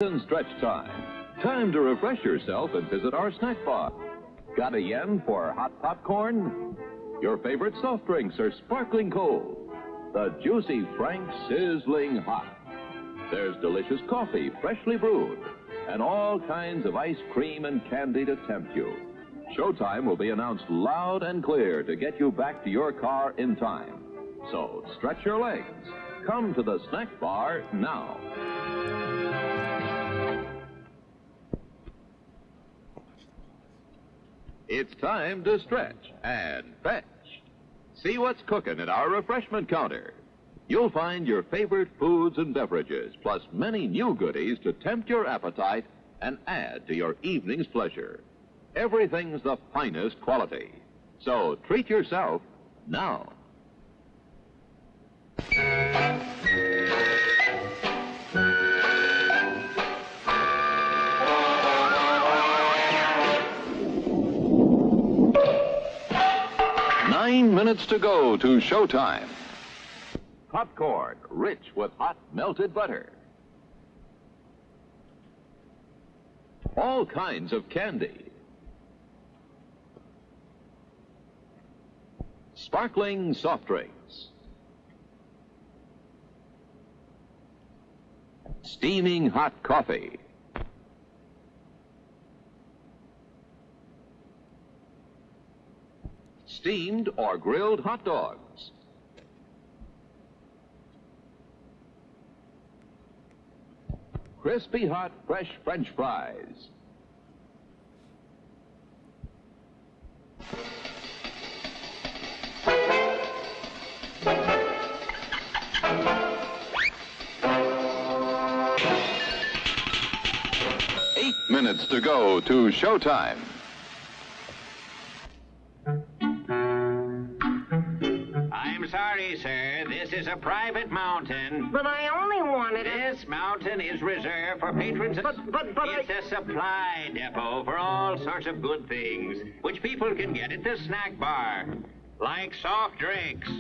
And stretch time. Time to refresh yourself and visit our snack bar. Got a yen for hot popcorn? Your favorite soft drinks are sparkling cold. The juicy Frank sizzling hot. There's delicious coffee, freshly brewed, and all kinds of ice cream and candy to tempt you. Showtime will be announced loud and clear to get you back to your car in time. So stretch your legs. Come to the snack bar now. It's time to stretch and fetch. See what's cooking at our refreshment counter. You'll find your favorite foods and beverages, plus many new goodies to tempt your appetite and add to your evening's pleasure. Everything's the finest quality. So treat yourself now. Minutes to go to showtime. Popcorn, rich with hot melted butter. All kinds of candy. Sparkling soft drinks. Steaming hot coffee. Steamed or grilled hot dogs. Crispy hot fresh French fries. Minutes to go to showtime. Sorry, sir. This is a private mountain. But I only wanted it. This mountain is reserved for patrons. It's a supply depot for all sorts of good things, which people can get at the snack bar, like soft drinks,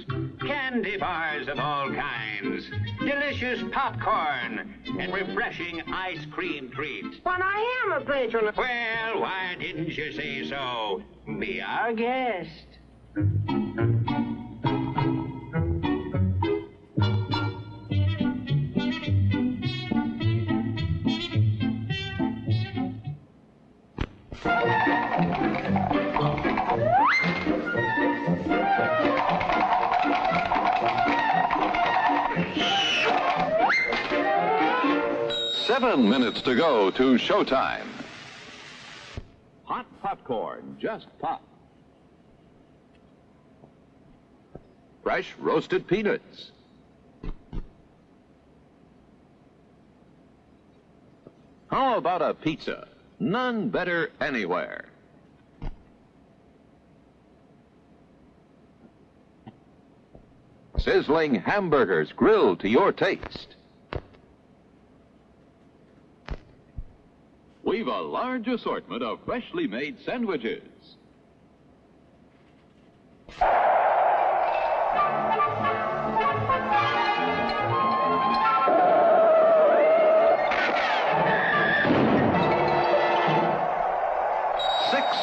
candy bars of all kinds, delicious popcorn, and refreshing ice cream treats. But I am a patron. Well, why didn't you say so? Be our guest. 7 minutes to go to showtime. Hot popcorn, just pop. Fresh roasted peanuts. How about a pizza? None better anywhere. Sizzling hamburgers grilled to your taste. We've a large assortment of freshly made sandwiches.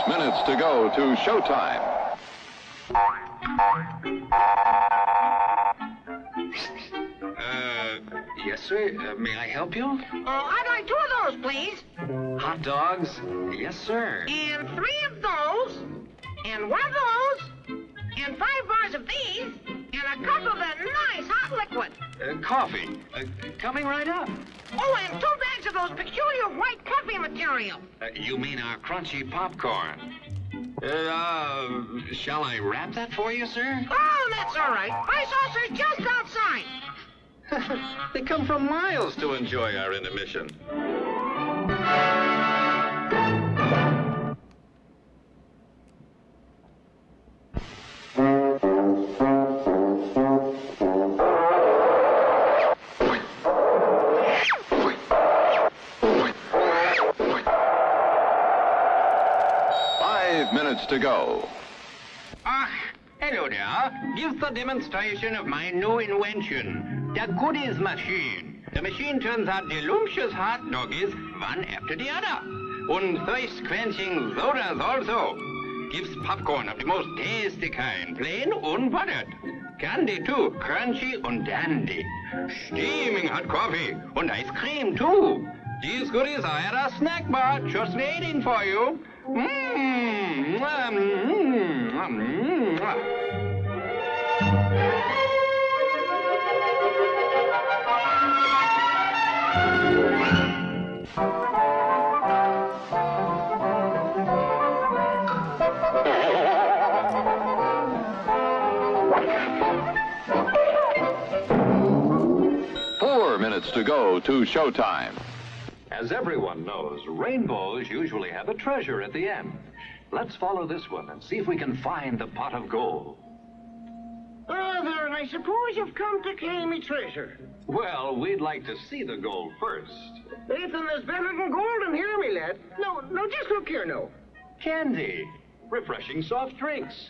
Minutes to go to showtime. Yes, sir. May I help you? I'd like 2 of those, please. Hot dogs? Yes, sir. And 3 of those, and 1 of those, and 5 bars of these, and a cup of that nice hot liquid. Coffee. Coming right up. Oh, and 2 bags of those peculiar white coffee material. You mean our crunchy popcorn? Shall I wrap that for you, sir? Oh, that's all right. My saucer's just outside. They come from miles to enjoy our intermission. Minutes to go. Hello there. Give the demonstration of my new invention, the goodies machine. The machine turns out delicious hot doggies one after the other. And thirst-quenching sodas also. Gives popcorn of the most tasty kind, plain unbuttered. Candy too, crunchy and dandy. Steaming hot coffee and ice cream too. These goodies are at our snack bar, just waiting for you. Mmm. 4 minutes to go to showtime. As everyone knows, rainbows usually have a treasure at the end. Let's follow this one and see if we can find the pot of gold. Oh, there, and I suppose you've come to claim me treasure. Well, we'd like to see the gold first. Nathan, there's better than gold in here, me lad. No, just look here, no. Candy, refreshing soft drinks,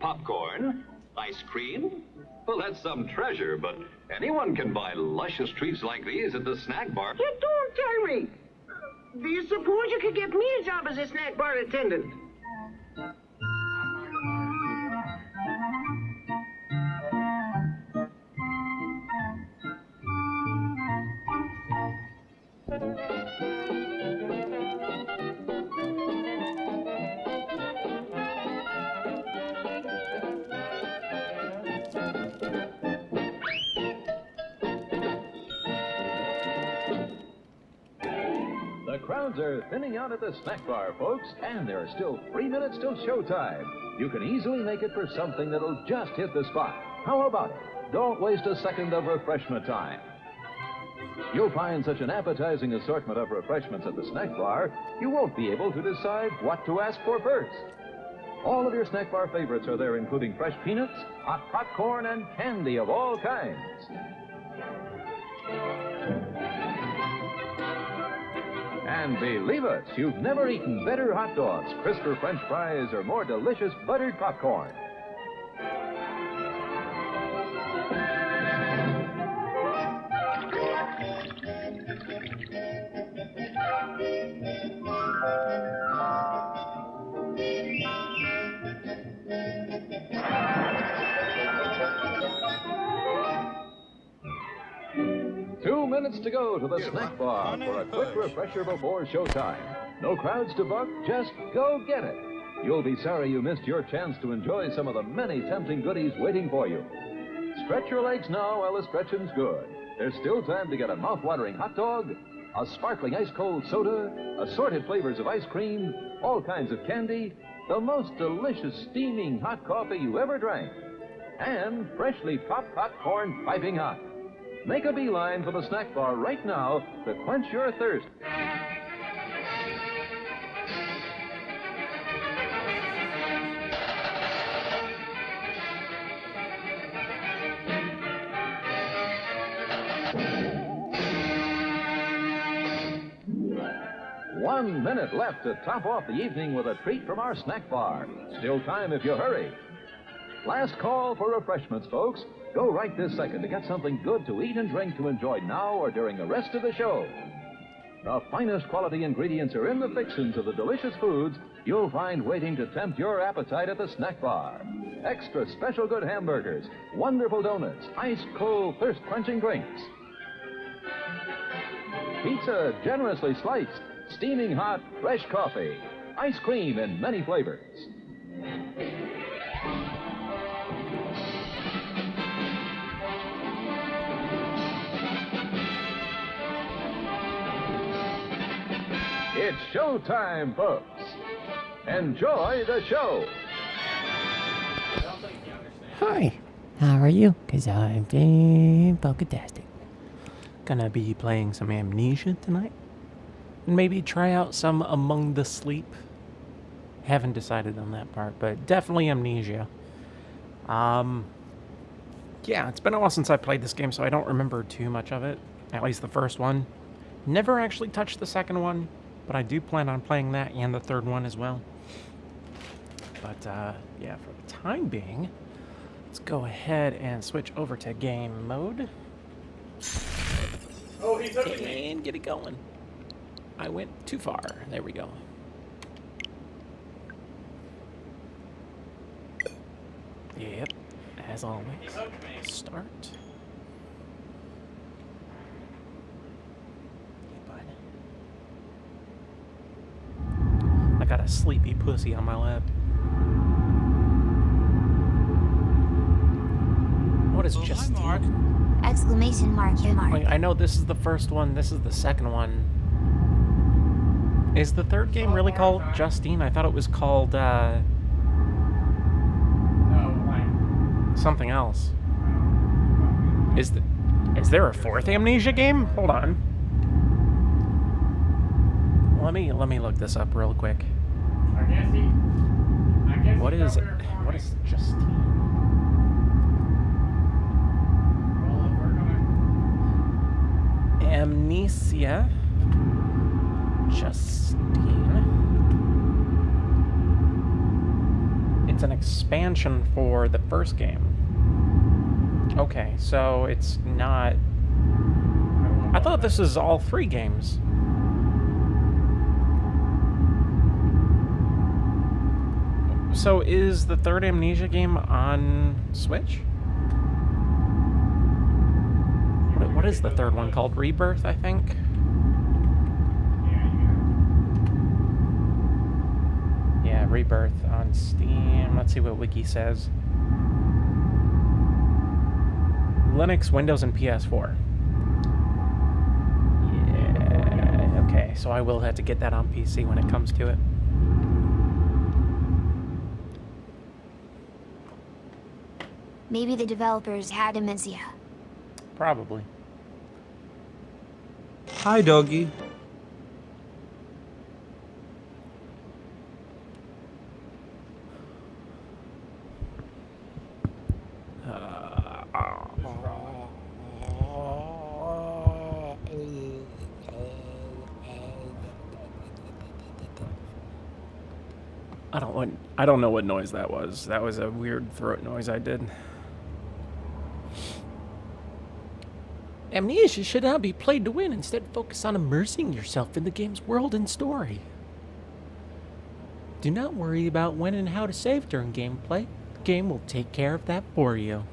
popcorn, ice cream. Well, that's some treasure, but anyone can buy luscious treats like these at the snack bar. You don't tell me. Do you suppose you could get me a job as a snack bar attendant? The crowds are thinning out at the snack bar, folks, and there are still 3 minutes till showtime. You can easily make it for something that'll just hit the spot. How about it? Don't waste a second of refreshment time. You'll find such an appetizing assortment of refreshments at the snack bar, you won't be able to decide what to ask for first. All of your snack bar favorites are there, including fresh peanuts, hot popcorn, and candy of all kinds. And believe us, you've never eaten better hot dogs, crisper French fries, or more delicious buttered popcorn. Minutes to go to the snack bar for a quick refresher before showtime. No crowds to buck, just go get it. You'll be sorry you missed your chance to enjoy some of the many tempting goodies waiting for you. Stretch your legs now while the stretching's good. There's still time to get a mouth-watering hot dog, a sparkling ice-cold soda, assorted flavors of ice cream, all kinds of candy, the most delicious steaming hot coffee you ever drank, and freshly popped popcorn piping hot. Make a beeline for the snack bar right now to quench your thirst. One minute left to top off the evening with a treat from our snack bar. Still time if you hurry. Last call for refreshments, folks. Go right this second to get something good to eat and drink to enjoy now or during the rest of the show. The finest quality ingredients are in the fixins of the delicious foods you'll find waiting to tempt your appetite at the snack bar. Extra special good hamburgers, wonderful donuts, ice-cold thirst-quenching drinks. Pizza generously sliced, steaming hot, fresh coffee, ice cream in many flavors. It's showtime, folks. Enjoy the show. Hi, how are you? Because I'm doing fantastic. Gonna be playing some Amnesia tonight. And maybe try out some Among the Sleep. Haven't decided on that part, but definitely Amnesia. Yeah, it's been a while since I played this game, so I don't remember too much of it. At least the first one. Never actually touched the second one, but I do plan on playing that and the third one as well. But, yeah, for the time being, let's go ahead and switch over to game mode. And get it going. I went too far. There we go. Yep, as always. Start. I got a sleepy pussy on my lap. What is Justine? Exclamation mark, mark. I know this is the first one, this is the second one. Is the third game really called Justine? I thought it was called, something else. Is there a fourth Amnesia game? Hold on. Let me look this up real quick. What is Justine? Amnesia. Justine. It's an expansion for the first game. Okay, so it's not... I thought this is all three games. So is the third Amnesia game on Switch? What is the third one called? Rebirth, I think? Yeah, Rebirth on Steam. Let's see what Wiki says. Linux, Windows, and PS4. Yeah, okay, so I will have to get that on PC when it comes to it. Maybe the developers had Amnesia. Probably. Hi, doggy. I don't know what noise that was. That was a weird throat noise I did. Amnesia should not be played to win. Instead, focus on immersing yourself in the game's world and story. Do not worry about when and how to save during gameplay. The game will take care of that for you.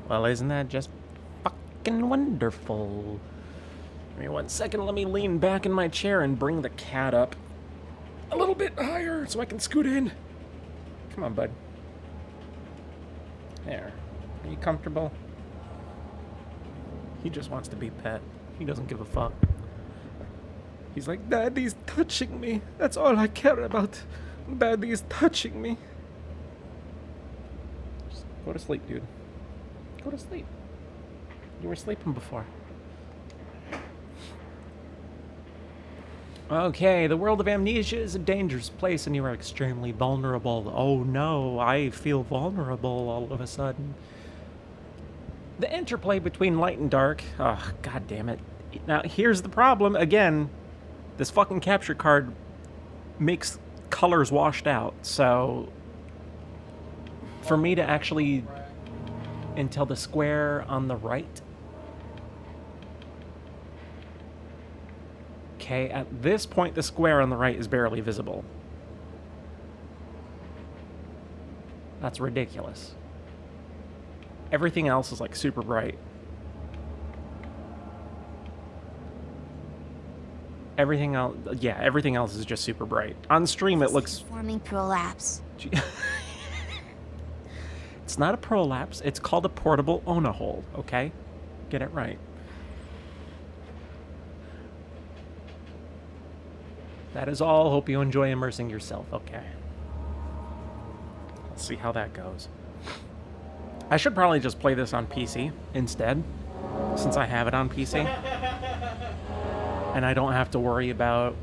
Well, isn't that just fucking wonderful? Give me 1 second. Let me lean back in my chair and bring the cat up a little bit higher so I can scoot in. Come on, bud. There. Are you comfortable? He just wants to be pet. He doesn't give a fuck. He's like, Daddy's touching me. That's all I care about. Daddy's touching me. Just go to sleep, dude. Go to sleep. You were sleeping before. Okay, the world of Amnesia is a dangerous place and you are extremely vulnerable. Oh no, I feel vulnerable all of a sudden. The interplay between light and dark. Oh, god damn it. Now, here's the problem. Again, this fucking capture card makes colors washed out. So, for me to actually... until the square on the right... Okay, at this point, the square on the right is barely visible. That's ridiculous. Everything else is like super bright. Everything else, yeah, everything else is just super bright. On stream, it looks... Forming prolapse. It's not a prolapse, it's called a portable Ona hole, okay? Get it right. That is all. Hope you enjoy immersing yourself, okay? Let's see how that goes. I should probably just play this on PC instead, since I have it on PC. And I don't have to worry about,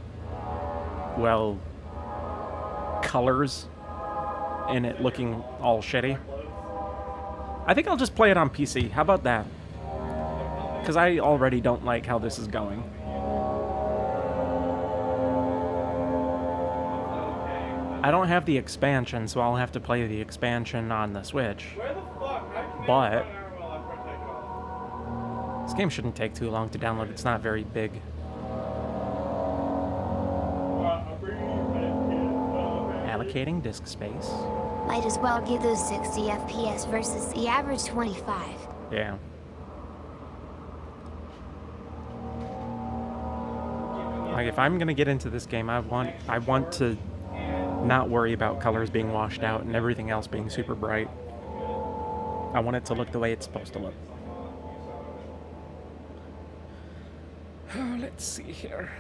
well, colors and it looking all shitty. I think I'll just play it on PC. How about that? Because I already don't like how this is going. I don't have the expansion, so I'll have to play the expansion on the Switch. But This game shouldn't take too long to download. It's not very big. Allocating disk space. Might as well give those 60 FPS versus the average 25. Yeah. Like if I'm gonna get into this game, I want to not worry about colors being washed out and everything else being super bright. I want it to look the way it's supposed to look. Let's see here.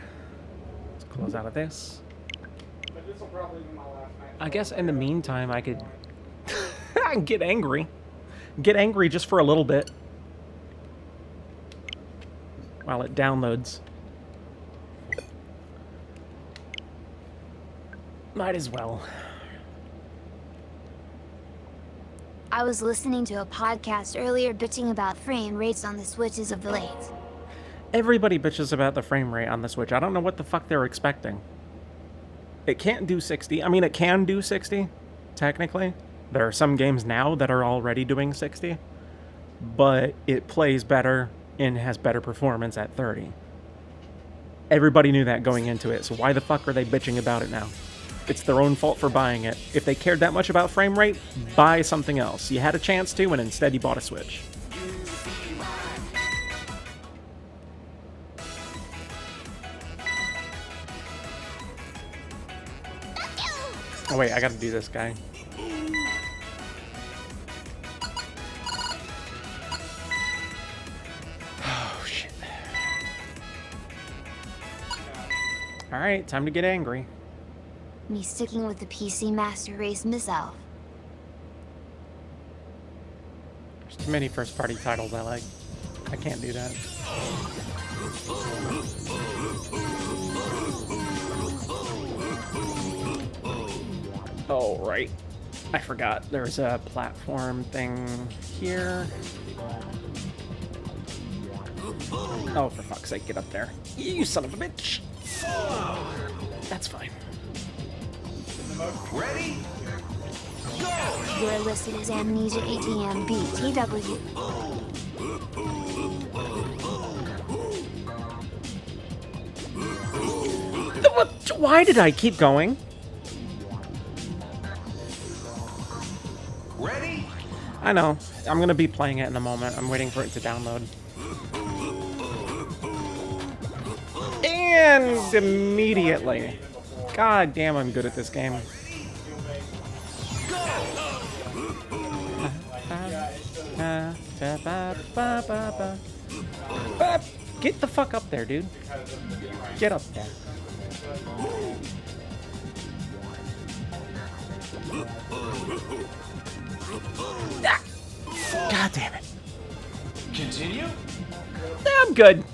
Let's close out of this. I guess in the meantime, I could I can get angry. Get angry just for a little bit. While it downloads. Might as well. I was listening to a podcast earlier bitching about frame rates on the Switches of the late. Everybody bitches about the frame rate on the Switch. I don't know what the fuck they're expecting. It can't do 60. I mean, it can do 60, technically. There are some games now that are already doing 60. But it plays better and has better performance at 30. Everybody knew that going into it, so why the fuck are they bitching about it now? It's their own fault for buying it. If they cared that much about frame rate, buy something else. You had a chance to, and instead you bought a Switch. Oh wait, I gotta do this guy. Oh shit. Alright, time to get angry. Me sticking with the PC Master Race myself. There's too many first-party titles I like. I can't do that. Oh, right. I forgot. There's a platform thing here. Oh, for fuck's sake, get up there. You son of a bitch! That's fine. Ready? Your listed as Amnesia ATM BTW. Why did I keep going? Ready? I know. I'm gonna be playing it in a moment. I'm waiting for it to download. And immediately. God damn, I'm good at this game. Get the fuck up there, dude. Get up there. God damn it. Continue? I'm good.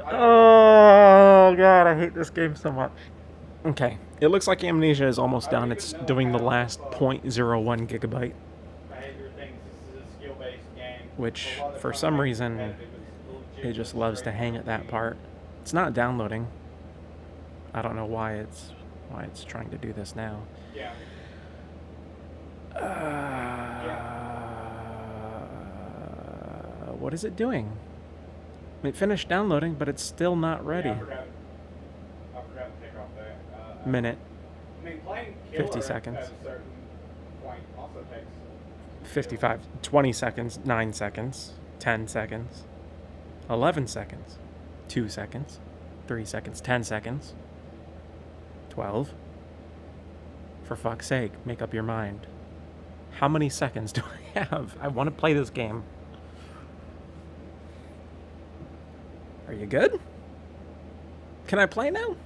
Oh god, I hate this game so much. Okay, it looks like Amnesia is almost done. It's doing the last 0.01 gigabyte. Which, for some reason, it just loves to hang at that part. It's not downloading. I don't know why it's trying to do this now. What is it doing? It finished downloading, but it's still not ready. Minute. 50 seconds. 55. 20 seconds. 9 seconds. 10 seconds. 11 seconds. 2 seconds. 3 seconds. 10 seconds. 12. For fuck's sake, make up your mind. How many seconds do I have? I want to play this game. Are you good? Can I play now?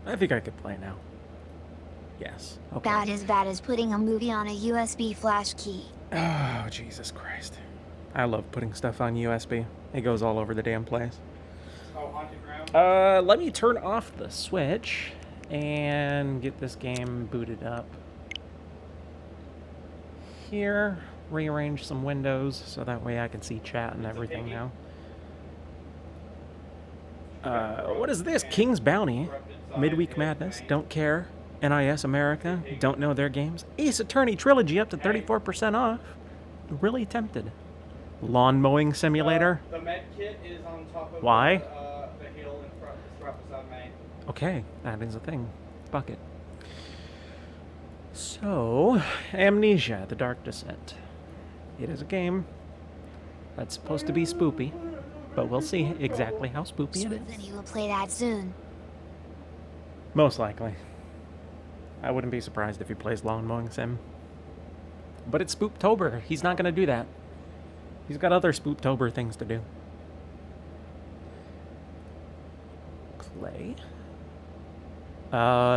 I think I could play now. Yes. Okay. That is bad as putting a movie on a USB flash key. Oh, Jesus Christ. I love putting stuff on USB. It goes all over the damn place. Let me turn off the Switch and get this game booted up. Here, rearrange some windows so that way I can see chat and everything now. What is this? King's Bounty. Midweek Madness. Don't care. NIS America, don't know their games. Ace Attorney Trilogy up to 34% off. Really tempted. Lawn Mowing Simulator. The med kit is on top of Why? the hill in front beside Main. Okay, that is a thing. Bucket. So, Amnesia, The Dark Descent. It is a game that's supposed to be spoopy, but we'll see exactly how spoopy it is. Then you will play that soon. Most likely. I wouldn't be surprised if he plays Lawn Mowing Sim. But it's Spooptober. He's not going to do that. He's got other Spooptober things to do. Clay.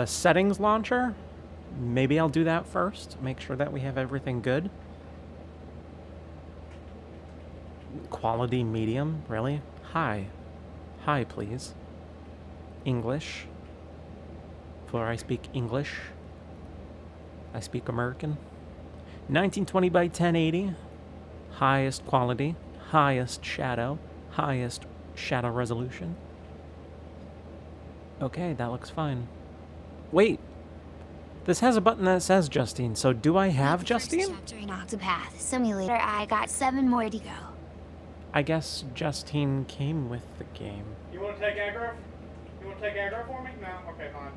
Settings launcher. Maybe I'll do that first. Make sure that we have everything good. Quality medium, really? High. High, please. English. For I speak English. I speak American. 1920 by 1080. Highest quality. Highest shadow. Highest shadow resolution. Okay, that looks fine. Wait. This has a button that says Justine, so do I have Justine? Chapter in Octopath Simulator. I got 7 more to go. I guess Justine came with the game. You want to take aggro? You want to take aggro for me? No? Okay, fine.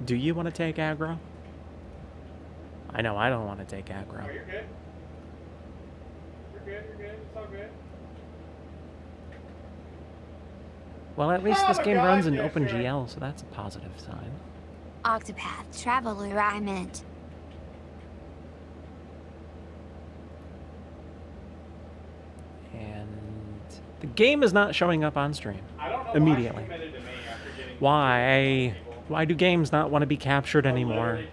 Do you want to take aggro? I know I don't want to take Oh, aggro. you're good. You're good, you're good. It's all good. Well, at least Oh this my game God, runs in yes, OpenGL, so that's a positive sign. Octopath Traveler I meant. And the game is not showing up on stream I don't know immediately. why she committed to me after getting Why? people. Why do games not want to be captured anymore? Literally,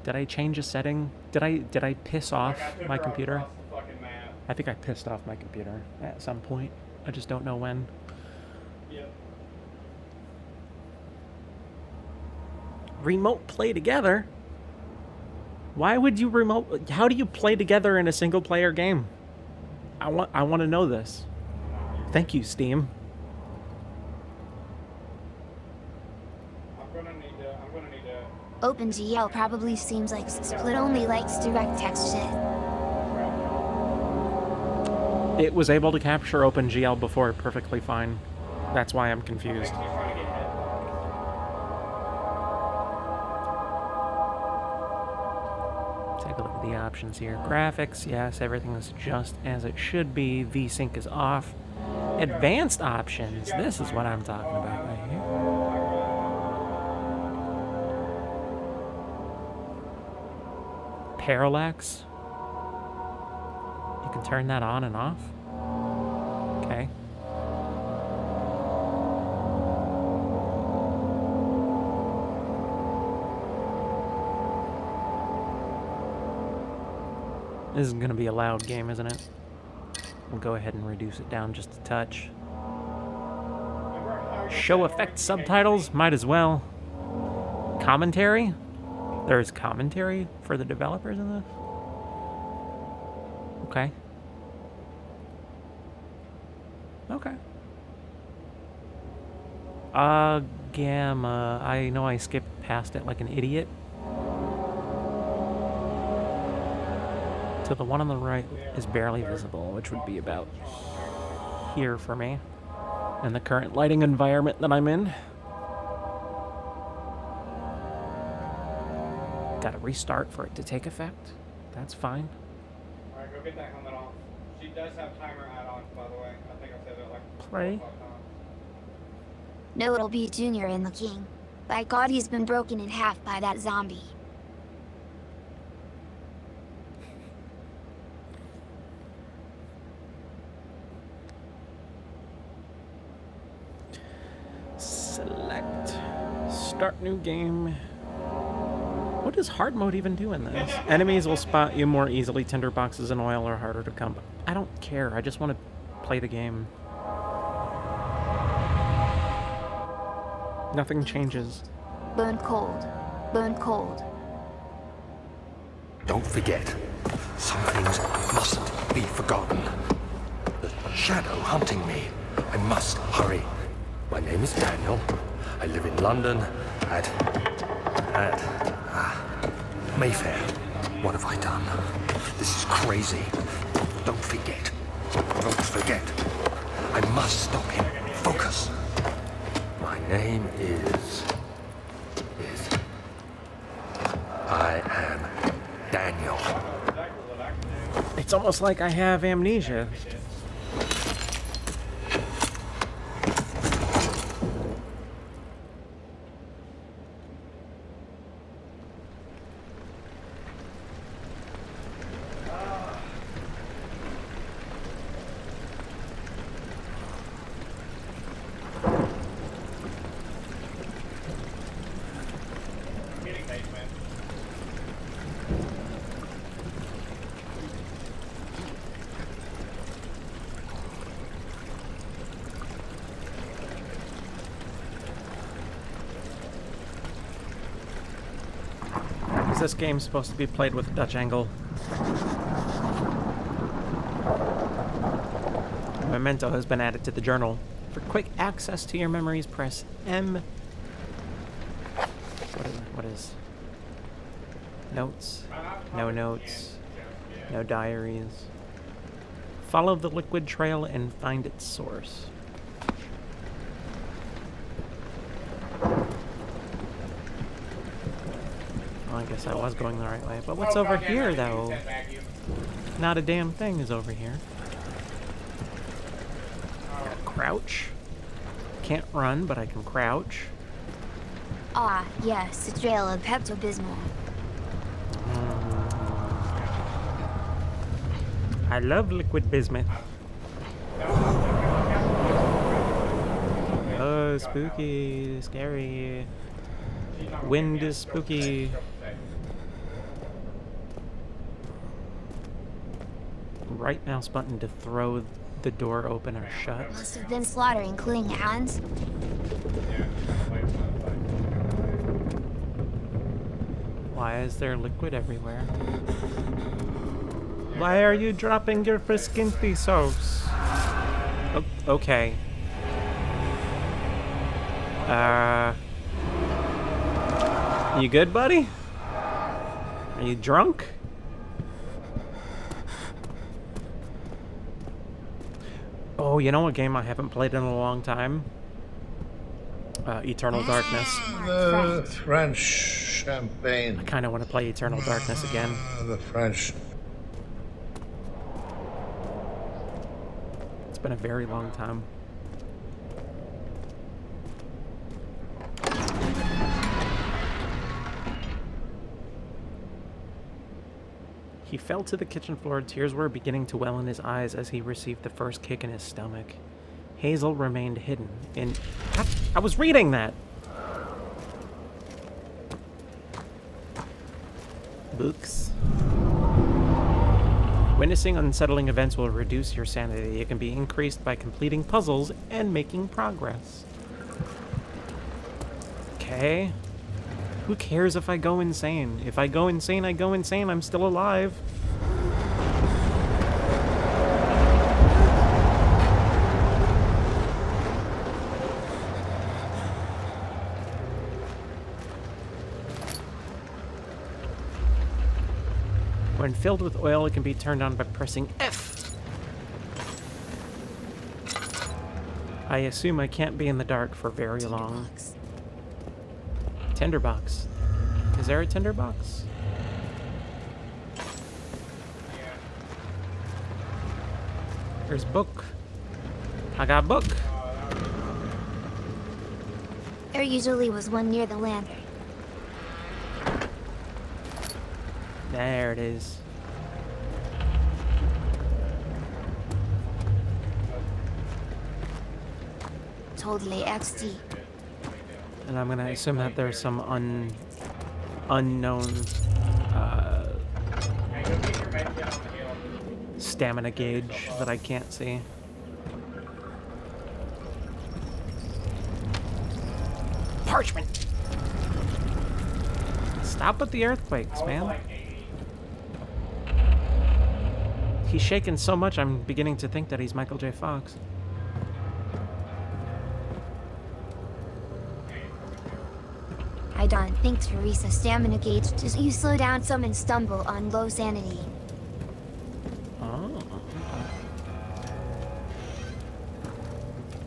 Did I change a setting? Did I piss off like, I took my her computer? across the fucking map. I think I pissed off my computer at some point. I just don't know when. Yep. Remote play together? Why would you remote? How do you play together in a single player game? I want to know this. Thank you, Steam. I'm gonna need to. OpenGL probably seems like Split only likes DirectX shit. It was able to capture OpenGL before perfectly fine. That's why I'm confused. He's trying to get hit. Take a look at the options here. Graphics, yes, everything is just as it should be. VSync is off. Advanced options, this is what I'm talking about right here. Parallax. You can turn that on and off. Okay. This is going to be a loud game, isn't it? We'll go ahead and reduce it down just a touch. Show effect subtitles? Might as well. Commentary? There's commentary for the developers in this? Okay. Okay. Gamma. I know I skipped past it like an idiot. So the one on the right is barely visible, which would be about here for me. In the current lighting environment that I'm in. Gotta restart for it to take effect. That's fine. Alright, go get that helmet off. She does have timer add-ons, by the way. I think I said it like Play. 4 or 5 times. No, it'll be Junior and the King. By God, he's been broken in half by that zombie. Select. Start new game. What does hard mode even do in this? Enemies will spot you more easily. Tinderboxes and oil are harder to come by. I don't care. I just want to play the game. Nothing changes. Bone cold. Bone cold. Don't forget, some things mustn't be forgotten. The shadow hunting me. I must hurry. My name is Daniel. I live in London, Mayfair, what have I done? This is crazy. Don't forget. Don't forget. I must stop him. Focus. My name is... I am Daniel. It's almost like I have amnesia. This game's supposed to be played with a Dutch angle. A memento has been added to the journal. For quick access to your memories, press M. What is? Notes? No notes. No diaries. Follow the liquid trail and find its source. I guess I was going the right way. But what's over here, though? Not a damn thing is over here. Crouch. Can't run, but I can crouch. Ah, yes, a trail of Pepto-Bismol. I love liquid bismuth. Oh, spooky, scary. Wind is spooky. Right mouse button to throw the door open or shut. Must have been slaughter, including hands. Why is there liquid everywhere? Why are you dropping your friskinty sauce? Oh, okay. You good, buddy? Are you drunk? Oh, you know what game I haven't played in a long time? Eternal Darkness. The French champagne. I kind of want to play Eternal Darkness again. The French. It's been a very long time. He fell to the kitchen floor. Tears were beginning to well in his eyes as he received the first kick in his stomach. Hazel remained hidden in... I was reading that! Books. Witnessing unsettling events will reduce your sanity. It can be increased by completing puzzles and making progress. Okay. Who cares if I go insane? If I go insane, I go insane. I'm still alive. When filled with oil, it can be turned on by pressing F. I assume I can't be in the dark for very long. Tinderbox. Is there a tinderbox? There's book. I got book. There usually was one near the lantern. There it is. Totally XD. And I'm gonna assume that there's some unknown stamina gauge that I can't see. Parchment! Stop with the earthquakes, man. He's shaking so much, I'm beginning to think that he's Michael J. Fox. I don't think Teresa's stamina gauge just you slow down some and stumble on low sanity. Oh.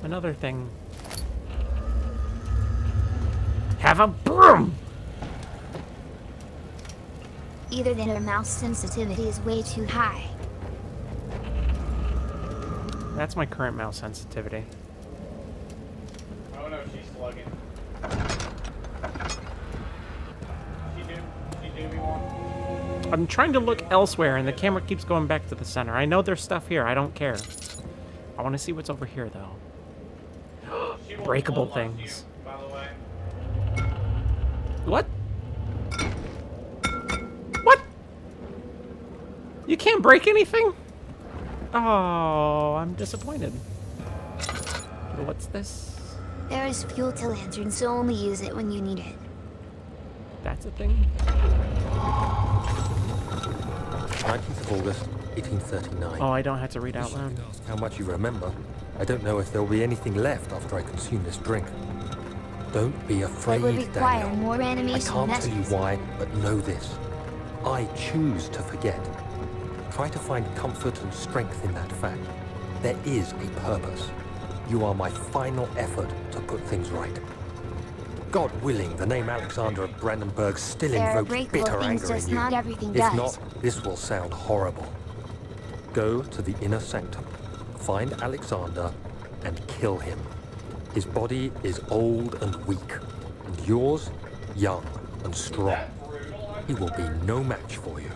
Another thing. Have a broom! Either that or mouse sensitivity is way too high. That's my current mouse sensitivity. Oh no, she's slugging. She do me one. I'm trying to look elsewhere and the camera keeps going back to the center. I know there's stuff here, I don't care. I want to see what's over here though. She will Breakable bloodlust things. you, by the way. What? What? You can't break anything? Oh, I'm disappointed. What's this? There is fuel to lantern, so only use it when you need it. That's a thing? 19th of August, 1839. Oh, I don't have to read out loud. How much you remember. I don't know if there'll be anything left after I consume this drink. Don't be afraid, It would require Daniel. more I animation can't tell you messages. why, but know this. I choose to forget. Try to find comfort and strength in that fact. There is a purpose. You are my final effort to put things right. God willing, the name Alexander of Brandenburg still There are invokes breakable bitter things, anger in just you. not everything If does. not, this will sound horrible. Go to the inner sanctum, find Alexander, and kill him. His body is old and weak, and yours, young and strong. He will be no match for you.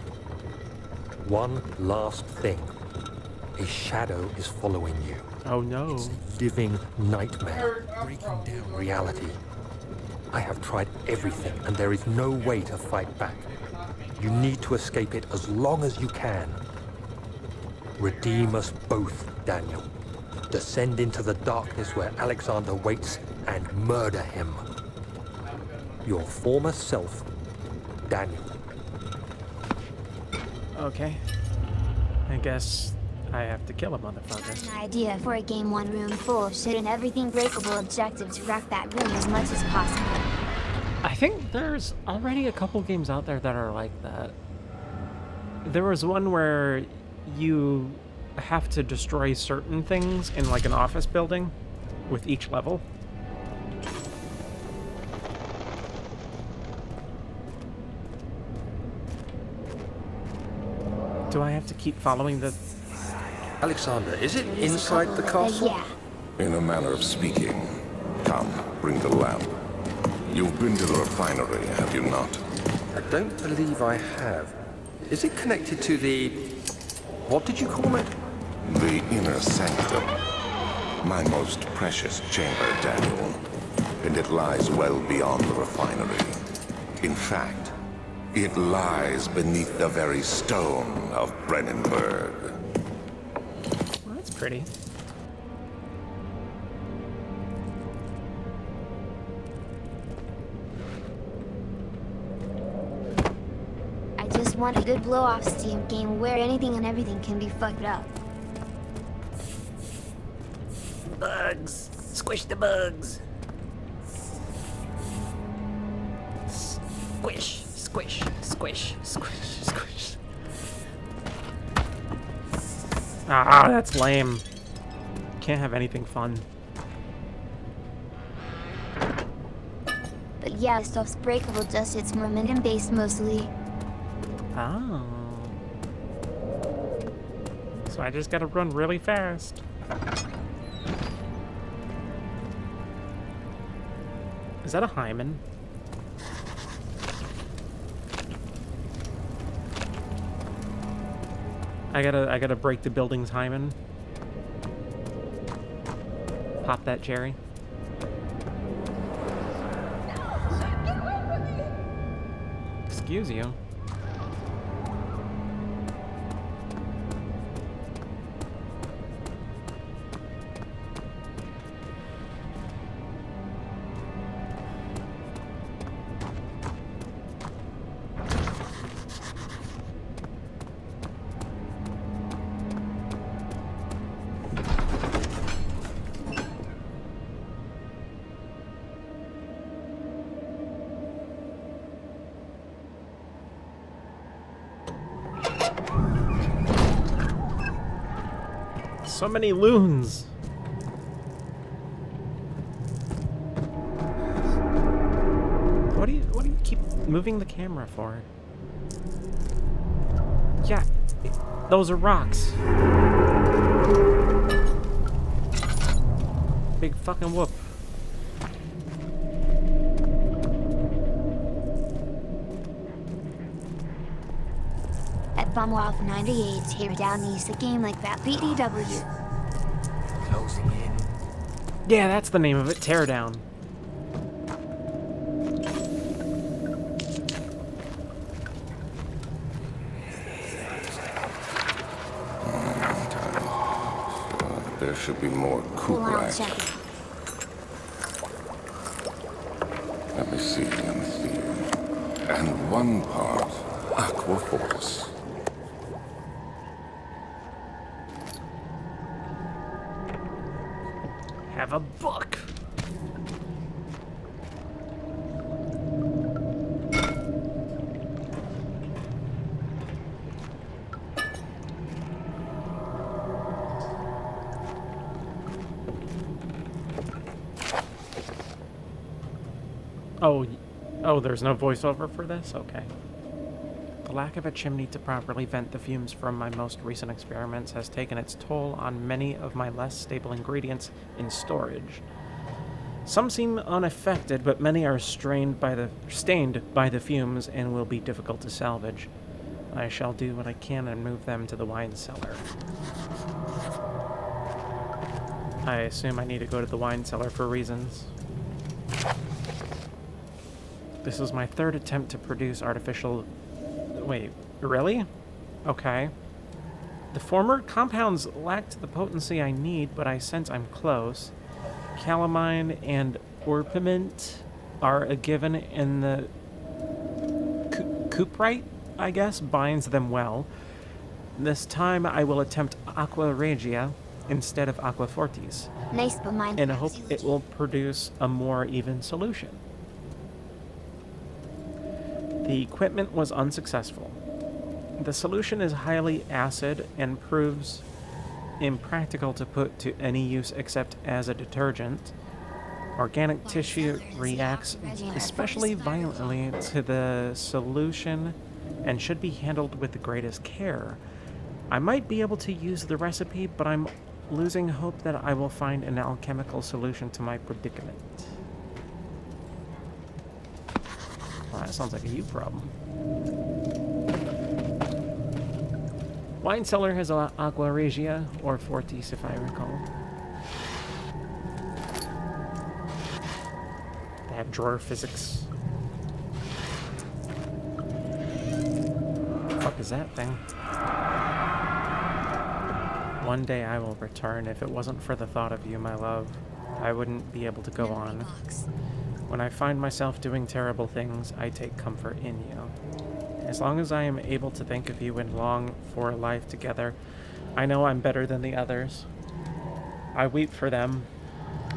One last thing. A shadow is following you. Oh no. It's a living nightmare, breaking down reality. I have tried everything, and there is no way to fight back. You need to escape it as long as you can. Redeem us both, Daniel. Descend into the darkness where Alexander waits and murder him. Your former self, Daniel. Okay. I guess I have to kill a motherfucker. An idea for a game one room full of shit and everything breakable objective to wreck that room as much as possible. I think there's already a couple games out there that are like that. There was one where you have to destroy certain things in like an office building with each level. Do I have to keep following the... Alexander, is it inside the castle? Yeah. In a manner of speaking. Come, bring the lamp. You've been to the refinery, have you not? I don't believe I have. Is it connected to the... what did you call it? The inner sanctum. My most precious chamber, Daniel. And it lies well beyond the refinery. In fact, it lies beneath the very stone of Brennenburg. Well, that's pretty. I just want a good blow-off Steam game where anything and everything can be fucked up. Bugs! Squish the bugs! Squish! Squish! Squish! Squish! Squish! Ah, that's lame. Can't have anything fun. But yeah, stuff's breakable, just it's momentum-based mostly. Oh. So I just gotta run really fast. Is that a hymen? I gotta break the building's hymen. Pop that cherry. Excuse you. So many loons. What do you keep moving the camera for? Yeah, those are rocks. Big fucking whoop. At Bumwolf 98, tear down needs a game like that BDW. Closing in. Yeah, that's the name of it, Teardown. There should be more Cool coop out, rack. check it. Let me see. And one part aqua force. Have a book. Oh, there's no voiceover for this? Okay. The lack of a chimney to properly vent the fumes from my most recent experiments has taken its toll on many of my less stable ingredients in storage. Some seem unaffected, but many are stained by the fumes and will be difficult to salvage. I shall do what I can and move them to the wine cellar. I assume I need to go to the wine cellar for reasons. This is my third attempt to produce artificial... Wait, really? Okay. The former compounds lacked the potency I need, but I sense I'm close. Calamine and orpiment are a given, and the cuprite, I guess, binds them well. This time I will attempt aqua regia instead of aqua fortis, Nice, but mine. and I hope it will produce a more even solution. The equipment was unsuccessful. The solution is highly acid and proves impractical to put to any use except as a detergent. Organic tissue reacts especially violently to the solution and should be handled with the greatest care. I might be able to use the recipe, but I'm losing hope that I will find an alchemical solution to my predicament. Well, that sounds like a you problem. Wine cellar has aqua regia, or fortis if I recall. They have drawer physics. What the fuck is that thing? One day I will return. If it wasn't for the thought of you, my love, I wouldn't be able to go on. When I find myself doing terrible things, I take comfort in you. As long as I am able to think of you and long for a life together, I know I'm better than the others. I weep for them.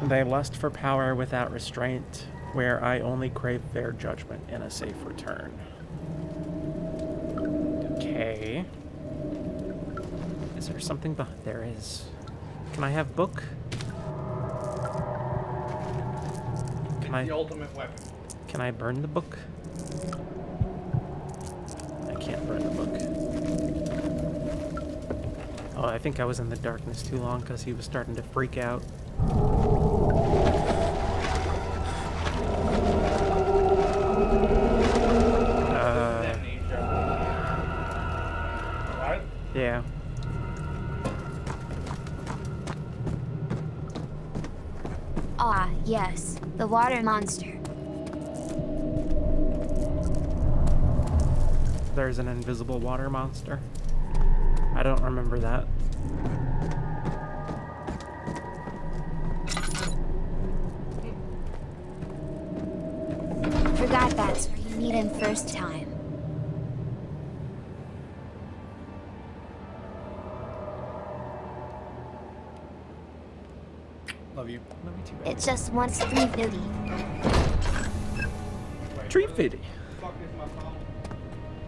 They lust for power without restraint, where I only crave fair judgment and a safe return. Okay. Is there something behind? There is. Can I have book? The ultimate weapon. Can I burn the book? I can't burn the book. Oh, I think I was in the darkness too long because he was starting to freak out. What? Yeah. Ah, yes, the water monster. There's an invisible water monster. I don't remember that. Forgot that's where you meet him first time. Love you. Love you too, babe. It just wants 350. Tree fitty. Fuck is my phone?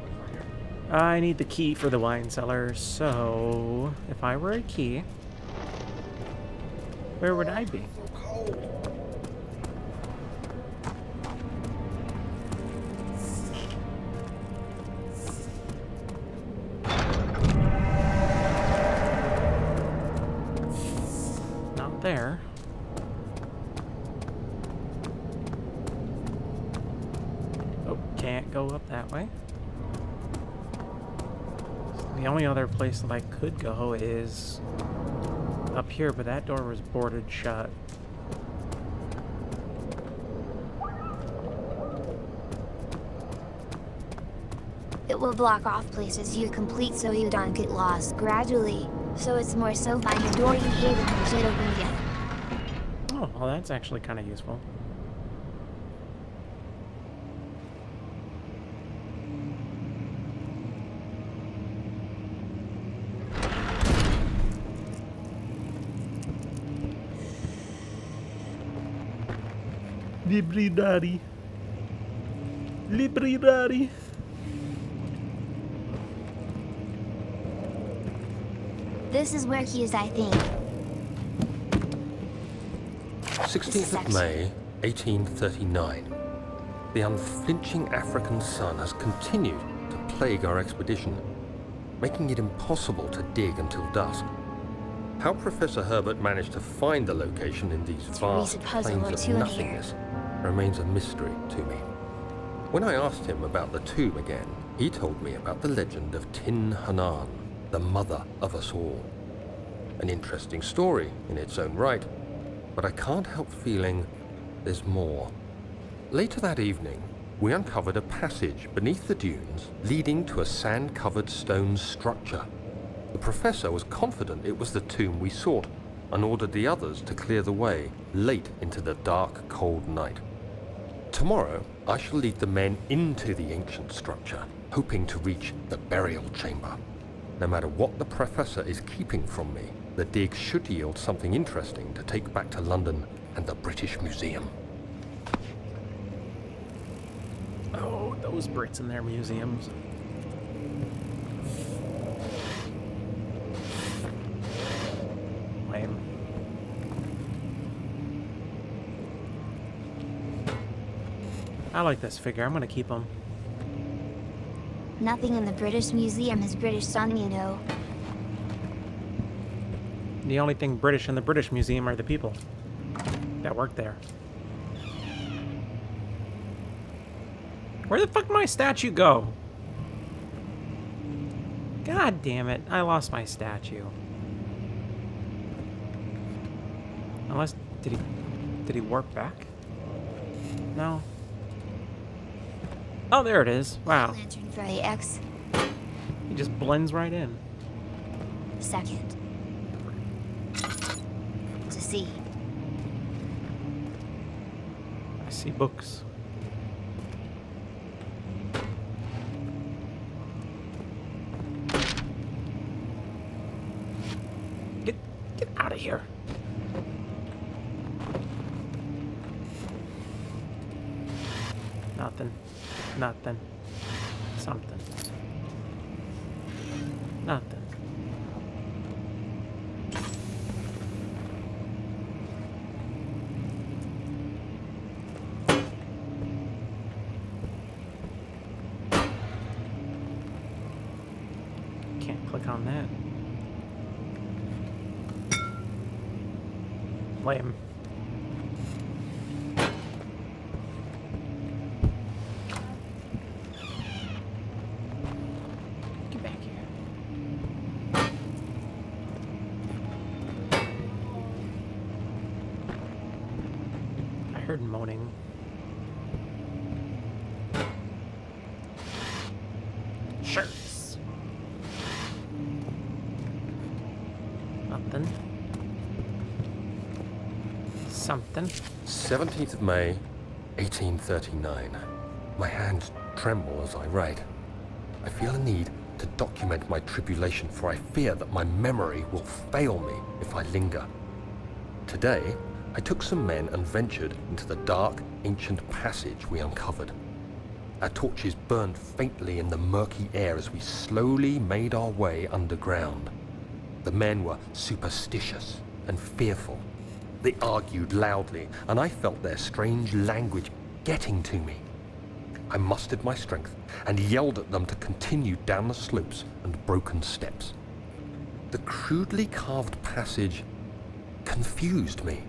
What's right here? I need the key for the wine cellar, so if I were a key, Where would I be? Not there. Oh, can't go up that way. The only other place that I could go is up here, but that door was boarded shut. It will block off places you complete so you don't get lost gradually. So it's more so find a door you hate and push it open again. Oh, well, that's actually kind of useful. Libridari. Libridari. This is where he is, I think. 16th of May, 1839. The unflinching African sun has continued to plague our expedition, making it impossible to dig until dusk. How Professor Herbert managed to find the location in these vast plains of nothingness remains a mystery to me. When I asked him about the tomb again, he told me about the legend of Tin Hanan, the mother of us all. An interesting story in its own right, but I can't help feeling there's more. Later that evening, we uncovered a passage beneath the dunes leading to a sand-covered stone structure. The professor was confident it was the tomb we sought and ordered the others to clear the way late into the dark, cold night. Tomorrow, I shall lead the men into the ancient structure, hoping to reach the burial chamber. No matter what the professor is keeping from me, the dig should yield something interesting to take back to London and the British Museum. Oh, those Brits in their museums. Lame. I like this figure. I'm gonna keep him. Nothing in the British Museum is British sun, you know. The only thing British in the British Museum are the people that work there. Where the fuck did my statue go? God damn it, I lost my statue. Unless, did he warp back? No. Oh, there it is. Wow. Lantern for AX. He just blends right in. Second. To see. I see books. Get out of here. Nothing. Nothing. Something. Nothing. Can't click on that. Lame. Get back here. I heard moaning. Shirts. Nothing. Something. 17th of May, 1839. My hands tremble as I write. I feel a need to document my tribulation, for I fear that my memory will fail me if I linger. Today, I took some men and ventured into the dark, ancient passage we uncovered. Our torches burned faintly in the murky air as we slowly made our way underground. The men were superstitious and fearful. They argued loudly, and I felt their strange language getting to me. I mustered my strength and yelled at them to continue down the slopes and broken steps. The crudely carved passage confused me.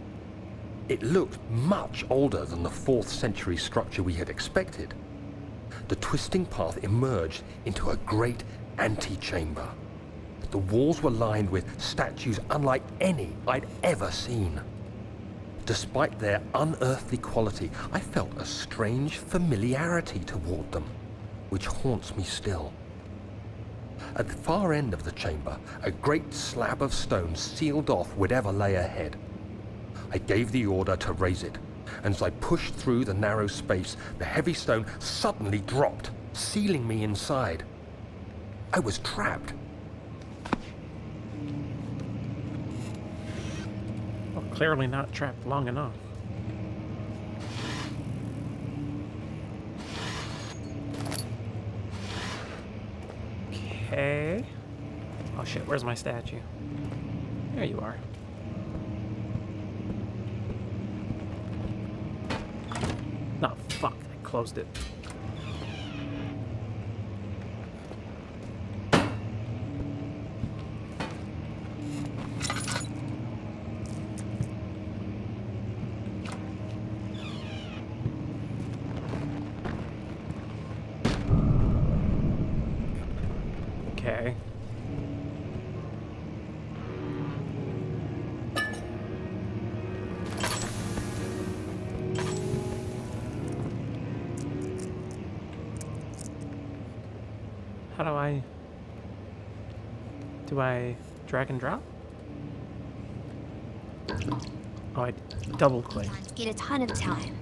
It looked much older than the 4th century structure we had expected. The twisting path emerged into a great antechamber. The walls were lined with statues unlike any I'd ever seen. Despite their unearthly quality, I felt a strange familiarity toward them, which haunts me still. At the far end of the chamber, a great slab of stone sealed off whatever lay ahead. I gave the order to raise it, and as I pushed through the narrow space, the heavy stone suddenly dropped, sealing me inside. I was trapped. Well, clearly not trapped long enough. Okay. Oh shit, where's my statue? There you are. No, fuck, I closed it. Okay. How do I drag and drop? Oh, I double click. Get a ton of time.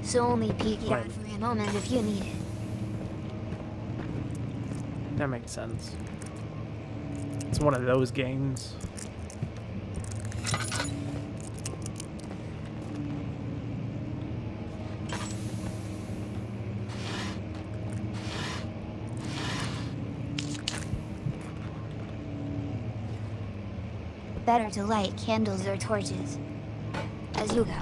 So only peek it out for a moment if you need it. That makes sense. It's one of those games. Better to light candles or torches as you go.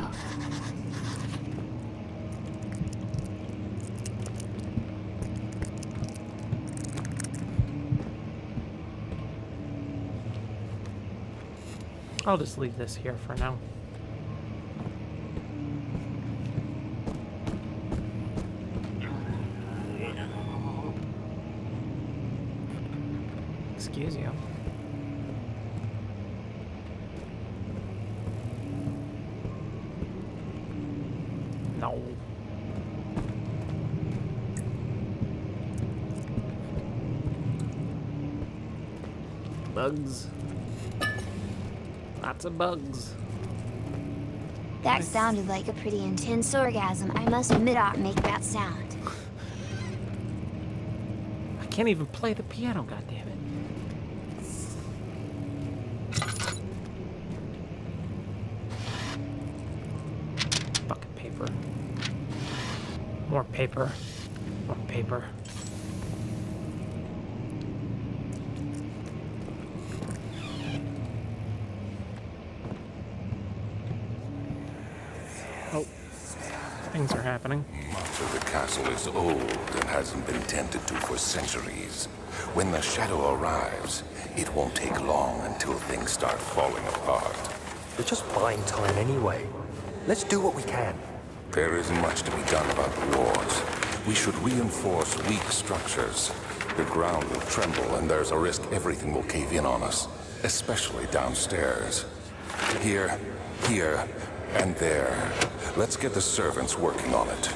I'll just leave this here for now. Excuse you. No. Bugs. Lots of bugs. That sounded like a pretty intense orgasm. I must admit I make that sound. I can't even play the piano, goddammit. Fucking paper. More paper. More paper. Oh, things are happening. Much of the castle is old and hasn't been tended to for centuries. When the shadow arrives, it won't take long until things start falling apart. We're just buying time anyway. Let's do what we can. There isn't much to be done about the walls. We should reinforce weak structures. The ground will tremble and there's a risk everything will cave in on us, especially downstairs. Here, and there. Let's get the servants working on it.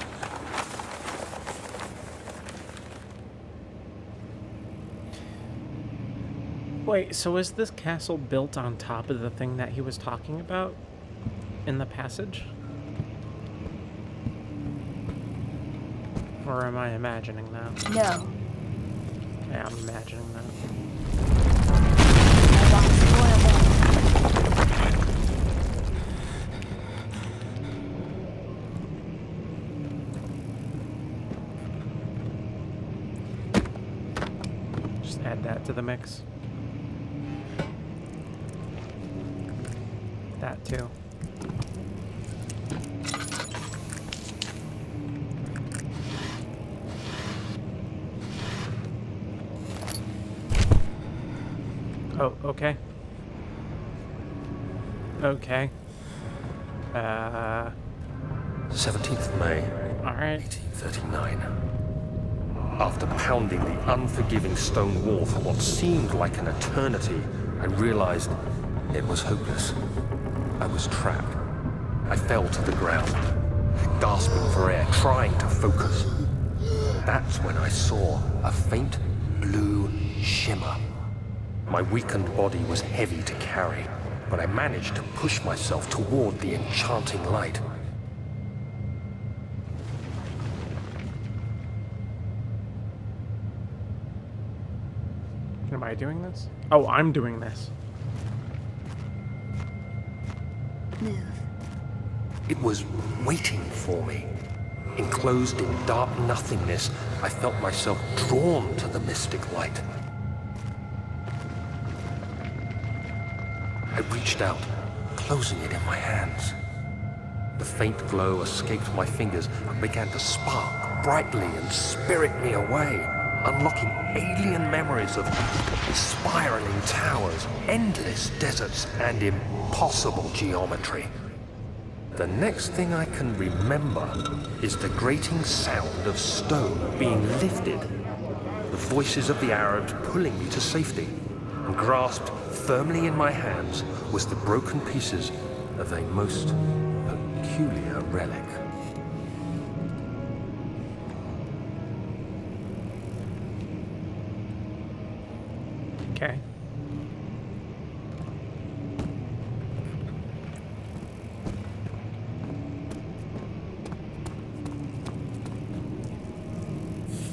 Wait, so is this castle built on top of the thing that he was talking about in the passage? Or am I imagining that? No. Yeah, I'm imagining that. Add that to the mix. That too. Oh, okay. Okay. 17th of May, Alright. 1839. After pounding the unforgiving stone wall for what seemed like an eternity, I realized it was hopeless. I was trapped. I fell to the ground, gasping for air, trying to focus. That's when I saw a faint blue shimmer. My weakened body was heavy to carry, but I managed to push myself toward the enchanting light. Am I doing this? Oh, I'm doing this. Move. It was waiting for me. Enclosed in dark nothingness, I felt myself drawn to the mystic light. I reached out, closing it in my hands. The faint glow escaped my fingers and began to spark brightly and spirit me away, unlocking alien memories of spiraling towers, endless deserts, and impossible geometry. The next thing I can remember is the grating sound of stone being lifted, the voices of the Arabs pulling me to safety, and grasped firmly in my hands was the broken pieces of a most peculiar relic. Okay.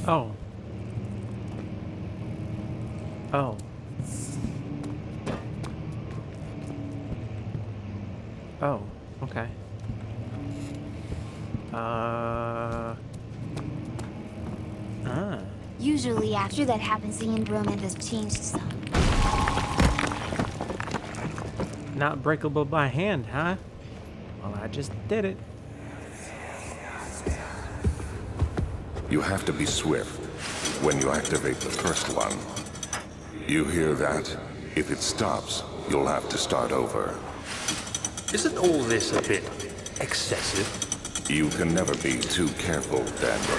Oh. Oh. Oh, okay. Usually after that happens, the environment has changed some. Not breakable by hand, huh? Well, I just did it. You have to be swift when you activate the first one. You hear that? If it stops, you'll have to start over. Isn't all this a bit excessive? You can never be too careful, Daniel.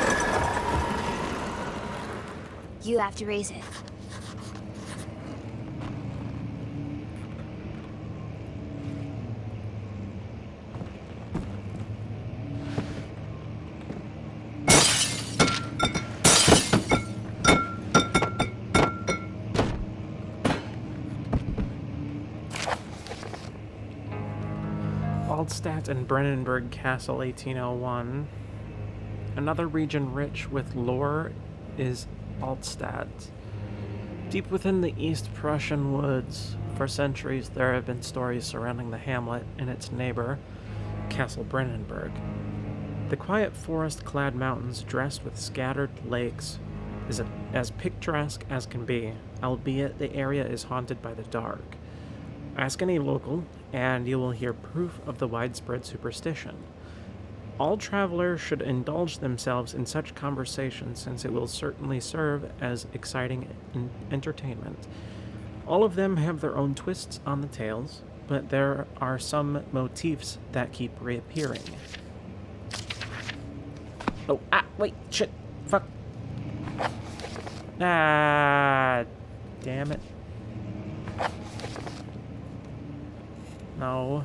You have to raise it. Aldstadt and Brennenburg Castle, 1801. Another region rich with lore is Aldstadt. Deep within the East Prussian woods, for centuries there have been stories surrounding the hamlet and its neighbor, Castle Brennenburg. The quiet forest-clad mountains dressed with scattered lakes is as picturesque as can be, albeit the area is haunted by the dark. Ask any local, and you will hear proof of the widespread superstition. All travelers should indulge themselves in such conversation, since it will certainly serve as exciting entertainment. All of them have their own twists on the tales, but there are some motifs that keep reappearing. Oh, wait, shit, fuck. Damn it. No.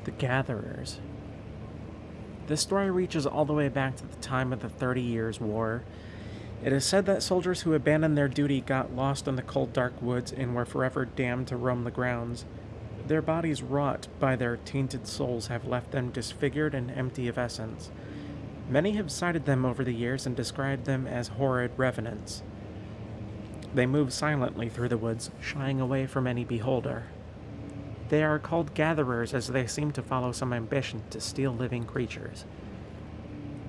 The Gatherers. This story reaches all the way back to the time of the 30 Years' War. It is said that soldiers who abandoned their duty got lost in the cold, dark woods and were forever damned to roam the grounds. Their bodies, wrought by their tainted souls, have left them disfigured and empty of essence. Many have cited them over the years and described them as horrid revenants. They move silently through the woods, shying away from any beholder. They are called gatherers as they seem to follow some ambition to steal living creatures.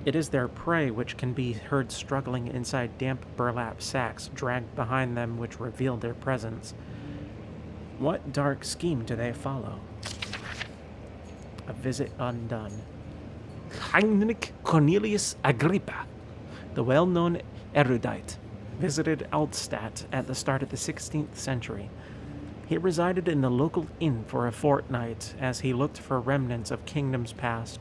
It is their prey which can be heard struggling inside damp burlap sacks dragged behind them which reveal their presence. What dark scheme do they follow? A visit undone. Heinrich Cornelius Agrippa, the well-known erudite, visited Altstadt at the start of the 16th century. He resided in the local inn for a fortnight as he looked for remnants of kingdoms past.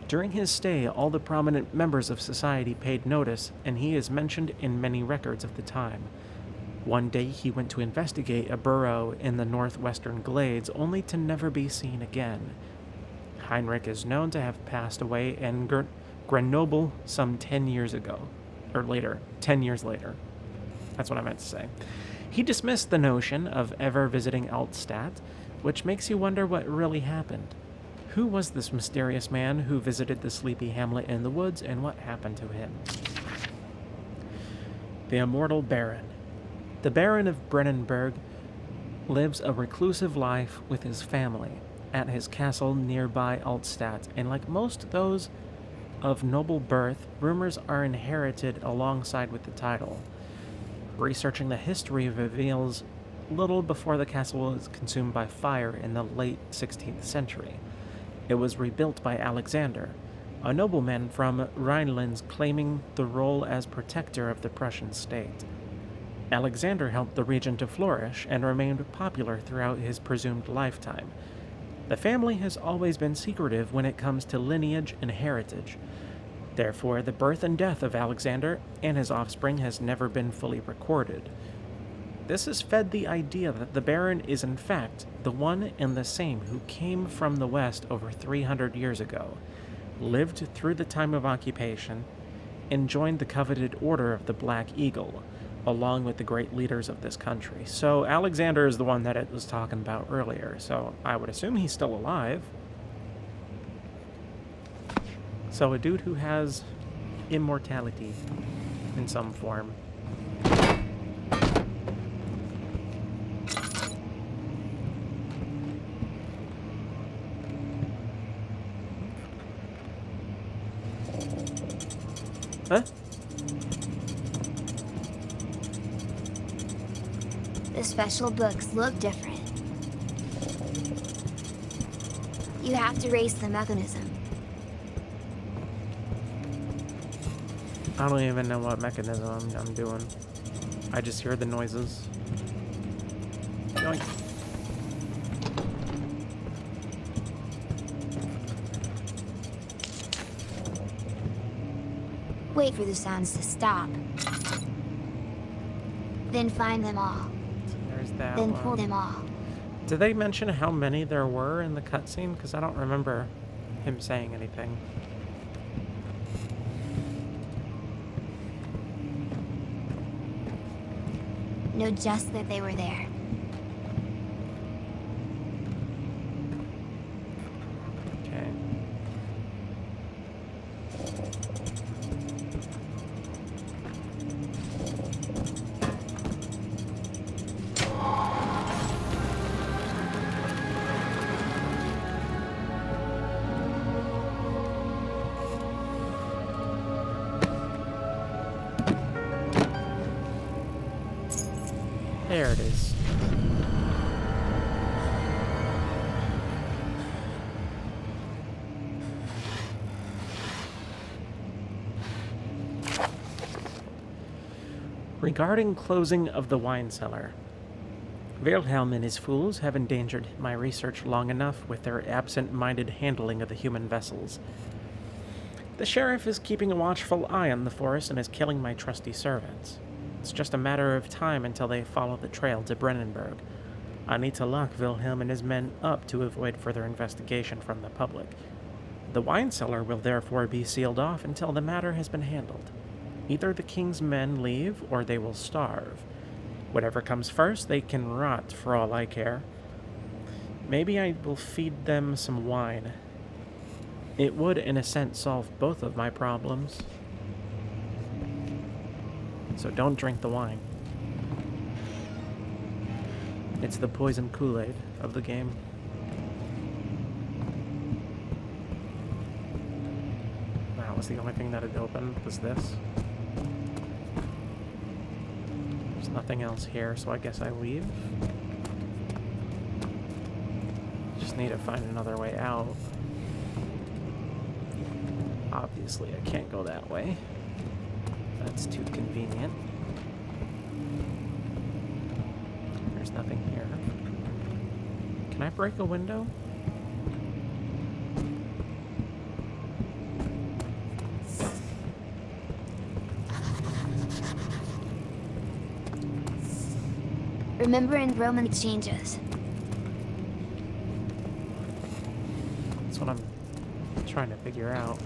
During his stay, all the prominent members of society paid notice, and he is mentioned in many records of the time. One day he went to investigate a burrow in the northwestern glades, only to never be seen again. Heinrich is known to have passed away in Grenoble some 10 years ago. Or later. 10 years later. That's what I meant to say. He dismissed the notion of ever visiting Altstadt, which makes you wonder what really happened. Who was this mysterious man who visited the sleepy hamlet in the woods, and what happened to him? The Immortal Baron. The Baron of Brennenburg lives a reclusive life with his family at his castle nearby Altstadt, and like most those of noble birth, rumors are inherited alongside with the title. Researching the history reveals little before the castle was consumed by fire in the late 16th century. It was rebuilt by Alexander, a nobleman from Rhineland claiming the role as protector of the Prussian state. Alexander helped the region to flourish and remained popular throughout his presumed lifetime. The family has always been secretive when it comes to lineage and heritage. Therefore, the birth and death of Alexander and his offspring has never been fully recorded. This has fed the idea that the Baron is in fact the one and the same who came from the west over 300 years ago, lived through the time of occupation, and joined the coveted Order of the Black Eagle, along with the great leaders of this country. So Alexander is the one that it was talking about earlier, so I would assume he's still alive. So a dude who has immortality in some form. Huh? The special books look different. You have to raise the mechanism. I don't even know what mechanism I'm doing. I just hear the noises. Yoink. Wait for the sounds to stop. Then find them all. There's that Then one. pull them all. Did they mention how many there were in the cutscene? Because I don't remember him saying anything. No, just that they were there. Okay. There it is. Regarding closing of the wine cellar, Wilhelm and his fools have endangered my research long enough with their absent-minded handling of the human vessels. The sheriff is keeping a watchful eye on the forest and is killing my trusty servants. It's just a matter of time until they follow the trail to Brennenburg. I need to lock Wilhelm and his men up to avoid further investigation from the public. The wine cellar will therefore be sealed off until the matter has been handled. Either the king's men leave or they will starve. Whatever comes first, they can rot for all I care. Maybe I will feed them some wine. It would, in a sense, solve both of my problems. So don't drink the wine. It's the poison Kool-Aid of the game. Wow. that was the only thing that had opened, was this. There's nothing else here, so I guess I leave. Just need to find another way out. Obviously, I can't go that way. That's too convenient. There's nothing here. Can I break a window? Remember in Roman exchanges. That's what I'm trying to figure out.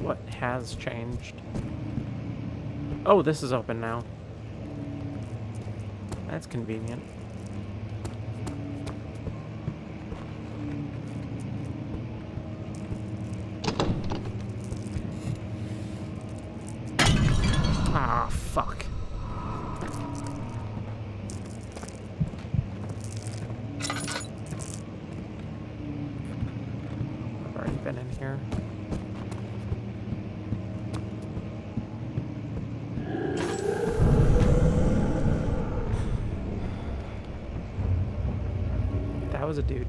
What has changed? Oh, this is open now. That's convenient. Ah, fuck. I've already been in here. That was a dude.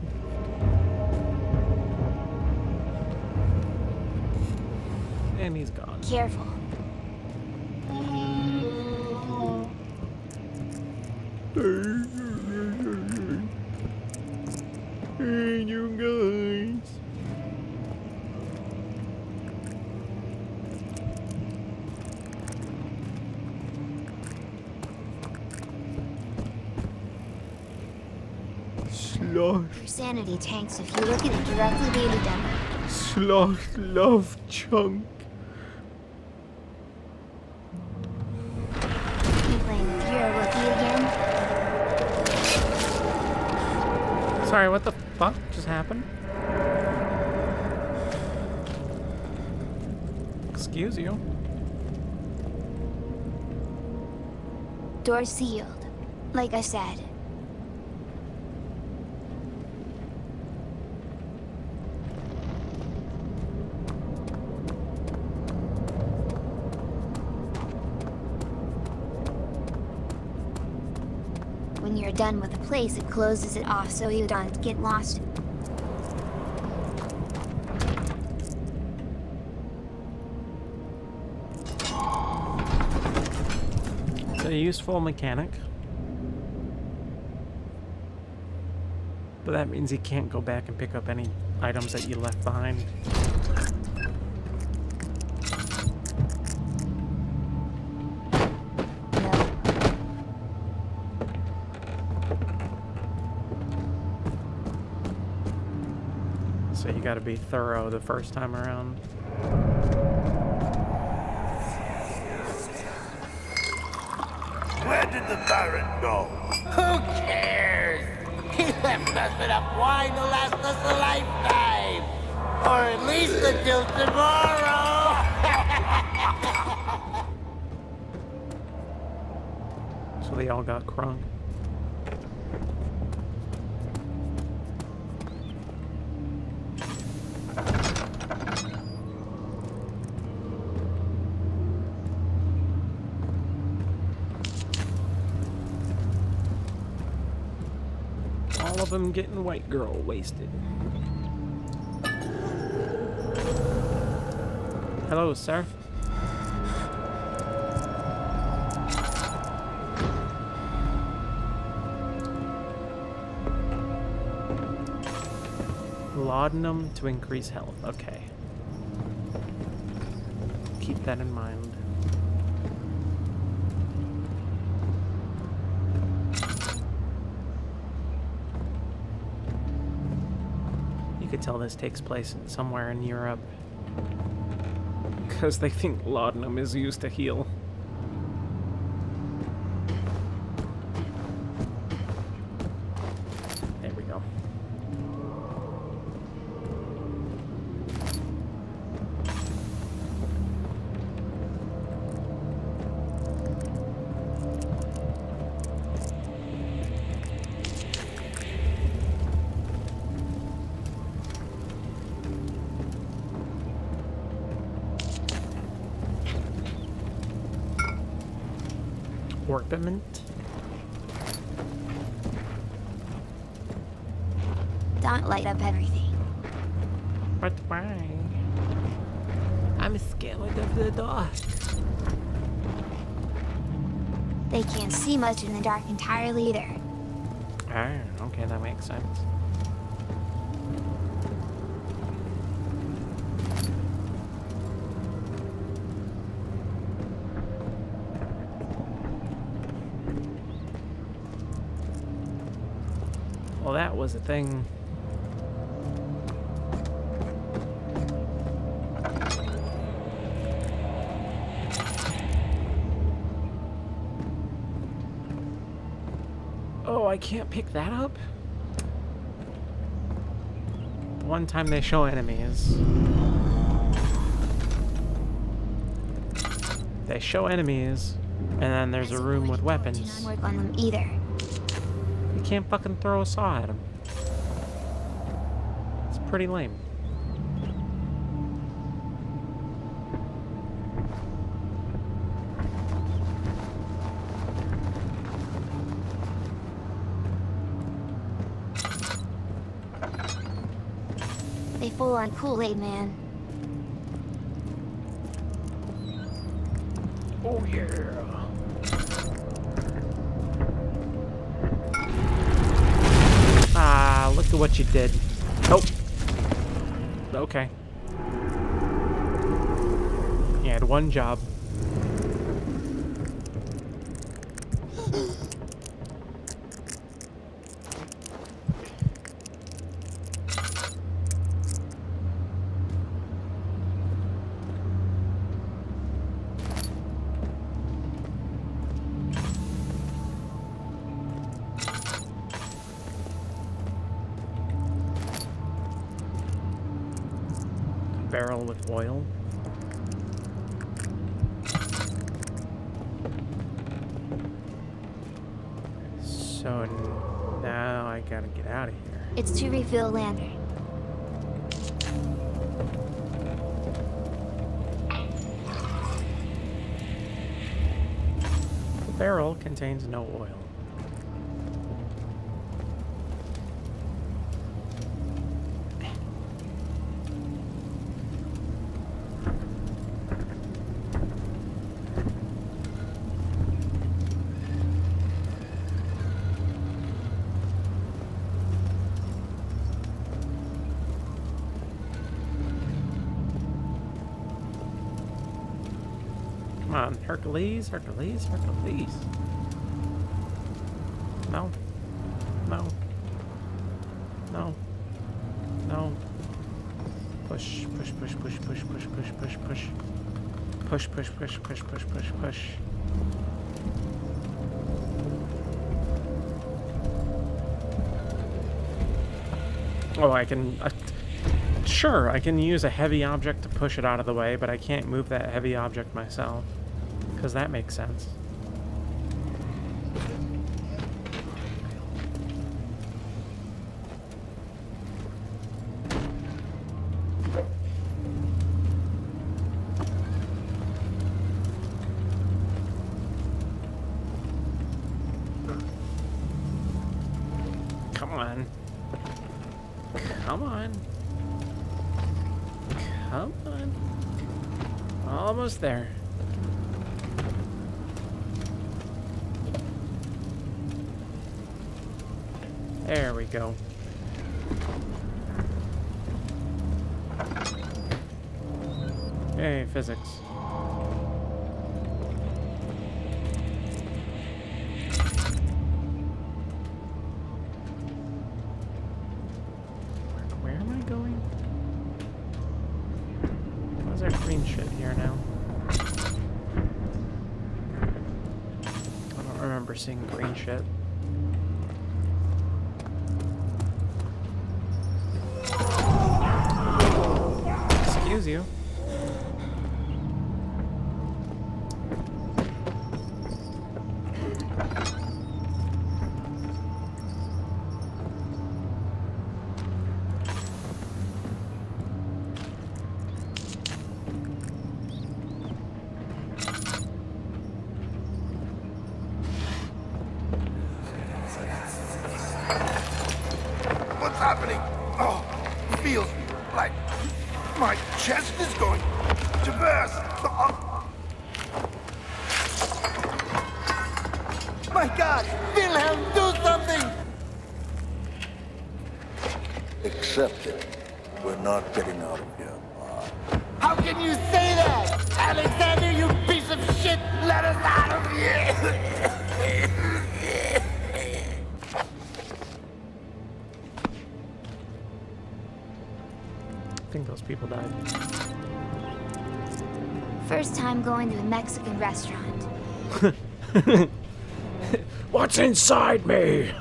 And he's gone. Careful. Hey, you guys. Sloth. Your sanity tanks if you look at it directly, baby demo. Sloth love chunk. You playing with your rookie again? Sorry, what the fuck just happened? Excuse you. Door sealed. Like I said. When you're done with a place, it closes it off so you don't get lost. It's a useful mechanic. But that means you can't go back and pick up any items that you left behind. So you gotta be thorough the first time around. Where did the Baron go? Who cares? He left us enough wine to last us a lifetime. Or at least until tomorrow. So they all got crunk. All of them getting white girl wasted. Hello, sir. Laudanum to increase health. Okay. Keep that in mind. You could tell this takes place somewhere in Europe. Because they think laudanum is used to heal. There we go. Orpiment. Don't light up everything. But why? I'm scared of the dark. They can't see much in the dark entirely either. Oh, okay, that makes sense. Well, that was a thing. Oh, I can't pick that up? One time they show enemies. They show enemies, and then there's a room with weapons. Do not work on them either. You can't fucking throw a saw at them. It's pretty lame. They full on Kool-Aid, man. Oh yeah. Ah, look at what you did. Oh. Okay. You had one job. Barrel with oil. So now I gotta get out of here. It's to refill lantern. The barrel contains no oil. Come on, Hercules, Hercules, Hercules. No. No. No. No. Push, push, push, push, push, push, push, push, push. Push, push, push, push, push, push, push. Oh, I can... sure, I can use a heavy object to push it out of the way, but I can't move that heavy object myself. Because that makes sense. Come on. Come on. Come on. Almost there. There we go. Hey, physics. Where am I going? Why's there green shit here now? I don't remember seeing green shit. Excuse you. My chest is going to burst. My God! Wilhelm, do something! Accept it. We're not getting out of here. How can you say that? Alexander, you piece of shit! Let us out of here! I think those people died. First time going to a Mexican restaurant. What's inside me?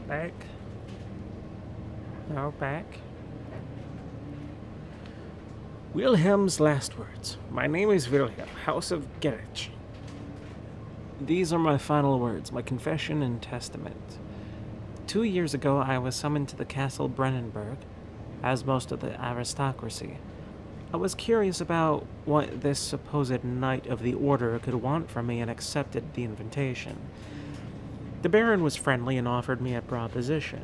Back. No, back. Wilhelm's last words. My name is Wilhelm, House of Gerich. These are my final words, my confession and testament. 2 years ago, I was summoned to the castle Brennenburg, as most of the aristocracy. I was curious about what this supposed knight of the order could want from me and accepted the invitation. The Baron was friendly and offered me a proposition.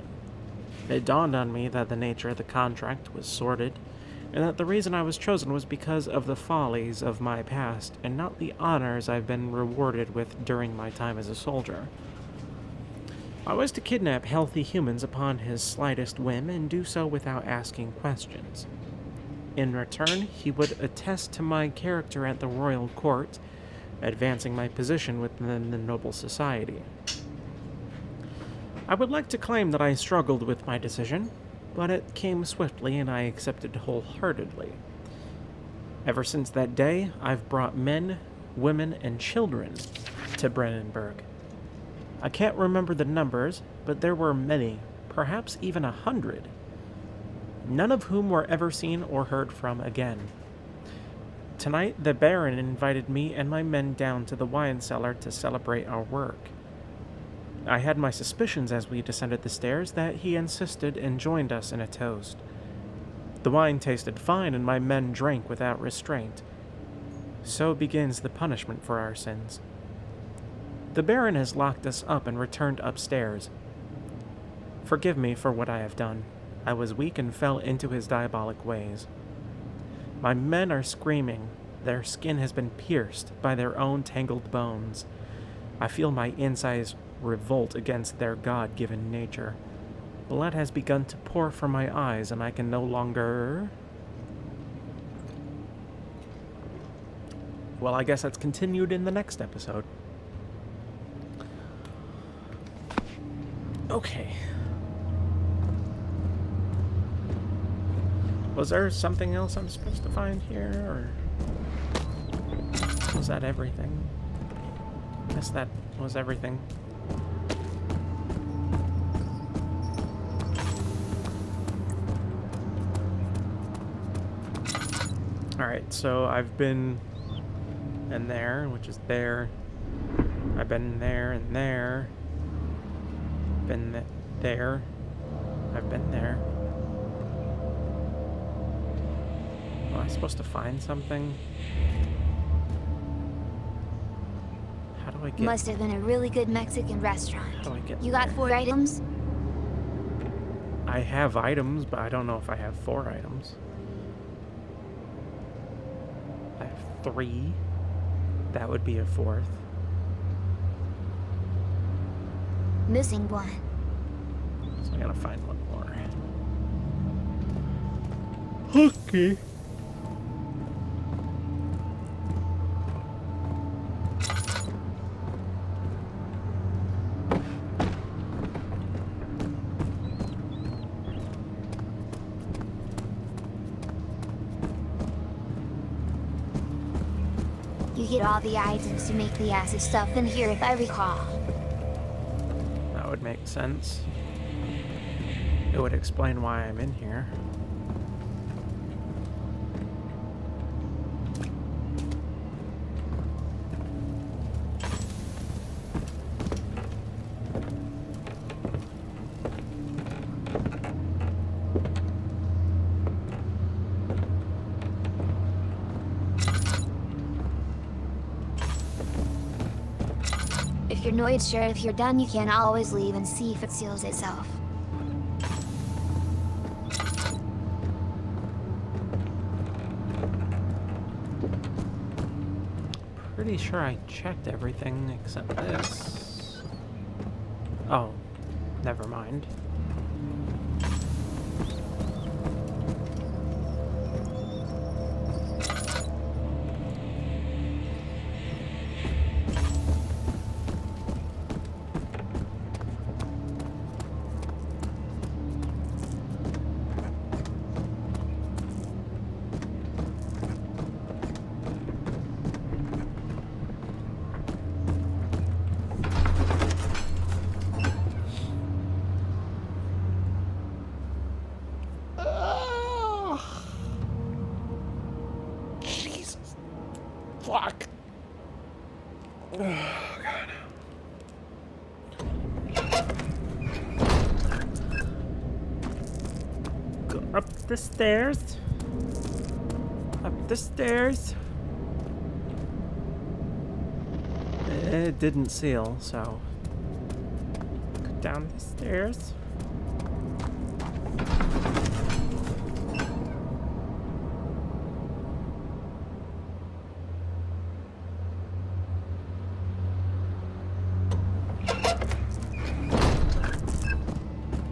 It dawned on me that the nature of the contract was sordid, and that the reason I was chosen was because of the follies of my past, and not the honors I've been rewarded with during my time as a soldier. I was to kidnap healthy humans upon his slightest whim, and do so without asking questions. In return, he would attest to my character at the royal court, advancing my position within the noble society. I would like to claim that I struggled with my decision, but it came swiftly and I accepted wholeheartedly. Ever since that day, I've brought men, women, and children to Brennenburg. I can't remember the numbers, but there were many, perhaps even 100, none of whom were ever seen or heard from again. Tonight, the Baron invited me and my men down to the wine cellar to celebrate our work. I had my suspicions as we descended the stairs that he insisted and joined us in a toast. The wine tasted fine and my men drank without restraint. So begins the punishment for our sins. The Baron has locked us up and returned upstairs. Forgive me for what I have done. I was weak and fell into his diabolic ways. My men are screaming. Their skin has been pierced by their own tangled bones. I feel my insides revolt against their God-given nature. Blood has begun to pour from my eyes, and I can no longer... Well, I guess that's continued in the next episode. Okay. Was there something else I'm supposed to find here, or was that everything? I guess that was everything. Alright, so I've been in there, which is there. I've been there and there. Been there. I've been there. Am I supposed to find something? How do I get... Must have been a really good Mexican restaurant. How do I get You got there? 4 items? I have items, but I don't know if I have 4 items. I have 3. That would be a 4th. Missing 1. So I gotta find 1 more. Okay. You get all the items to make the acid stuff in here, if I recall. That would make sense. It would explain why I'm in here. if you're not sure if you're done, you can always leave and see if it seals itself. Pretty sure I checked everything except this. Oh, never mind. Fuck. Oh, God. Go up the stairs. Up the stairs. It didn't seal, so go down the stairs.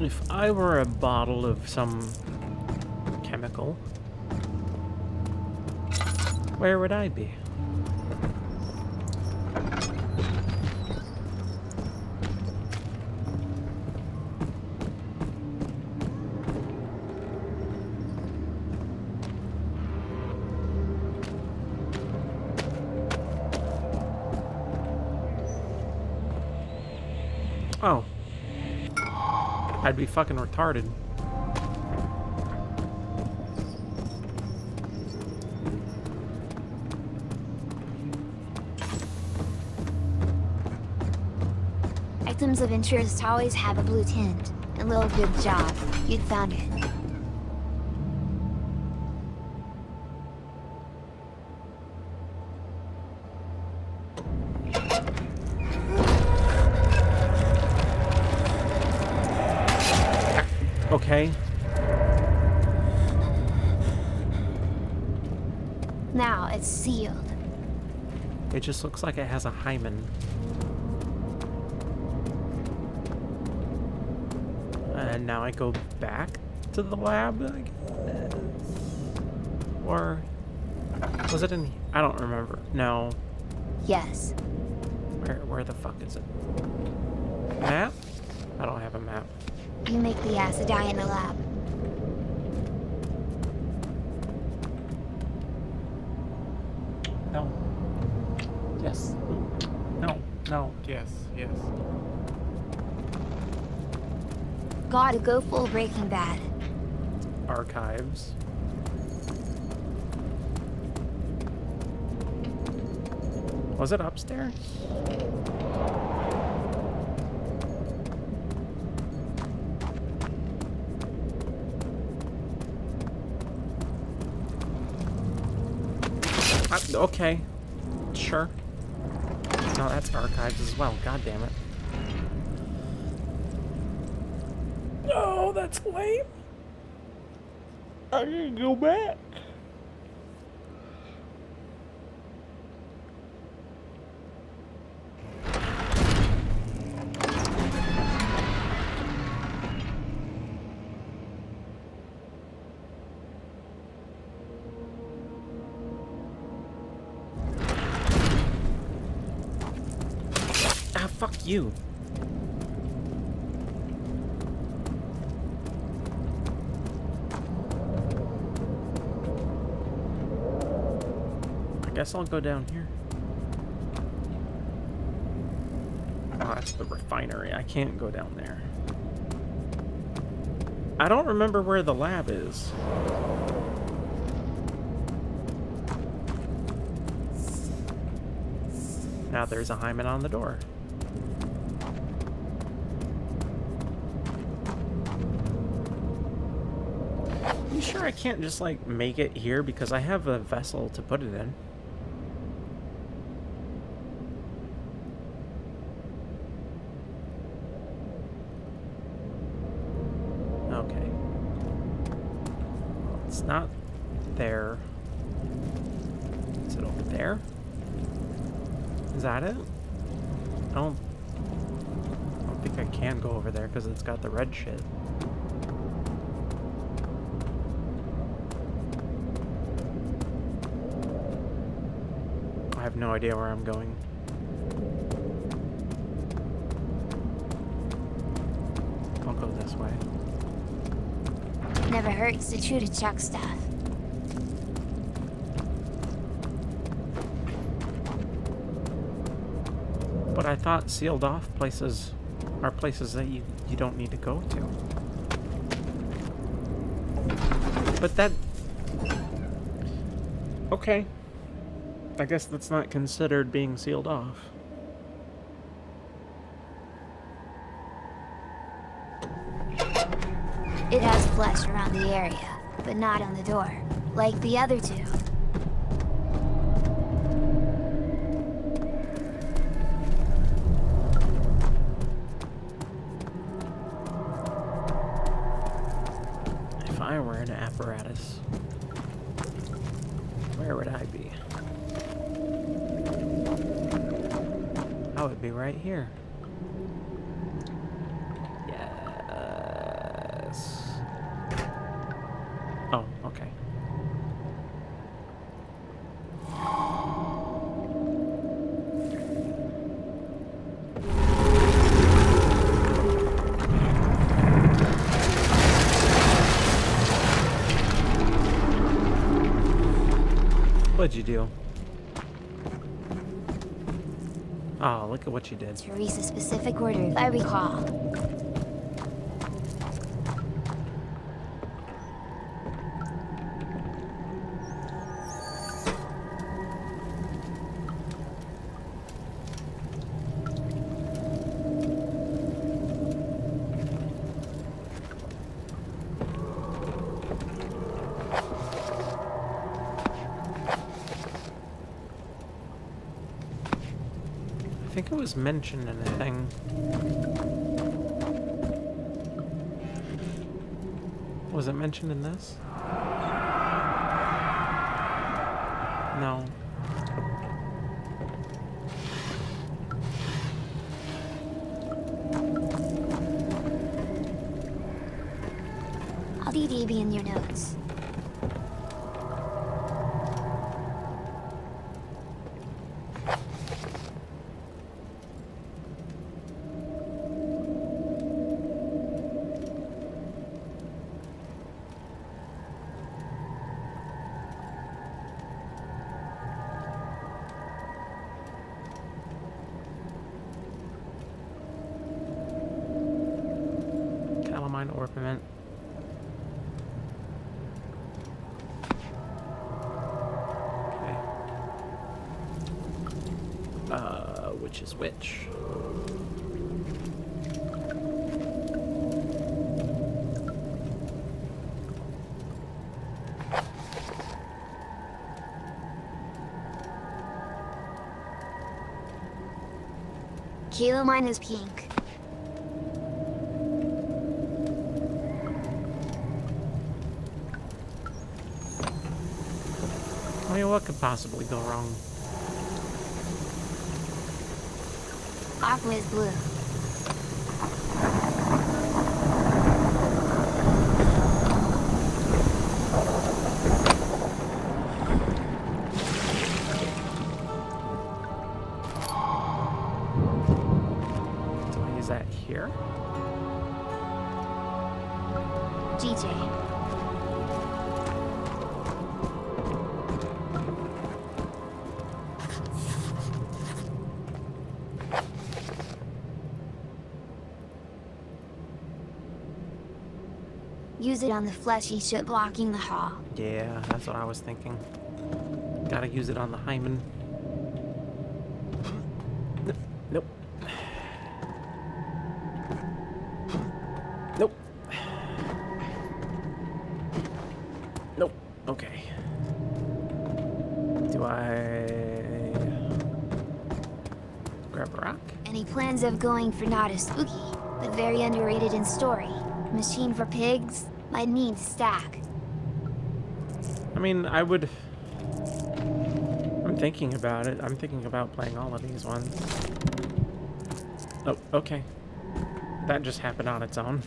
If I were a bottle of some chemical, where would I be? Oh. I'd be fucking retarded. Items of interest always have a blue tint. A little good job. You'd found it. Okay. Now it's sealed. It just looks like it has a hymen. And now I go back to the lab, I guess. Or was it in? I don't remember. No. Yes. Where the fuck is it? Map? I don't have a map. You make the acid dye in the lab. No. Yes. No. No. Yes. Yes. Gotta go full Breaking Bad. Archives. Was it upstairs? Okay. Sure. No, that's archives as well. God damn it. No, that's lame. I gotta go back. Ah, fuck you. I guess I'll go down here. Oh, that's the refinery. I can't go down there. I don't remember where the lab is. Now there's a hymen on the door. You sure I can't just, like, make it here? Because I have a vessel to put it in. it's not there. Is it over there? Is that it? I don't think I can go over there because it's got the red shit. I have no idea where I'm going. I'll go this way. Never hurts to chew to check stuff. But I thought sealed off places are places that you don't need to go to. But that... Okay. I guess that's not considered being sealed off. It has flesh around the area, but not on the door, like the other two. If I were an apparatus, where would I be? I would be right here. Yes. Oh, okay. What'd you do? Oh, look at what you did. Teresa's specific order, if I recall. I think it was mentioned in a thing. Was it mentioned in this? No. I'll DDB in your notes. Calamine ornament. Okay. Which is which? Kilo mine is pink. I mean, what could possibly go wrong? Aqua is blue. So is that here? GJ. Use it on the fleshy shit blocking the hall. Yeah, that's what I was thinking. Gotta use it on the hymen. Nope. Nope. Nope. Okay. Do I grab a rock? Any plans of going for not a spooky, but very underrated in story? Machine for pigs? Might need to stack. mean, I would... I'm thinking about it. I'm thinking about playing all of these ones. Oh, okay. That just happened on its own.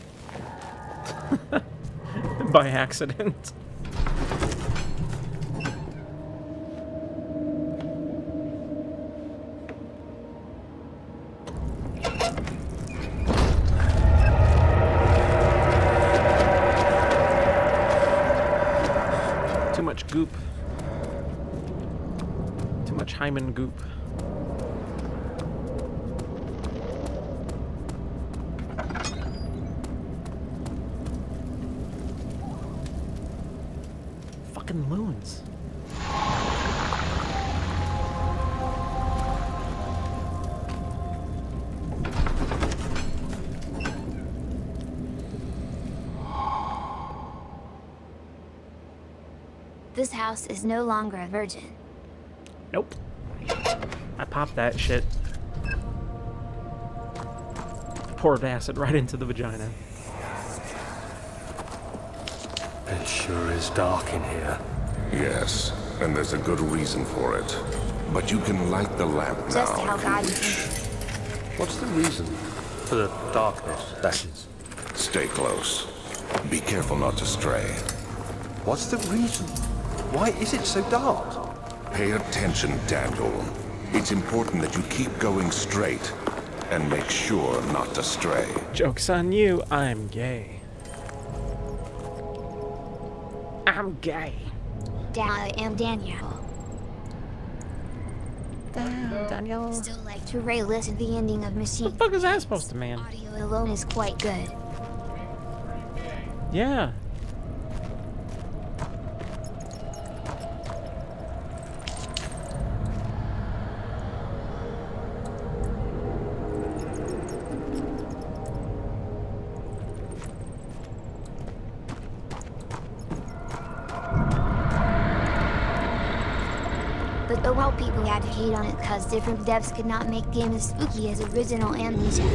By accident. Too much goop. Too much hymen goop. Fucking loons. This house is no longer a virgin. Nope. I popped that shit. Poured acid right into the vagina. It sure is dark in here. Yes, and there's a good reason for it. But you can light the lamp now. Just how if you God wish. intended. What's the reason for the darkness, that is? Stay close. Be careful not to stray. What's the reason? Why is it so dark? Pay attention, Daniel. It's important that you keep going straight and make sure not to stray. Joke's on you, I'm gay. I'm gay. I am Daniel. Daniel. Still like to re-listen the ending of Machine. What the fuck is that supposed to mean? Audio alone is quite good. Yeah. But the well, people had to hate on it because different devs could not make game as spooky as original Amnesia.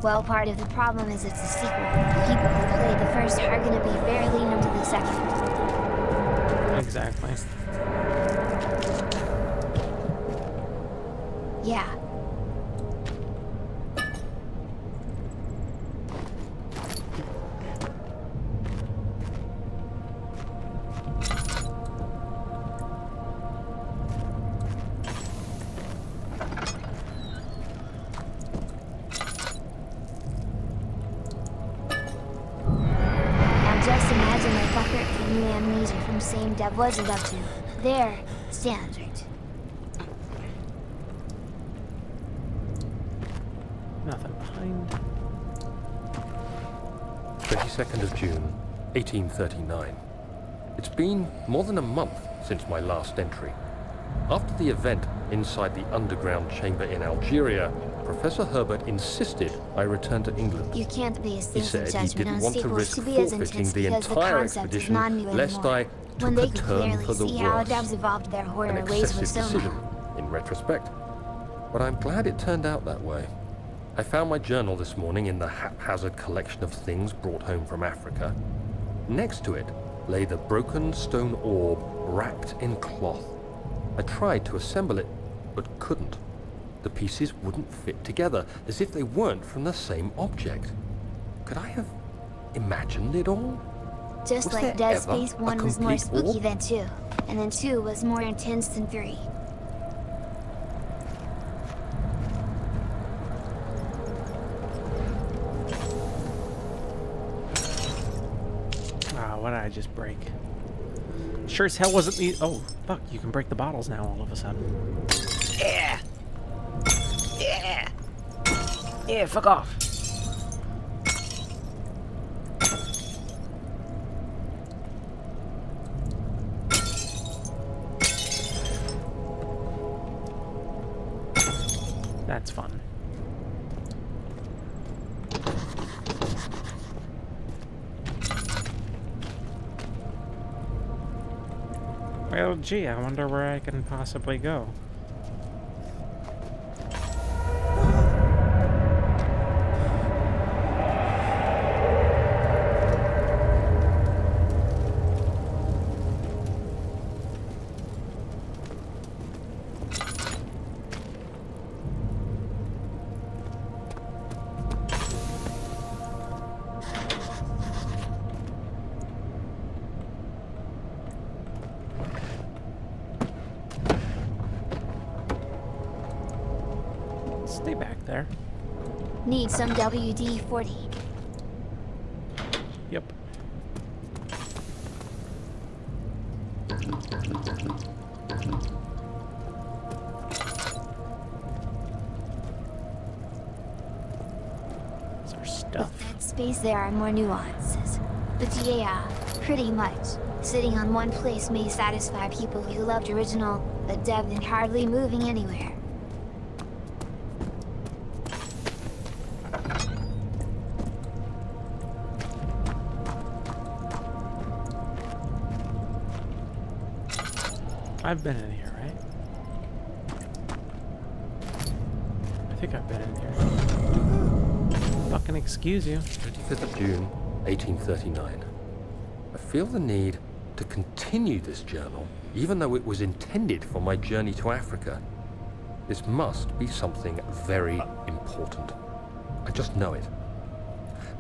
Well, part of the problem is it's a sequel. People who played the first are gonna be fairly new to the second. Exactly. Yeah. Just imagine the fucker from New Amnesia from same dev wasn't up to their standard. Nothing behind. 22nd of June, 1839. It's been more than a month since my last entry. After the event inside the underground chamber in Algeria, Professor Herbert insisted I return to England. You can't base He things said in he judgment didn't on want to sequels risk to be as forfeiting intense the because the entire concept is expedition not new lest anymore. I When took they a could turn clearly for the see how worse. devs evolved their An horror ways excessive with so decision, much. in retrospect. But I'm glad it turned out that way. I found my journal this morning in the haphazard collection of things brought home from Africa. Next to it lay the broken stone orb wrapped in cloth. I tried to assemble it, but couldn't. The pieces wouldn't fit together, as if they weren't from the same object. Could I have imagined it all? Just Was like there Dead ever Space a 1 was more complete spooky orb? than 2, and then 2 was more intense than 3. Ah, what did I just break? Sure as hell wasn't the... Oh, fuck, you can break the bottles now all of a sudden. Yeah. Yeah. Yeah, fuck off. That's fun. Well, gee, I wonder where I can possibly go. Stay back there. Need some WD-40. Yep. That's our stuff. With Dead Space, there are more nuances. But yeah, pretty much. Sitting on one place may satisfy people who loved original, but depth and hardly moving anywhere. I've been in here, right? I think I've been in here. Fucking excuse you. 25th of June, 1839. I feel the need to continue this journal, even though it was intended for my journey to Africa. This must be something very important. I just know it.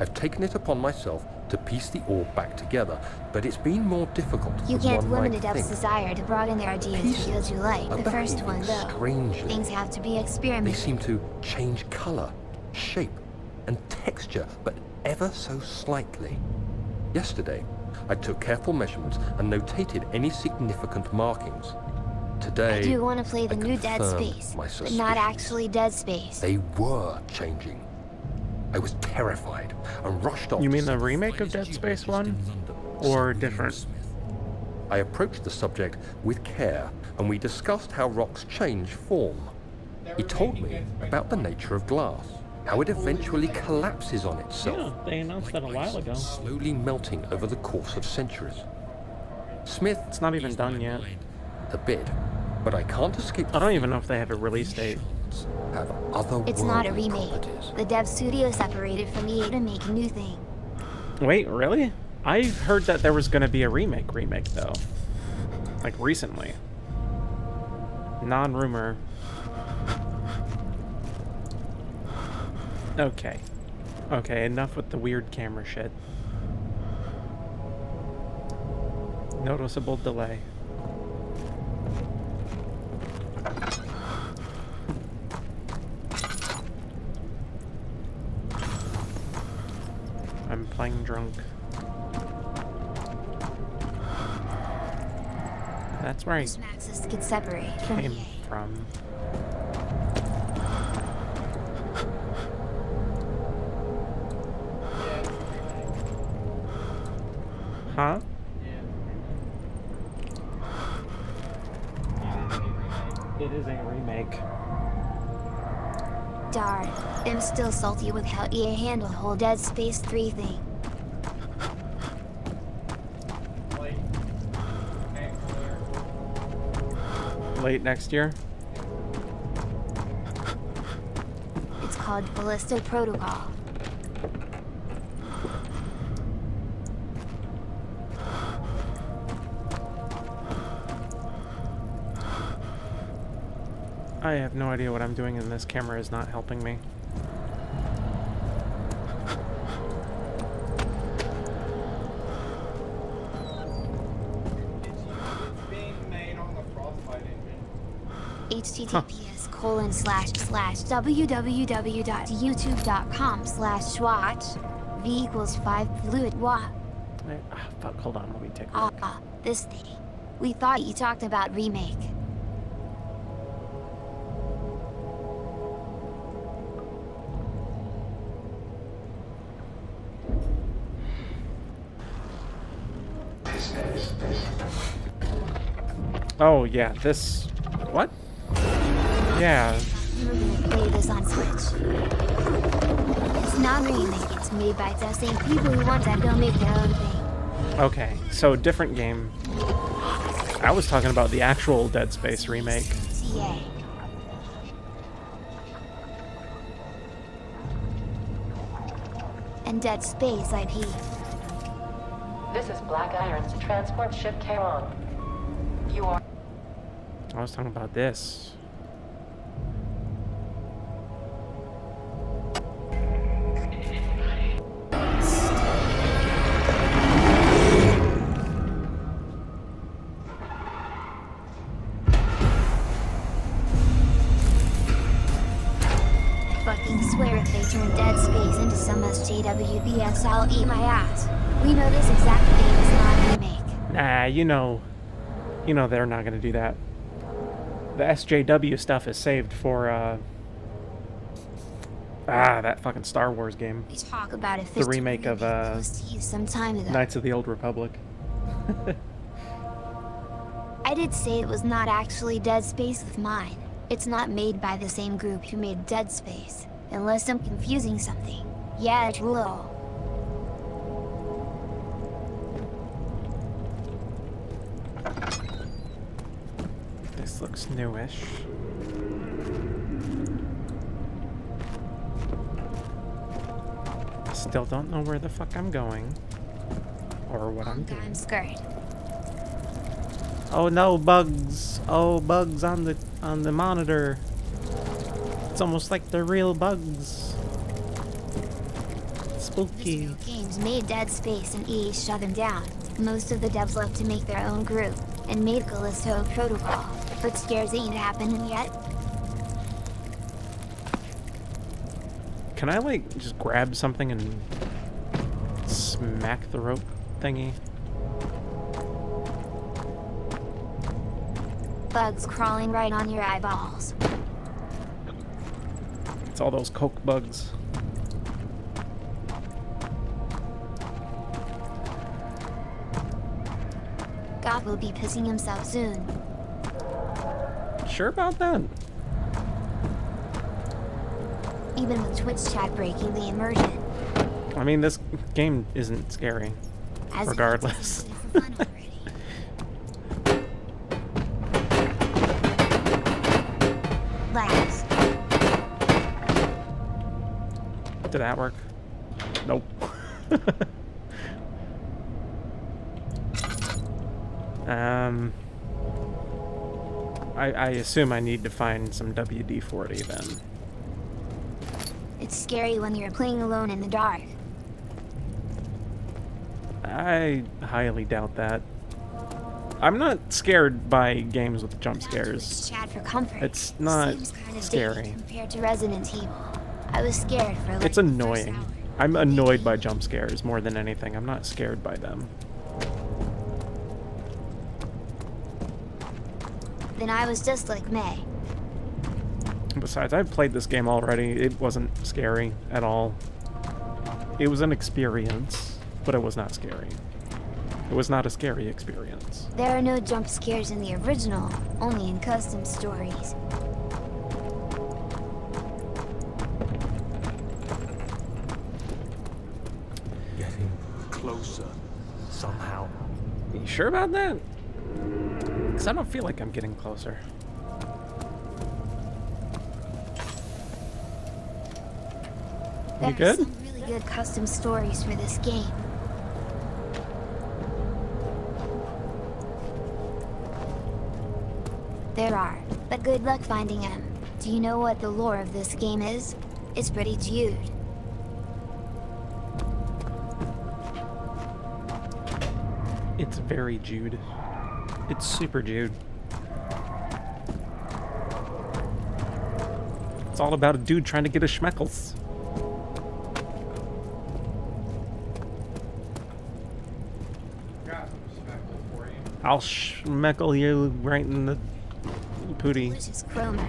I've taken it upon myself to piece the orb back together, but it's been more difficult You than can't one limit might a dev's think. desire to broaden their ideas because you like the first one, though. Strangely. Things have to be They experimented. seem to change color, shape, and texture, but ever so slightly. Yesterday, I took careful measurements and notated any significant markings. Today, I do want to play the I new Dead confirmed Space, my but suspicions. not actually Dead Space. They were changing. I was terrified and rushed off. You mean to the see remake of finest Dead Space geologist 1? in London, Or Sir William different? Smith. I approached the subject with care, and we discussed how rocks change form. He told me about the nature of glass, how it eventually collapses on itself. Yeah, they announced that a while ago. Slowly melting over the course of centuries. Smith, It's not even done yet. a bit, but I can't escape. I don't even know if they have a release date. Have other It's not a remake. The dev studio separated from EA to make a new thing. Wait, really? I heard that there was going to be a remake though. Like recently. Non-rumor. Okay. Okay, enough with the weird camera shit. Noticeable delay. I'm playing drunk. That's where I Maxis could separate from came EA. from. Huh? It is a remake. Darn, I'm still salty with how EA handled the whole Dead Space 3 thing. Late next year? It's called Ballisto Protocol. I have no idea what I'm doing and this camera is not helping me. https://www.youtube.com/swatch v = 5 fluid wa. Fuck, hold on, let me take a look. This thing. We thought you talked about remake. Oh, yeah, this... What? Yeah. We're gonna play this on Switch. It's not a remake, it's made by the same people who want to go make their own thing. Okay, so different game. I was talking about the actual Dead Space remake. TA. And Dead Space IP. This is Black Irons to transport ship Charon. You are... I was talking about this. Fucking swear if they turn Dead Space into some SJWBS, I'll eat my ass. We know this exact game is not a remake. Nah, you know they're not gonna do that. The SJW stuff is saved for that fucking Star Wars game. We talk about if The remake of some time ago. Knights of the Old Republic. I did say it was not actually Dead Space with mine. It's not made by the same group who made Dead Space. Unless I'm confusing something. Yeah, it's rule. This looks newish. Still don't know where the fuck I'm going. Or what I'm doing. I'm scared. Oh no, bugs! Oh, bugs on the monitor. It's almost like they're real bugs. Spooky. Israel Games made Dead Space and EA shut them down. Most of the devs left to make their own group and made Callisto Protocol, but scares ain't happening yet. Can I like just grab something and smack the rope thingy? Bugs crawling right on your eyeballs. It's all those coke bugs. God will be pissing himself soon. Sure about that? Even with Twitch chat breaking the immersion. I mean, this game isn't scary. As regardless. for fun already. Labs. Did that work? Nope. I assume I need to find some WD-40 then. It's scary when you're playing alone in the dark. I highly doubt that. I'm not scared by games with jump scares. Chat for comfort. It's not Seems kinda scary. dated compared to Resident Evil. I was scared for like It's the first annoying. hour. I'm annoyed by jump scares more than anything. I'm not scared by them. Then I was just like May. Besides, I've played this game already. It wasn't scary at all. It was an experience, but it was not scary. It was not a scary experience. There are no jump scares in the original, only in custom stories. Getting closer, somehow. You sure about that? Because I don't feel like I'm getting closer. You There good? are some really good custom stories for this game. There are, but good luck finding them. Do you know what the lore of this game is? It's pretty Jude. It's very Jude. It's super Jude. It's all about a dude trying to get a schmeckles. Got some schmeckle for you. I'll schmeckle you right in the pootie. Delicious chroma.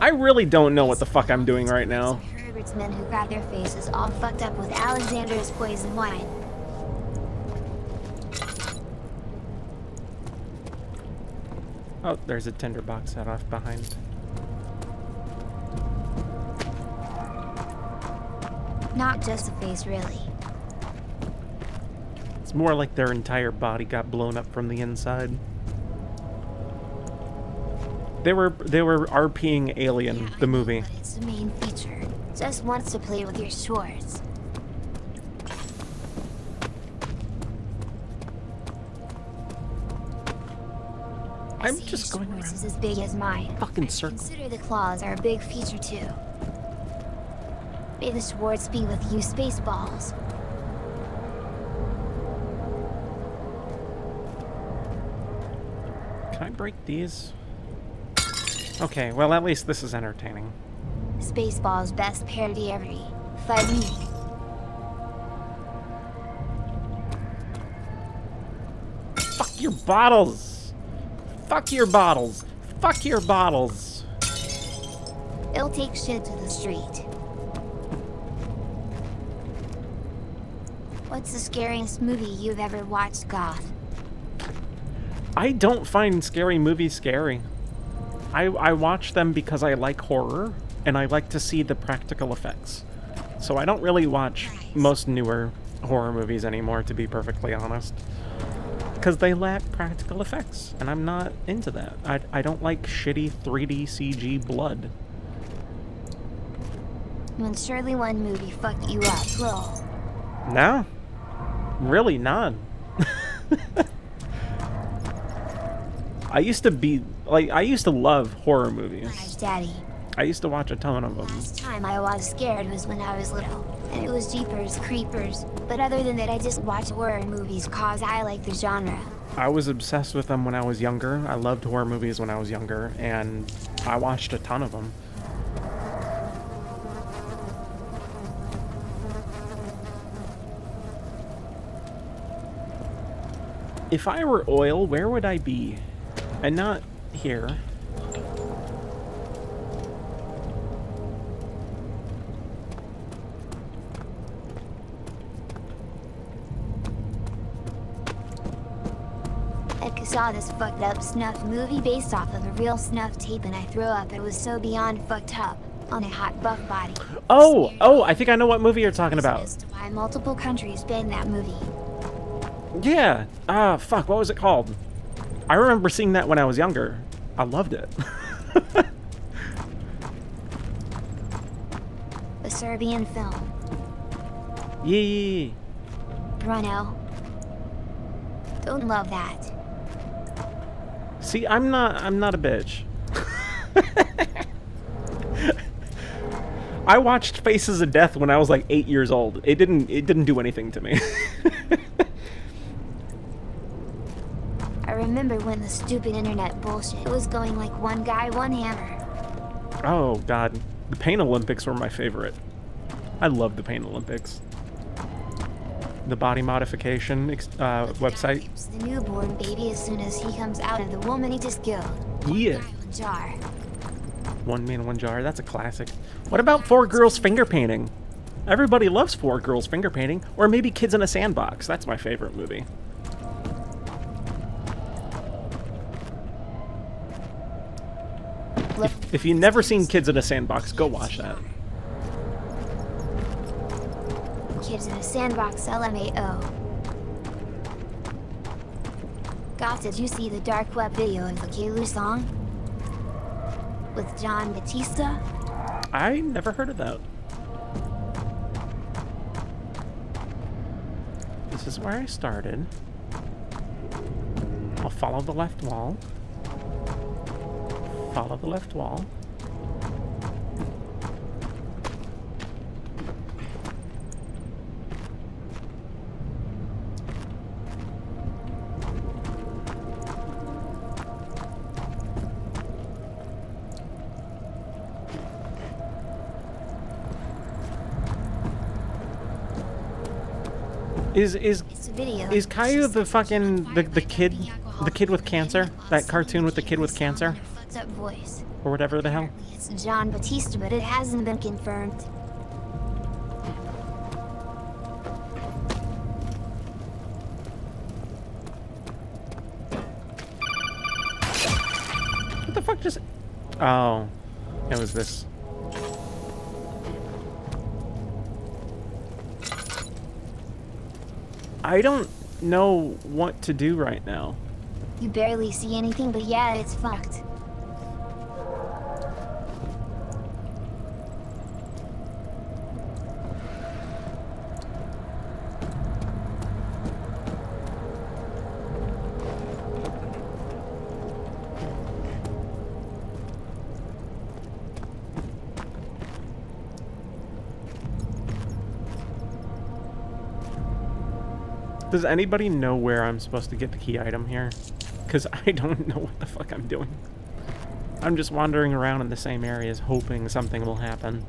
I really don't know what the fuck I'm doing right now. Herbert's men who got their faces all fucked up with Alexander's poison wine. Oh, there's a tinderbox set off behind. Not just the face, really. It's more like their entire body got blown up from the inside. They were RPing Alien, Yeah, the I know, movie. but it's the main feature. Just wants to play with your shorts. I'm just going Schwartz around is as big as mine. fucking circle. Consider the claws are a big feature too. May the Schwartz be with you, Spaceballs. Can I break these? Okay, well at least this is entertaining. Spaceballs best parody ever. Fight me. Fuck your bottles! Fuck your bottles! Fuck your bottles! It'll take shit to the street. What's the scariest movie you've ever watched, Goth? I don't find scary movies scary. I watch them because I like horror, and I like to see the practical effects. So I don't really watch most newer horror movies anymore, to be perfectly honest. Because they lack practical effects, and I'm not into that. I don't like shitty 3D CG blood. When surely one movie fucked you up, lol. No. Really, none. I used to love horror movies. Nice, Daddy. I used to watch a ton of them. Last time I was scared was when I was little, and it was Jeepers Creepers. But other than that, I just watch horror movies cause I like the genre. I was obsessed with them when I was younger. I loved horror movies when I was younger, and I watched a ton of them. If I were oil, where would I be? And not here. I saw this fucked up snuff movie based off of a real snuff tape and I threw up. It was so beyond fucked up. On a hot buff body. Oh, I think I know what movie you're talking about. As to why multiple countries banned that movie. Yeah. Fuck, what was it called? I remember seeing that when I was younger. I loved it. A Serbian film. Yeah. Bruno. Don't love that. See, I'm not a bitch. I watched Faces of Death when I was like 8 years old. It didn't do anything to me. I remember when the stupid internet bullshit was going like one guy, one hammer. Oh god, the Pain Olympics were my favorite. I love the Pain Olympics. The body modification website. The newborn baby as soon as he comes out of the woman he just killed. Yeah. Jar. One man, one jar. That's a classic. What about 4 girls finger painting? Everybody loves 4 girls finger painting, or maybe Kids in a Sandbox. That's my favorite movie. If you've never seen Kids in a Sandbox, go watch that. Kids in a Sandbox, LMAO. Goth, did you see the dark web video of the Kelu song? With John Batista? I never heard of that. This is where I started. I'll follow the left wall. Follow the left wall. Is Caillou the fucking the kid with cancer? That cartoon with the kid with cancer? Fucked up voice. Or whatever the hell? It's John Batista, but it hasn't been confirmed. What the fuck just... Oh. It was this. I don't know what to do right now. You barely see anything, but yeah, it's fucked. Does anybody know where I'm supposed to get the key item here? Because I don't know what the fuck I'm doing. I'm just wandering around in the same areas hoping something will happen.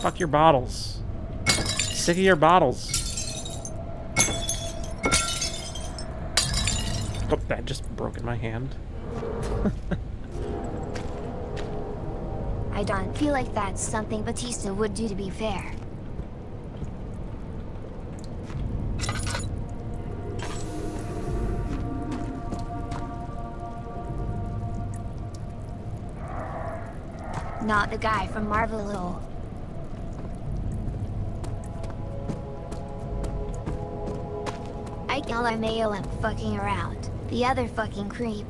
Fuck your bottles. Sick of your bottles. Oh, that just broke in my hand. I don't feel like that's something Batista would do, to be fair. Not the guy from Marvel at all. LMAO am fucking around. The other fucking creep.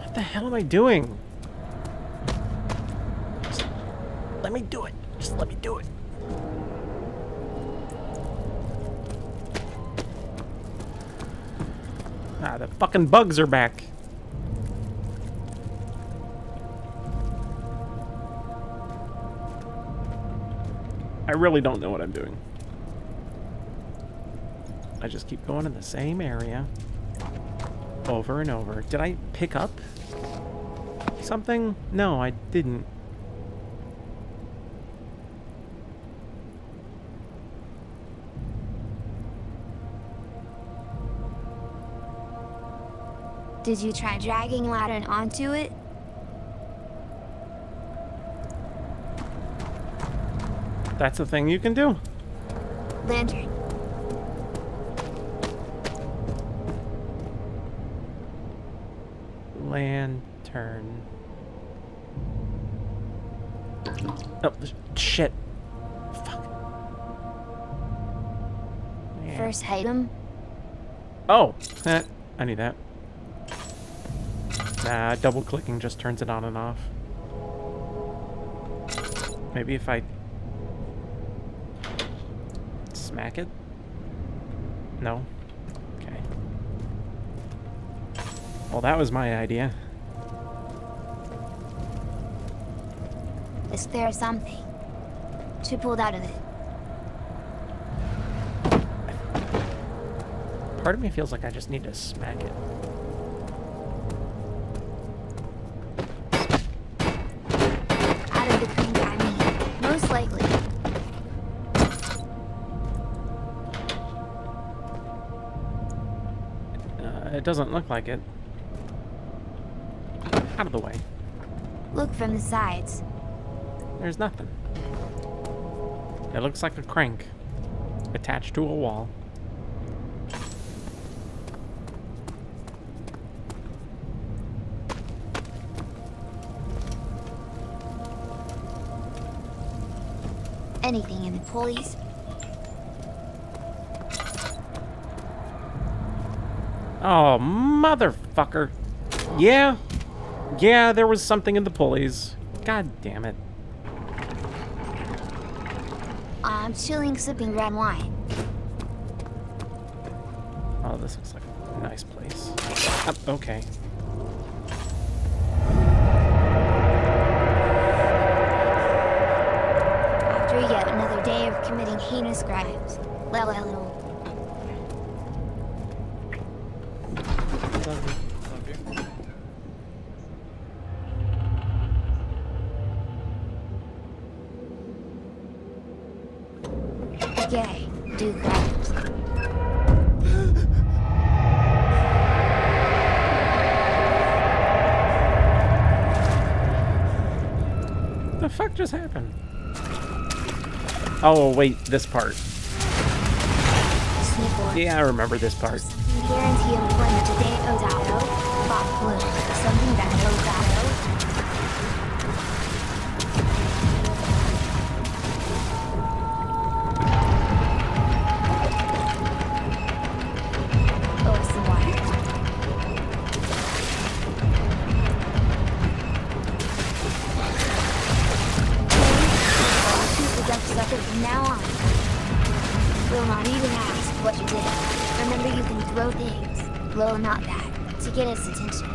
What the hell am I doing? Just let me do it. Just let me do it. Ah, the fucking bugs are back. I really don't know what I'm doing. I just keep going in the same area over and over. Did I pick up something? No, I didn't. Did you try dragging Latin onto it? That's a thing you can do. Lantern. Lantern. Oh, shit. Fuck. Man. First item? Oh, I need that. Nah, double clicking just turns it on and off. Maybe if I smack it? No? Okay. Well, that was my idea. Is there something she pulled out of it? Part of me feels like I just need to smack it. Out of the cream, I mean, most likely. It doesn't look like it. Out of the way. Look from the sides. There's nothing. It looks like a crank attached to a wall. Anything in the pulleys? Oh, motherfucker. Yeah. Yeah, there was something in the pulleys. God damn it. I'm chilling, sipping red wine. Oh, this looks like a nice place. Okay. After yet another day of committing heinous crimes. Well. Gay, do crimes. the fuck just happened? Oh, wait, this part. Yeah, I remember this part. Guarantee employment today, Odato. Bob Blue. Something that Odato. Oh, it's the water. I'll keep the duck sucker from now on. Will not even ask what you did. Remember, you can throw things, blow him out that, to get his attention.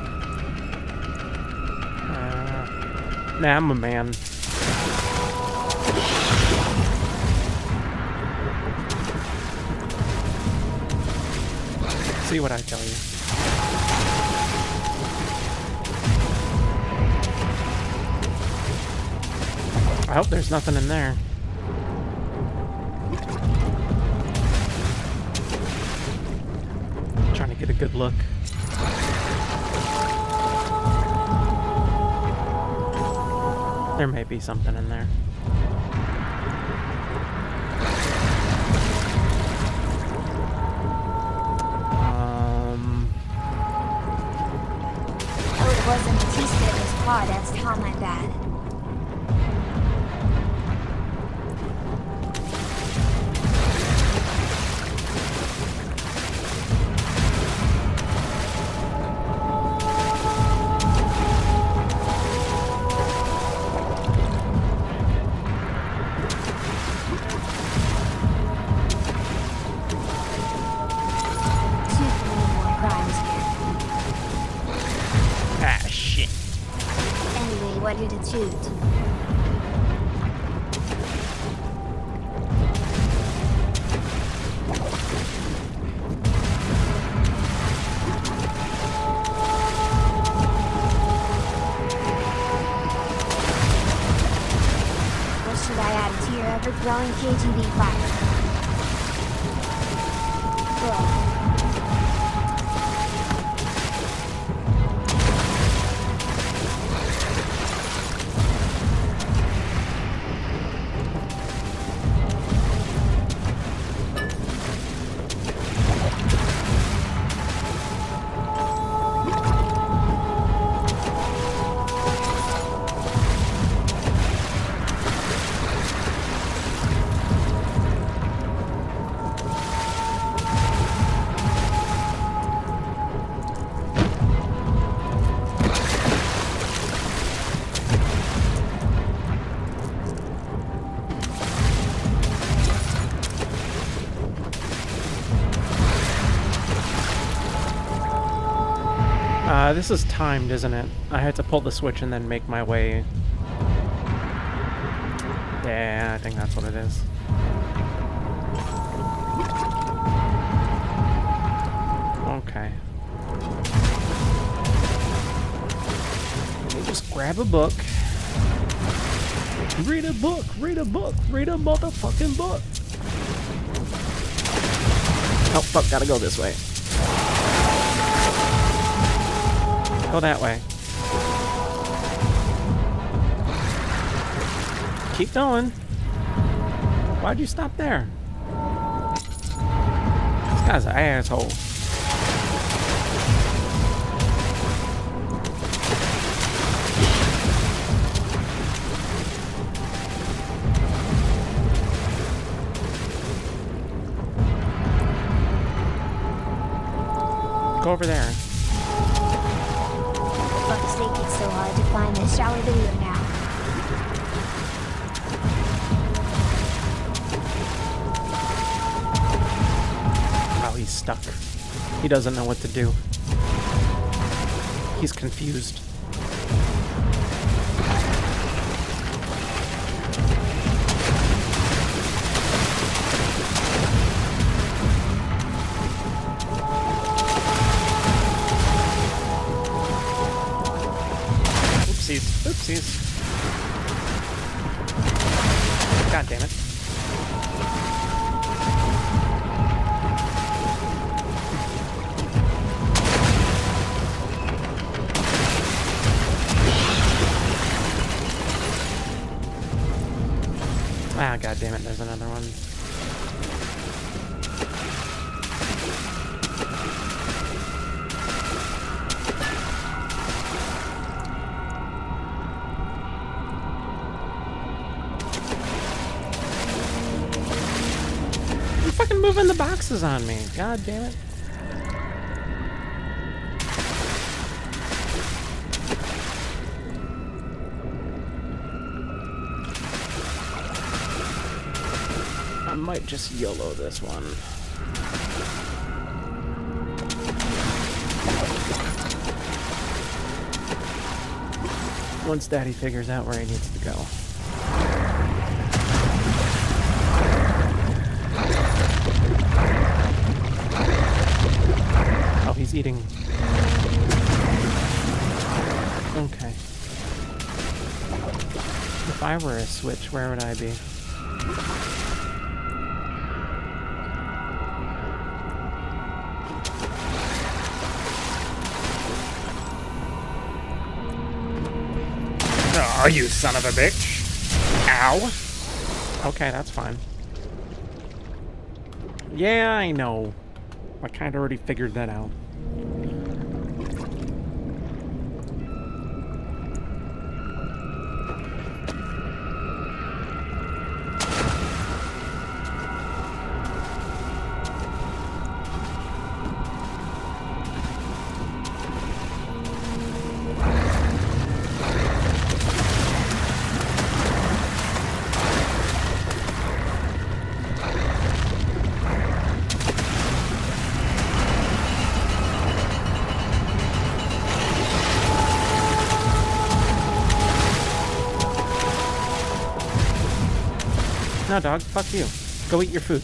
Nah, I'm a man. See what I tell you. I hope there's nothing in there. Trying to get a good look. There may be something in there. Oh, it wasn't Batista, it was Paw. That's how my bad. What did it shoot? What should I add to your ever-growing KGB fire? Whoa. This is timed, isn't it? I had to pull the switch and then make my way. Yeah, I think that's what it is. Okay. Just grab a book. Read a book, read a book, read a motherfucking book. Oh, fuck, gotta go this way. Go that way. Keep going. Why'd you stop there? This guy's an asshole. Go over there. Fuck's sake, it's so hard to find this shower video now. Oh, he's stuck. He doesn't know what to do. He's confused. Oopsies. God damn it. Ah, god damn it, there's another one. You're fucking moving the boxes on me. God damn it. I might just YOLO this one. Once Daddy figures out where he needs to go. Oh, he's eating. Okay. If I were a Switch, where would I be? Oh, you son of a bitch. Ow. Okay, that's fine. Yeah, I know. I kind of already figured that out. No, dog, fuck you. Go eat your food.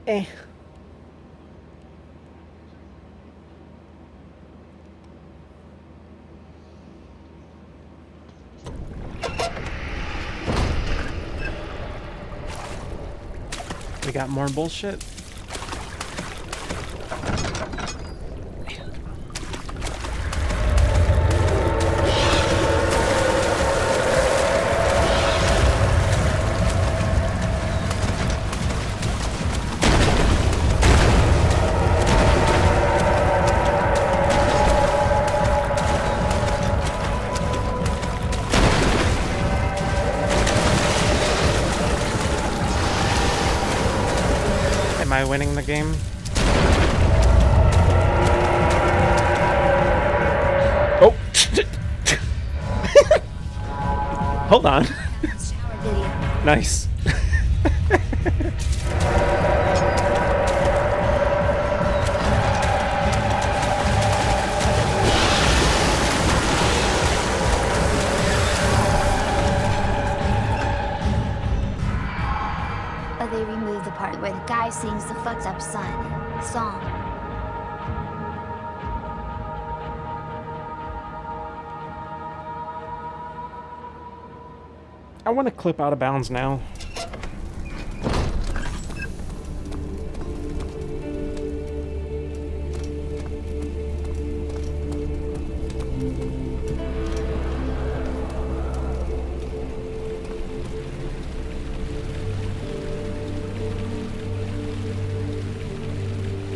Eh. We got more bullshit. Am I winning the game? Oh! Hold on. Nice. But they removed the part where the guy sings the fucked up son song. I want to clip out of bounds now.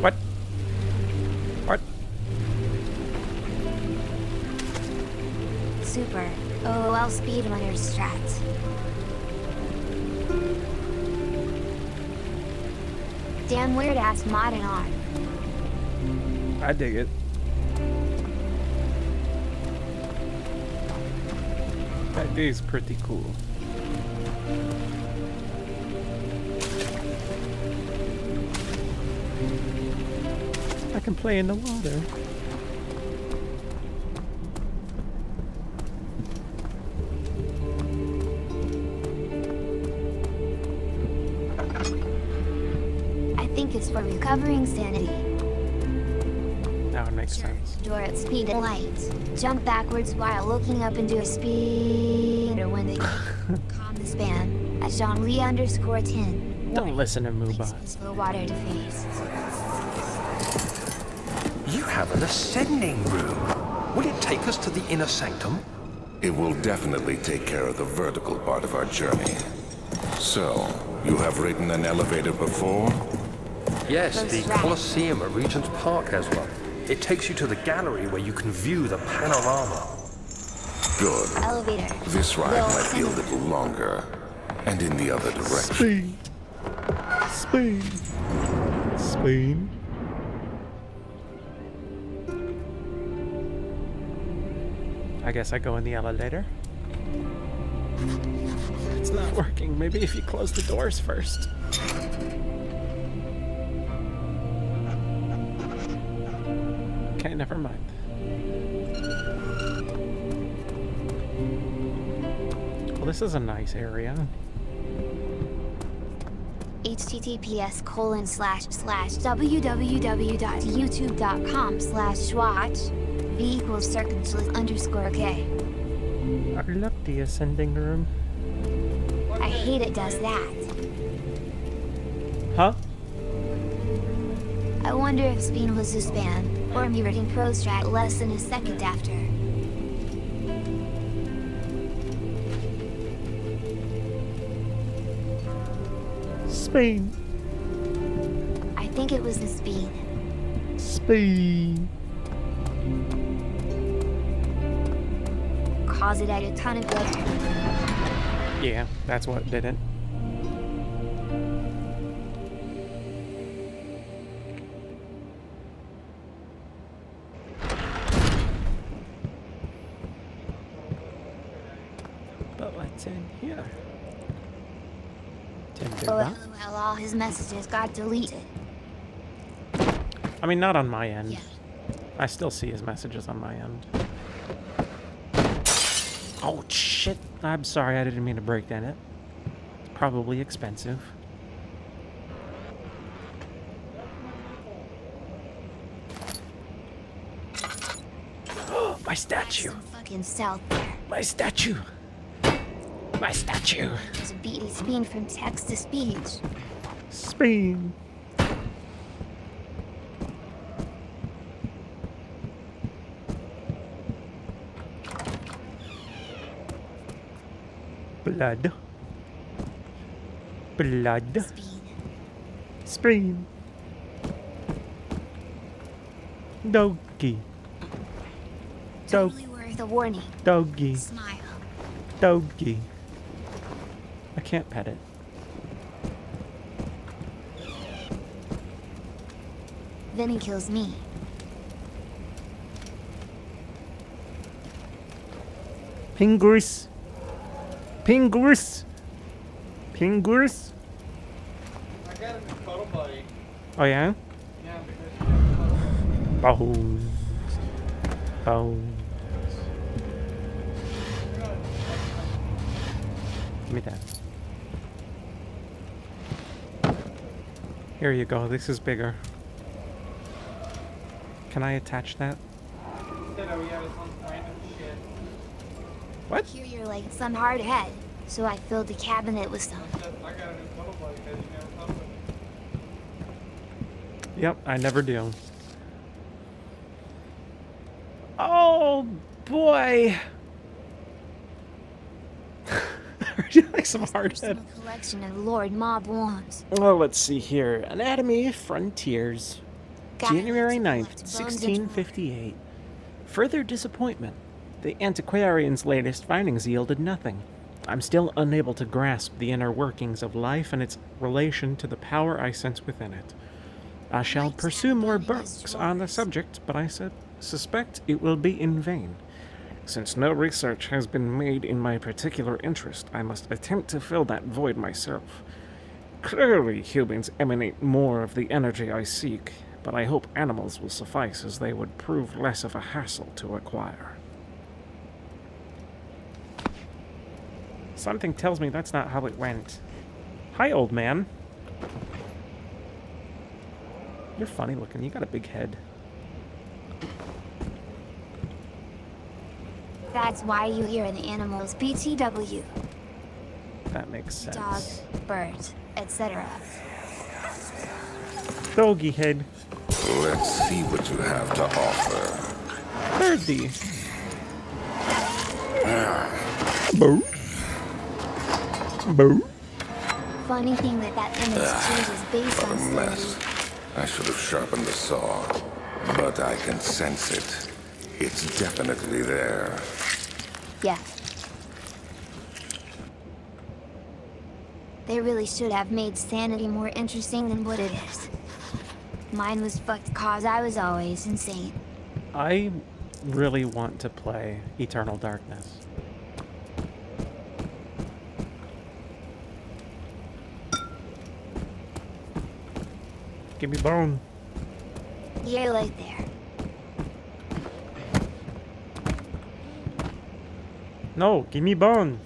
What? What? Super. LOL speedrunner strat. Damn weird-ass modern art. I dig it. That is pretty cool. I can play in the water. I think it's for recovering sanity. That would make sense. Door at speed and light. Jump backwards while looking up into a speeder when they calm the span. At Jean-Lee_10. Don't listen to Moobot. For water to face. You have an ascending room. Will it take us to the inner sanctum? It will definitely take care of the vertical part of our journey. So, you have ridden an elevator before? Yes, the Colosseum at Regent's Park has one. It takes you to the gallery where you can view the panorama. Good. Elevator. This ride might be a little longer, and in the other direction. Speed. Speed. I guess I go in the elevator. It's not working. Maybe if you close the doors first. Okay, never mind. Well, this is a nice area. https://www.youtube.com/swatch v=circumstance_k. I love the ascending room. I hate it does that. Huh? I wonder if Speen was a span, or me reading Prostrat less than a second after. Spain. I think it was the Speen. Spain. Cause it had a ton of glitter. Yeah, that's what did it. But what's in here? Well, all his messages got deleted. I mean, not on my end. Yeah. I still see his messages on my end. Oh, shit. I'm sorry, I didn't mean to break that. It's probably expensive. My statue. Fucking south there. My statue. My statue. There's a beating Speen from text to speech. Spain. Blood. Blood. Spain. Doggy. Totally worth a warning. Doggy. Smile. Doggy. I can't pet it. Then he kills me. Pingus. Pingus. Pingus. I got a new photo buddy. Oh yeah? Yeah, because Bones. Bones. Give me that. Here you go. This is bigger. Can I attach that? said that we had some random shit. What? Here you're like some hard head, so I filled the cabinet with some. I got a new photo buddy because you never talked with me. Yep, I never do. Oh boy. Like some hard head. Collection of Lord Mob wands. Oh, let's see here. Anatomy Frontiers. January 9th, 1658. Further disappointment. The antiquarian's latest findings yielded nothing. I'm still unable to grasp the inner workings of life and its relation to the power I sense within it. I shall pursue more books on the subject, but I suspect it will be in vain. Since no research has been made in my particular interest, I must attempt to fill that void myself. Clearly, humans emanate more of the energy I seek, but I hope animals will suffice, as they would prove less of a hassle to acquire. Something tells me that's not how it went. Hi, old man. You're funny looking. You got a big head. That's why you hear an animal's BTW. That makes sense. Dog, bird, etc. Doggy head. Let's see what you have to offer. Birdie. Boo. Boo. Funny thing that image changes based What on a mess. I should have sharpened the saw, but I can sense it. It's definitely there. Yeah. They really should have made sanity more interesting than what it is. Mine was fucked cause I was always insane. I really want to play Eternal Darkness. Give me bone. Yeah, right there. No, give me bone.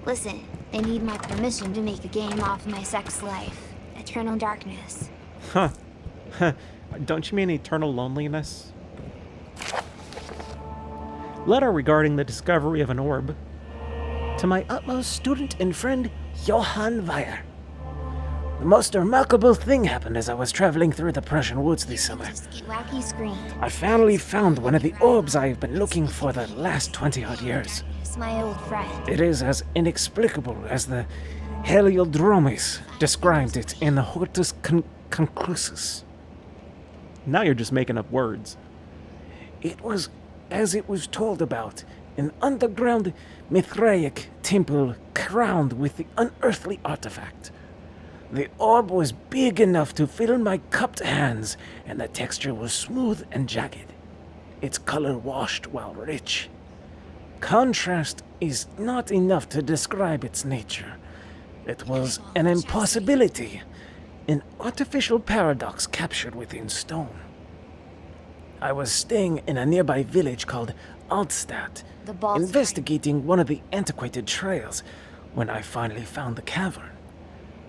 Listen, they need my permission to make a game off my sex life. Eternal Darkness. Huh. Don't you mean eternal loneliness? Letter regarding the discovery of an orb. To my utmost student and friend, Johann Weyer. The most remarkable thing happened as I was traveling through the Prussian woods this summer. Wacky screen. I finally found one of the orbs I've been looking for the last 20-odd years. It's my old friend. It is as inexplicable as the Heliodromes described it in the Hortus Conclusus. Now you're just making up words. It was as it was told about, an underground Mithraic temple crowned with the unearthly artifact. The orb was big enough to fill my cupped hands, and the texture was smooth and jagged. Its color washed while rich. Contrast is not enough to describe its nature. It was an impossibility, an artificial paradox captured within stone. I was staying in a nearby village called Altstadt, investigating one of the antiquated trails, when I finally found the cavern.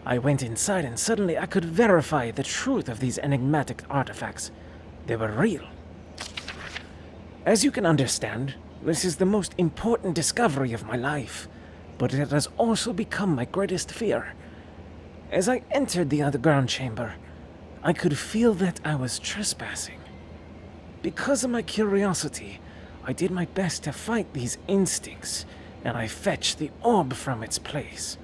I went inside and suddenly I could verify the truth of these enigmatic artifacts. They were real. As you can understand, this is the most important discovery of my life, but it has also become my greatest fear. As I entered the underground chamber, I could feel that I was trespassing. Because of my curiosity, I did my best to fight these instincts, and I fetched the orb from its place.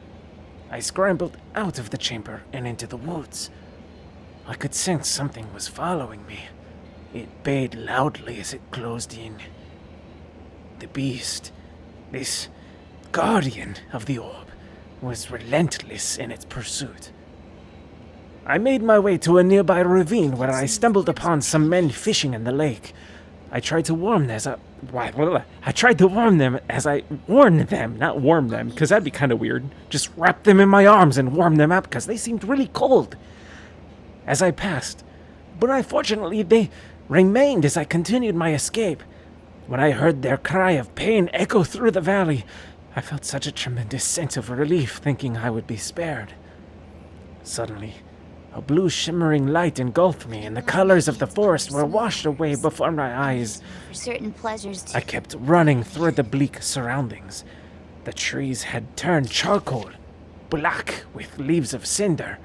I scrambled out of the chamber and into the woods. I could sense something was following me. It bayed loudly as it closed in. The beast, this guardian of the orb, was relentless in its pursuit. I made my way to a nearby ravine where I stumbled upon some men fishing in the lake. I tried to warn them as I warned them, not warm them, because that'd be kind of weird. Just wrap them in my arms and warm them up, because they seemed really cold as I passed. But unfortunately, they remained as I continued my escape. When I heard their cry of pain echo through the valley, I felt such a tremendous sense of relief, thinking I would be spared. Suddenly, a blue shimmering light engulfed me, and the colors of the forest were washed away before my eyes. For certain pleasures I kept running through the bleak surroundings. The trees had turned charcoal, black with leaves of cinder.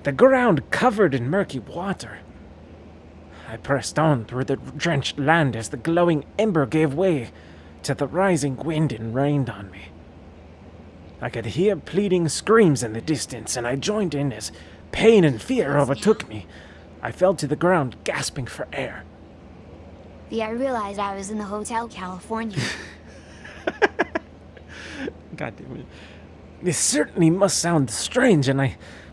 The ground covered in murky water. I pressed on through the drenched land as the glowing ember gave way to the rising wind and rained on me. I could hear pleading screams in the distance, and I joined in as pain and fear overtook me. I fell to the ground, gasping for air. I realized I was in the Hotel California. God damn it. This certainly must sound strange,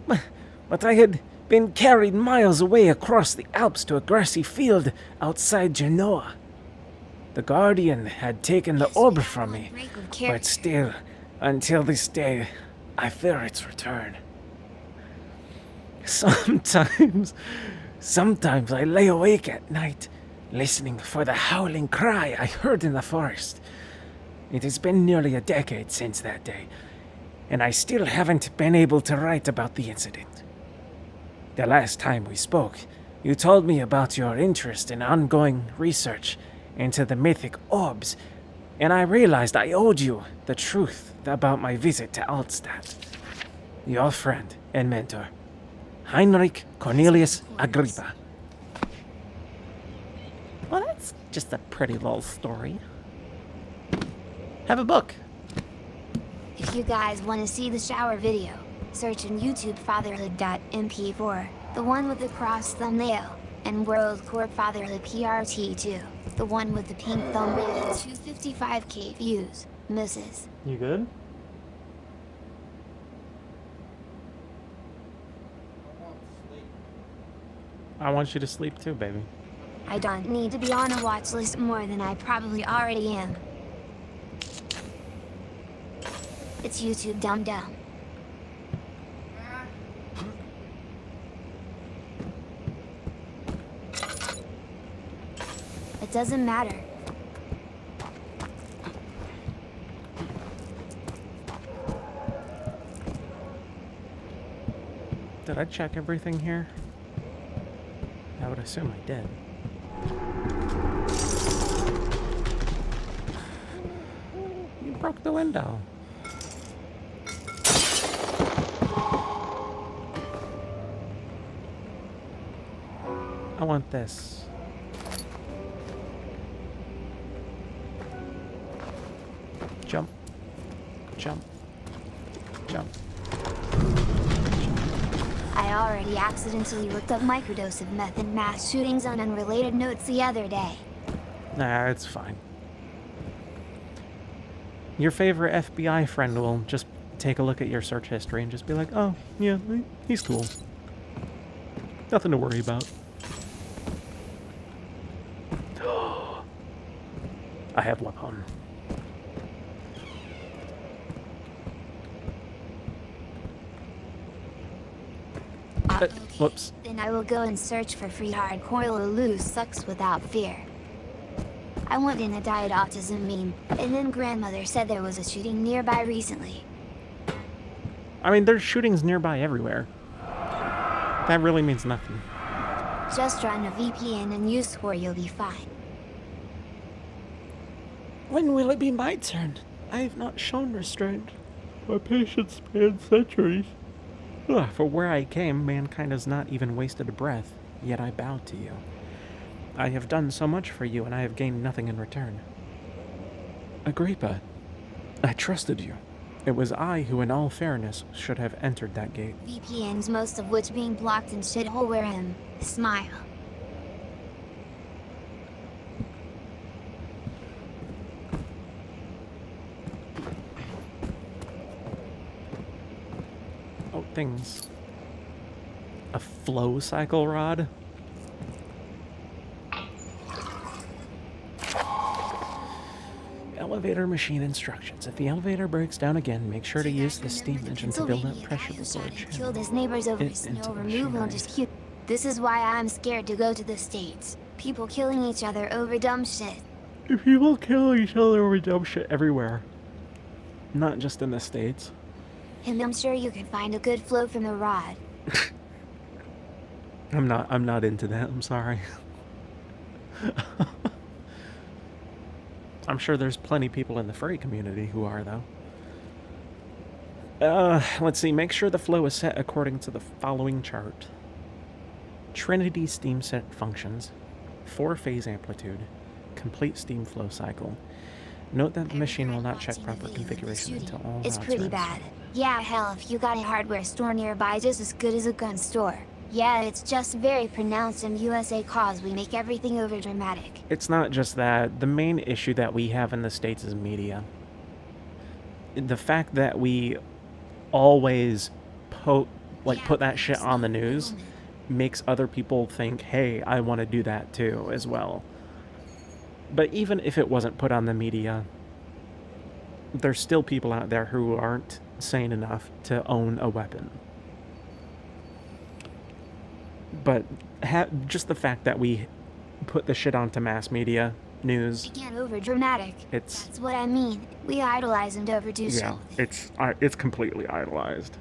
but I had been carried miles away across the Alps to a grassy field outside Genoa. The Guardian had taken the orb from me, but still, until this day, I fear its return. Sometimes I lay awake at night, listening for the howling cry I heard in the forest. It has been nearly a decade since that day, and I still haven't been able to write about the incident. The last time we spoke, you told me about your interest in ongoing research into the mythic orbs, and I realized I owed you the truth about my visit to Altstadt. Your friend and mentor, Heinrich Cornelius Agrippa. Well, that's just a pretty little story. Have a book. If you guys want to see the shower video, search in YouTube fatherhood.mp4, the one with the cross thumbnail, and World Corp Fatherhood PRT2, the one with the pink thumbnail and 255k views. Misses. You good? I want you to sleep too, baby. I don't need to be on a watch list more than I probably already am. It's YouTube dum-dum. It doesn't matter. Did I check everything here? I would assume I did. You broke the window. I want this. Jump. Jump. Jump. I already accidentally looked up microdose of meth and mass shootings on unrelated notes the other day. Nah, it's fine. Your favorite FBI friend will just take a look at your search history and just be like, oh, yeah, he's cool. Nothing to worry about. I have weapon. Okay, whoops. Then I will go and search for free hardcore loose sucks without fear. I went in a diet autism meme, and then grandmother said there was a shooting nearby recently. I mean, there's shootings nearby everywhere. That really means nothing. Just run a VPN and use Swore, you'll be fine. When will it be my turn? I have not shown restraint. My patience spans centuries. For where I came, mankind has not even wasted a breath, yet I bow to you. I have done so much for you, and I have gained nothing in return. Agrippa, I trusted you. It was I who, in all fairness, should have entered that gate. VPNs, most of which being blocked in shithole where him. Smile. Oh, things. A flow cycle rod? Elevator machine instructions. If the elevator breaks down again, make sure to use the steam engine to build up pressure before it killed his neighbors over snow removal and just cute. This is why I'm scared to go to the States. People killing each other over dumb shit. People kill each other over dumb shit everywhere. Not just in the States. And I'm sure you can find a good flow from the rod. I'm not into that, I'm sorry. I'm sure there's plenty people in the furry community who are, though. Let's see. Make sure the flow is set according to the following chart. Trinity steam set functions. 4-phase amplitude. Complete steam flow cycle. Note that the machine will not check proper configuration until all It's rods pretty are bad. Yeah, hell, if you got a hardware store nearby just as good as a gun store. Yeah, it's just very pronounced in USA cause we make everything overdramatic. It's not just that. The main issue that we have in the States is media. The fact that we always put that shit on the news makes other people think, hey, I want to do that too as well. But even if it wasn't put on the media, there's still people out there who aren't sane enough to own a weapon. But just the fact that we put the shit onto mass media, news, Again, overdramatic. That's what I mean. We idolize and overdo yeah, shit. it's completely idolized.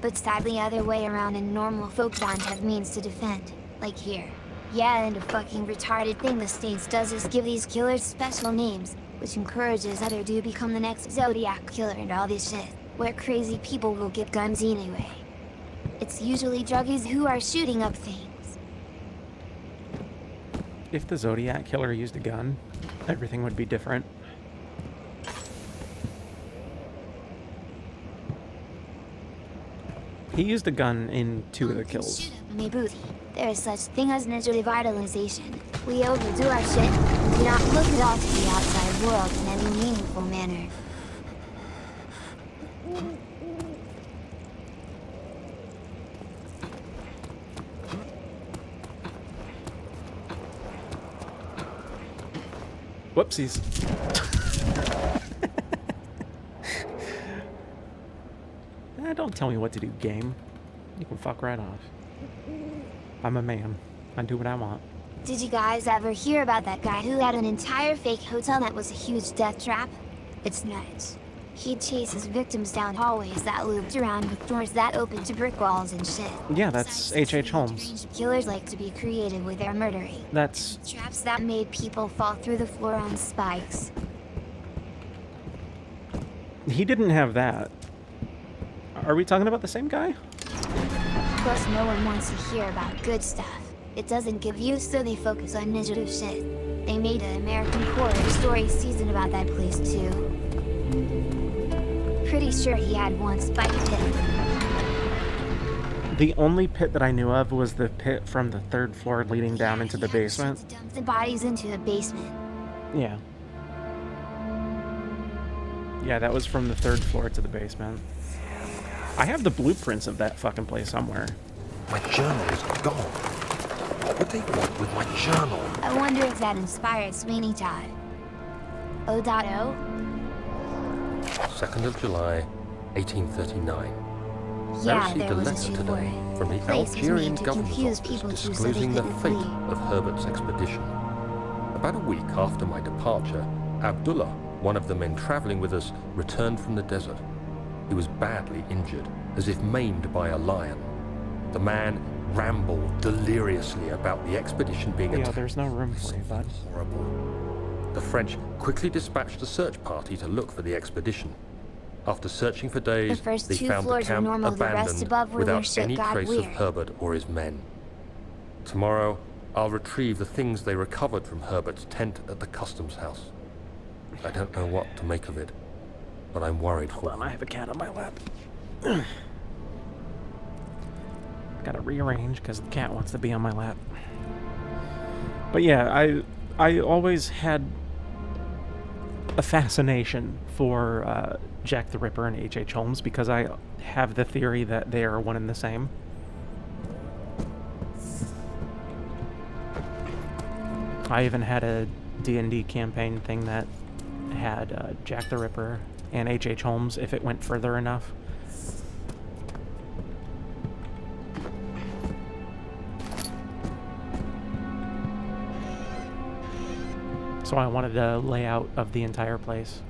But sadly other way around and normal folk don't have means to defend. Like here. Yeah, and a fucking retarded thing the States does is give these killers special names, which encourages other to become the next Zodiac killer and all this shit, where crazy people will get guns anyway. It's usually druggies who are shooting up things. If the Zodiac killer used a gun, everything would be different. He used a gun in 2 of the kills. Me booty. There is such thing as ninja revitalization. We overdo our shit and do not look at all to the outside world in any meaningful manner. Whoopsies. Don't tell me what to do, game. You can fuck right off. I'm a man. I do what I want. Did you guys ever hear about that guy who had an entire fake hotel that was a huge death trap? It's nuts. He'd chase his victims down hallways that looped around with doors that opened to brick walls and shit. Yeah, that's H.H. Holmes. Killers like to be creative with their murdering. That's... traps that made people fall through the floor on spikes. He didn't have that. Are we talking about the same guy? Plus, no one wants to hear about good stuff. It doesn't give you, so they focus on negative shit. They made an American Horror Story season about that place, too. Pretty sure he had one spike pit. The only pit that I knew of was the pit from the 3rd floor leading down into the basement. Dump the bodies into a basement. Yeah. Yeah, that was from the 3rd floor to the basement. I have the blueprints of that fucking place somewhere. My journal is gone. What would they want with my journal? I wonder if that inspired Sweeney Todd. O.O? 2nd of July, 1839. Yeah, I received a letter today from the Algerian governor's office disclosing the fate of Herbert's expedition. About a week after my departure, Abdullah, one of the men traveling with us, returned from the desert. He was badly injured, as if maimed by a lion. The man rambled deliriously about the expedition being attacked. Yeah, there's no room for you, bud. Horrible. The French quickly dispatched a search party to look for the expedition. After searching for days, they found the camp abandoned without any trace of Herbert or his men. Tomorrow, I'll retrieve the things they recovered from Herbert's tent at the customs house. I don't know what to make of it, but I'm worried for them. I have a cat on my lap. Gotta rearrange because the cat wants to be on my lap. But yeah, I always had a fascination for Jack the Ripper and H.H. Holmes because I have the theory that they are one and the same. I even had a D&D campaign thing that had Jack the Ripper and H.H. Holmes if it went further enough. So I wanted a layout of the entire place.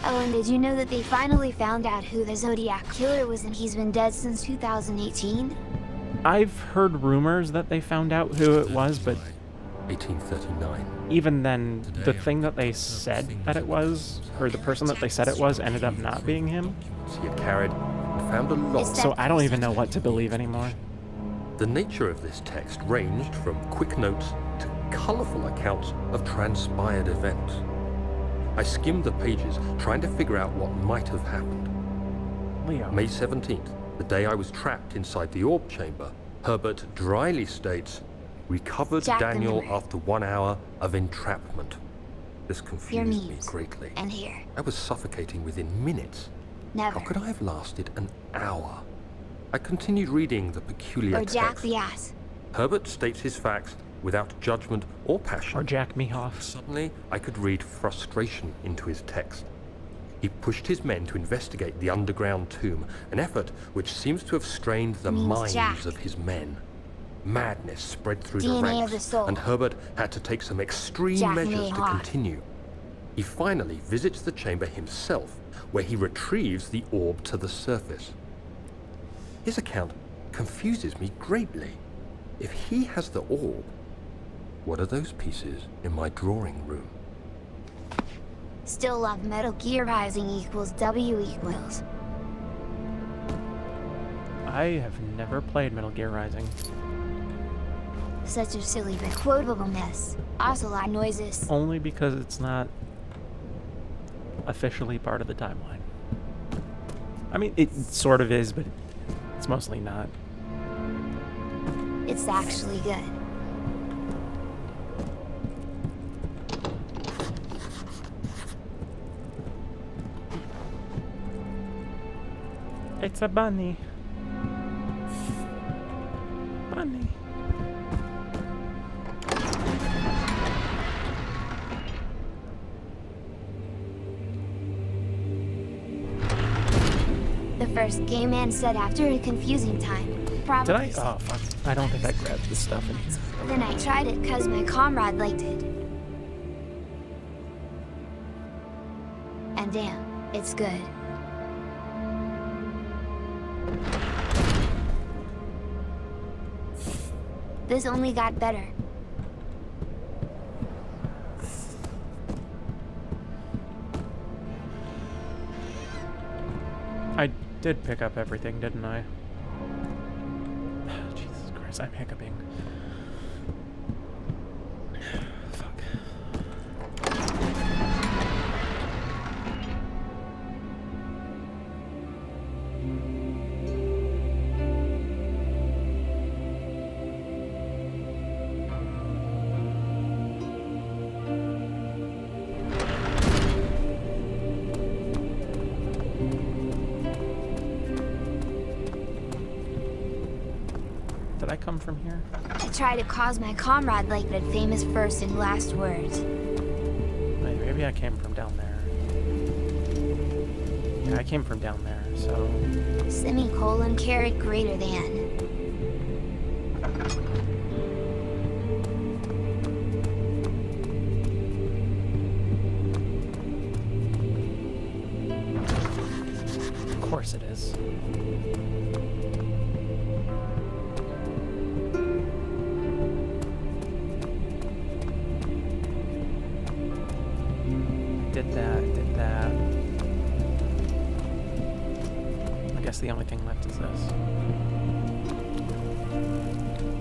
Oh, and did you know that they finally found out who the Zodiac Killer was and he's been dead since 2018? I've heard rumors that they found out who it was, but 1839. Even then, the thing that they said that it was, or the person that they said it was, ended up not being him. He had carried and found a lot. So I don't even know what to believe anymore. The nature of this text ranged from quick notes to colourful accounts of transpired events. I skimmed the pages, trying to figure out what might have happened. Leo. May 17th, the day I was trapped inside the orb chamber, Herbert dryly states, recovered Jack the Daniel Ripper. after 1 hour of entrapment. This Your confused me muse. greatly. And here. I was suffocating within minutes. Never. How could I have lasted an hour? I continued reading the peculiar Or Jack text. the ass. Herbert states his facts without judgment or passion. Or Jack me off. Suddenly, I could read frustration into his text. He pushed his men to investigate the underground tomb, an effort which seems to have strained the Means minds Jack. of his men. Madness spread through the DNA of ranks, the soul. and Herbert had to take some extreme Jack measures to Mayhaw. continue. He finally visits the chamber himself, where he retrieves the orb to the surface. His account confuses me greatly. If he has the orb, what are those pieces in my drawing room? Still love Metal Gear Rising equals W equals. I have never played Metal Gear Rising. Such a silly but quotable mess. Also loud noises. Only because it's not officially part of the timeline. I mean, it sort of is, but it's mostly not. It's actually good. It's a bunny. Bunny. The first game man said after a confusing time. Probably. Did I? Oh, fuck. I don't think I grabbed this stuff in here. Then I tried it cause my comrade liked it. And damn, it's good. This only got better. I did pick up everything, didn't I? Jesus Christ, I'm hiccuping. Fuck. Did I come from here? I try to cause my comrade like that famous first and last words. Wait, maybe I came from down there. Yeah, I came from down there, so... Semicolon caret greater than. Of course it is. Did that. I guess the only thing left is this.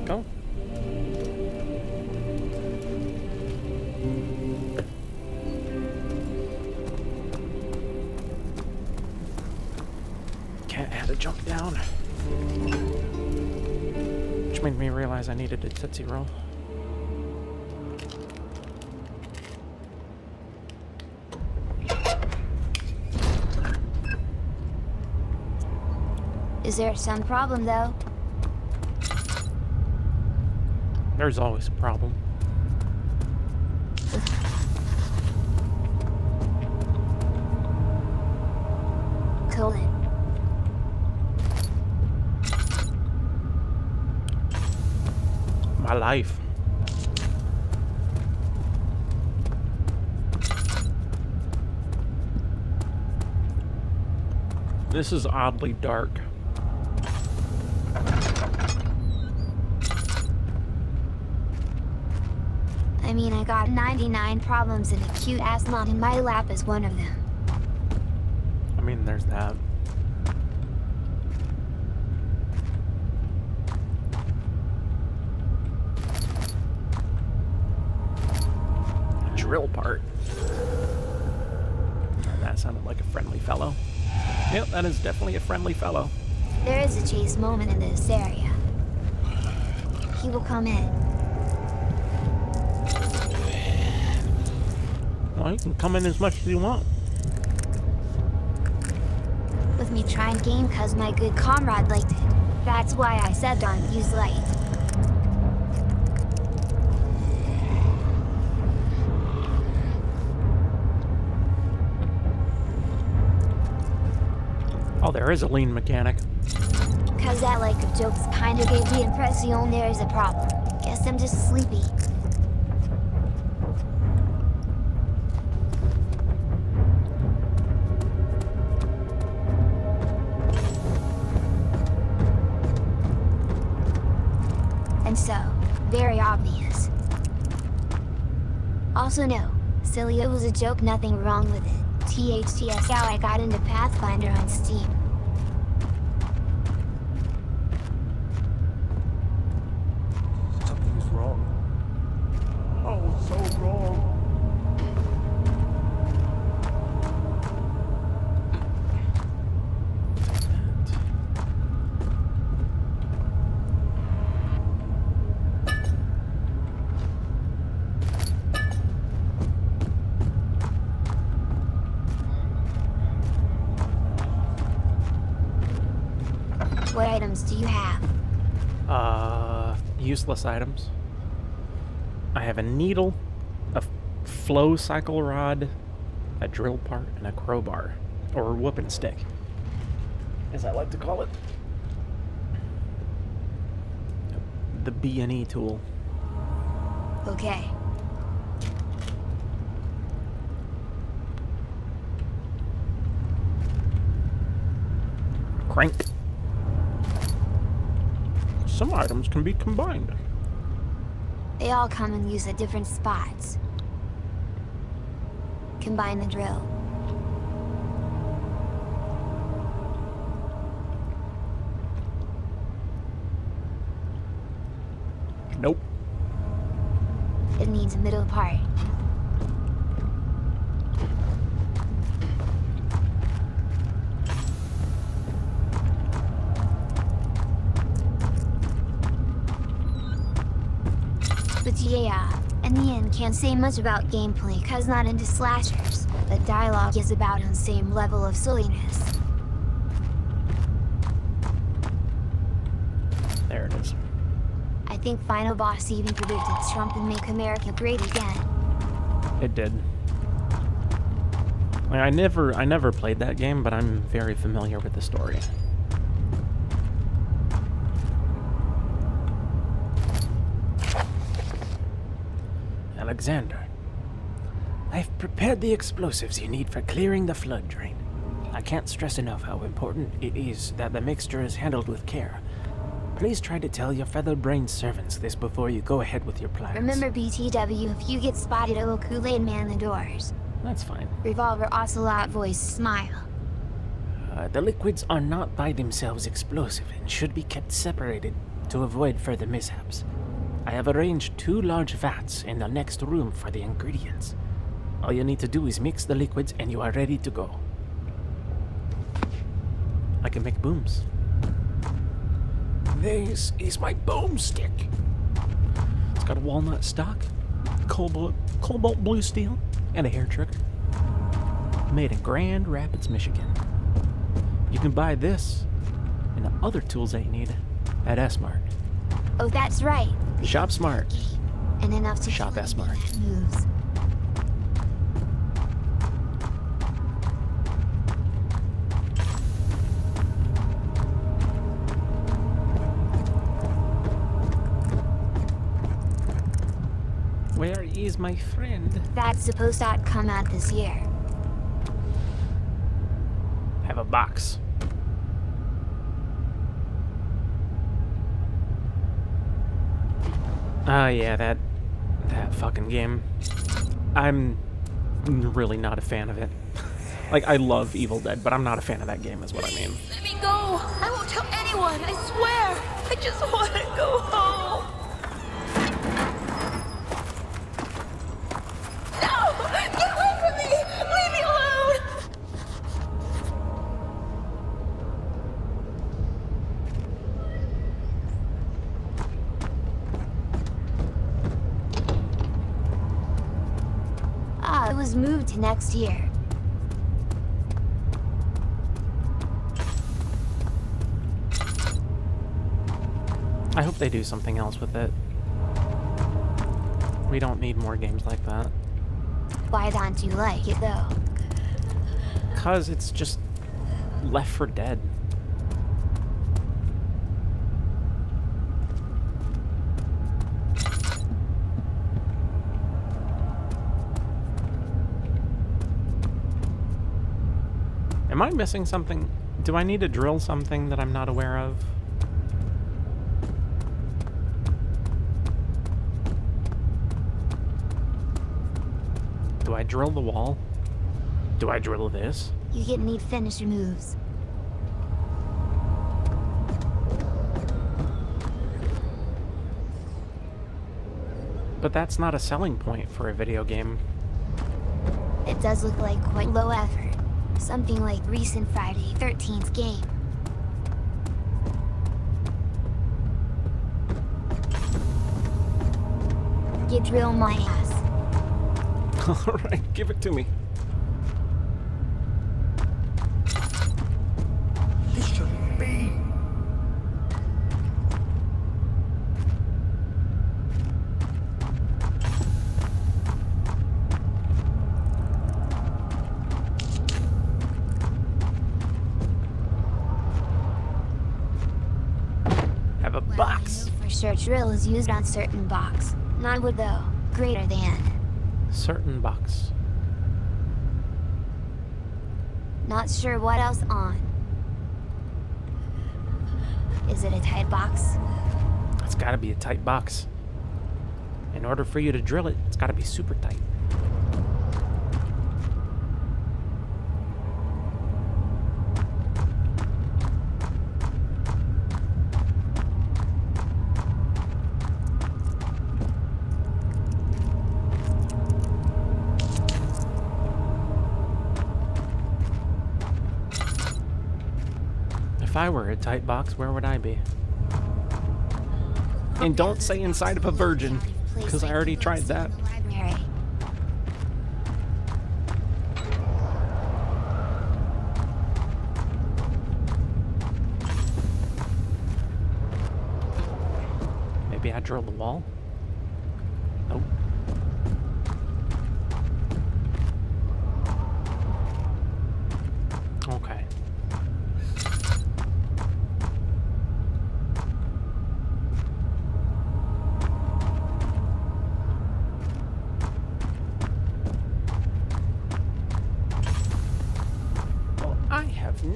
Go. Can't add a jump down. Which made me realize I needed a Tootsie Roll. Is there some problem though? There's always a problem. Colon. My life. This is oddly dark. I mean, I got 99 problems and a cute ass knot in my lap is one of them. I mean, there's that. Drill part. That sounded like a friendly fellow. Yep, that is definitely a friendly fellow. There is a chase moment in this area. He will come in. Well, you can come in as much as you want. With me trying game cause my good comrade liked it. That's why I said don't use light. Oh, there is a lean mechanic. Cause that like of jokes kinda gave the impression there's a problem. Guess I'm just sleepy. And so, very obvious. Also no, silly, it was a joke, nothing wrong with it. THTS how I got into Pathfinder on Steam. Something's wrong. Oh, so wrong. What items do you have? Useless items. I have a needle, a flow cycle rod, a drill part, and a crowbar. Or whooping stick, as I like to call it. The B&E tool. Okay. Crank. Some items can be combined. They all come and use at different spots. Combine the drill. Nope. It needs a middle part. But yeah, in the end can't say much about gameplay cause not into slashers. The dialogue is about on same level of silliness. There it is. I think Final Boss even predicted Trump and Make America Great Again. It did. Like, I never played that game, but I'm very familiar with the story. Alexander, I've prepared the explosives you need for clearing the flood drain. I can't stress enough how important it is that the mixture is handled with care. Please try to tell your feather-brained servants this before you go ahead with your plans. Remember BTW, if you get spotted, I will Kool-Aid man the doors. That's fine. Revolver Ocelot voice smile. The liquids are not by themselves explosive and should be kept separated to avoid further mishaps. I have arranged 2 large vats in the next room for the ingredients. All you need to do is mix the liquids and you are ready to go. I can make booms. This is my boomstick. It's got a walnut stock, cobalt blue steel, and a hair trigger. Made in Grand Rapids, Michigan. You can buy this and the other tools that you need at S-Mart. Oh, that's right. Shop smart. And enough to Shop S-Mart. moves. Where is my friend? That's supposed to come out this year. Have a box. Yeah, that fucking game. I'm really not a fan of it. Like, I love Evil Dead, but I'm not a fan of that game, is what I mean. Let me go! I won't tell anyone, I swear! I just want to go home! No! Get away from me! Leave me alone! to next year. I hope they do something else with it. We don't need more games like that. Why don't you like it though? 'Cause it's just Left 4 Dead. Am I missing something? Do I need to drill something that I'm not aware of? Do I drill the wall? Do I drill this? You get need finisher moves. But that's not a selling point for a video game. It does look like quite low effort. Something like recent Friday 13th game. You drill my ass. Alright, give it to me. This shouldn't be. Have a box. For sure drill is used on certain box. Not wood though. Greater than. Certain box. Not sure what else on. Is it a tight box? It's gotta be a tight box. In order for you to drill it, it's gotta be super tight. If I were a tight box, where would I be? And don't say inside of a virgin, because I already tried that. Maybe I drilled the wall? Nope. Okay.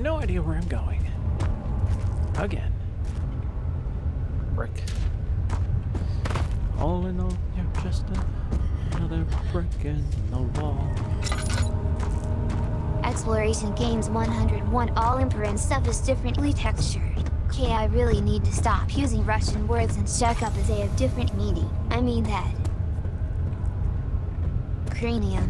No idea where I'm going. Again. Brick. All in all, you're just another brick in the wall. Exploration Games 101 all Emperor and stuff is differently textured. Okay, I really need to stop using Russian words and check up as they have different meaning. I mean that. Cranium.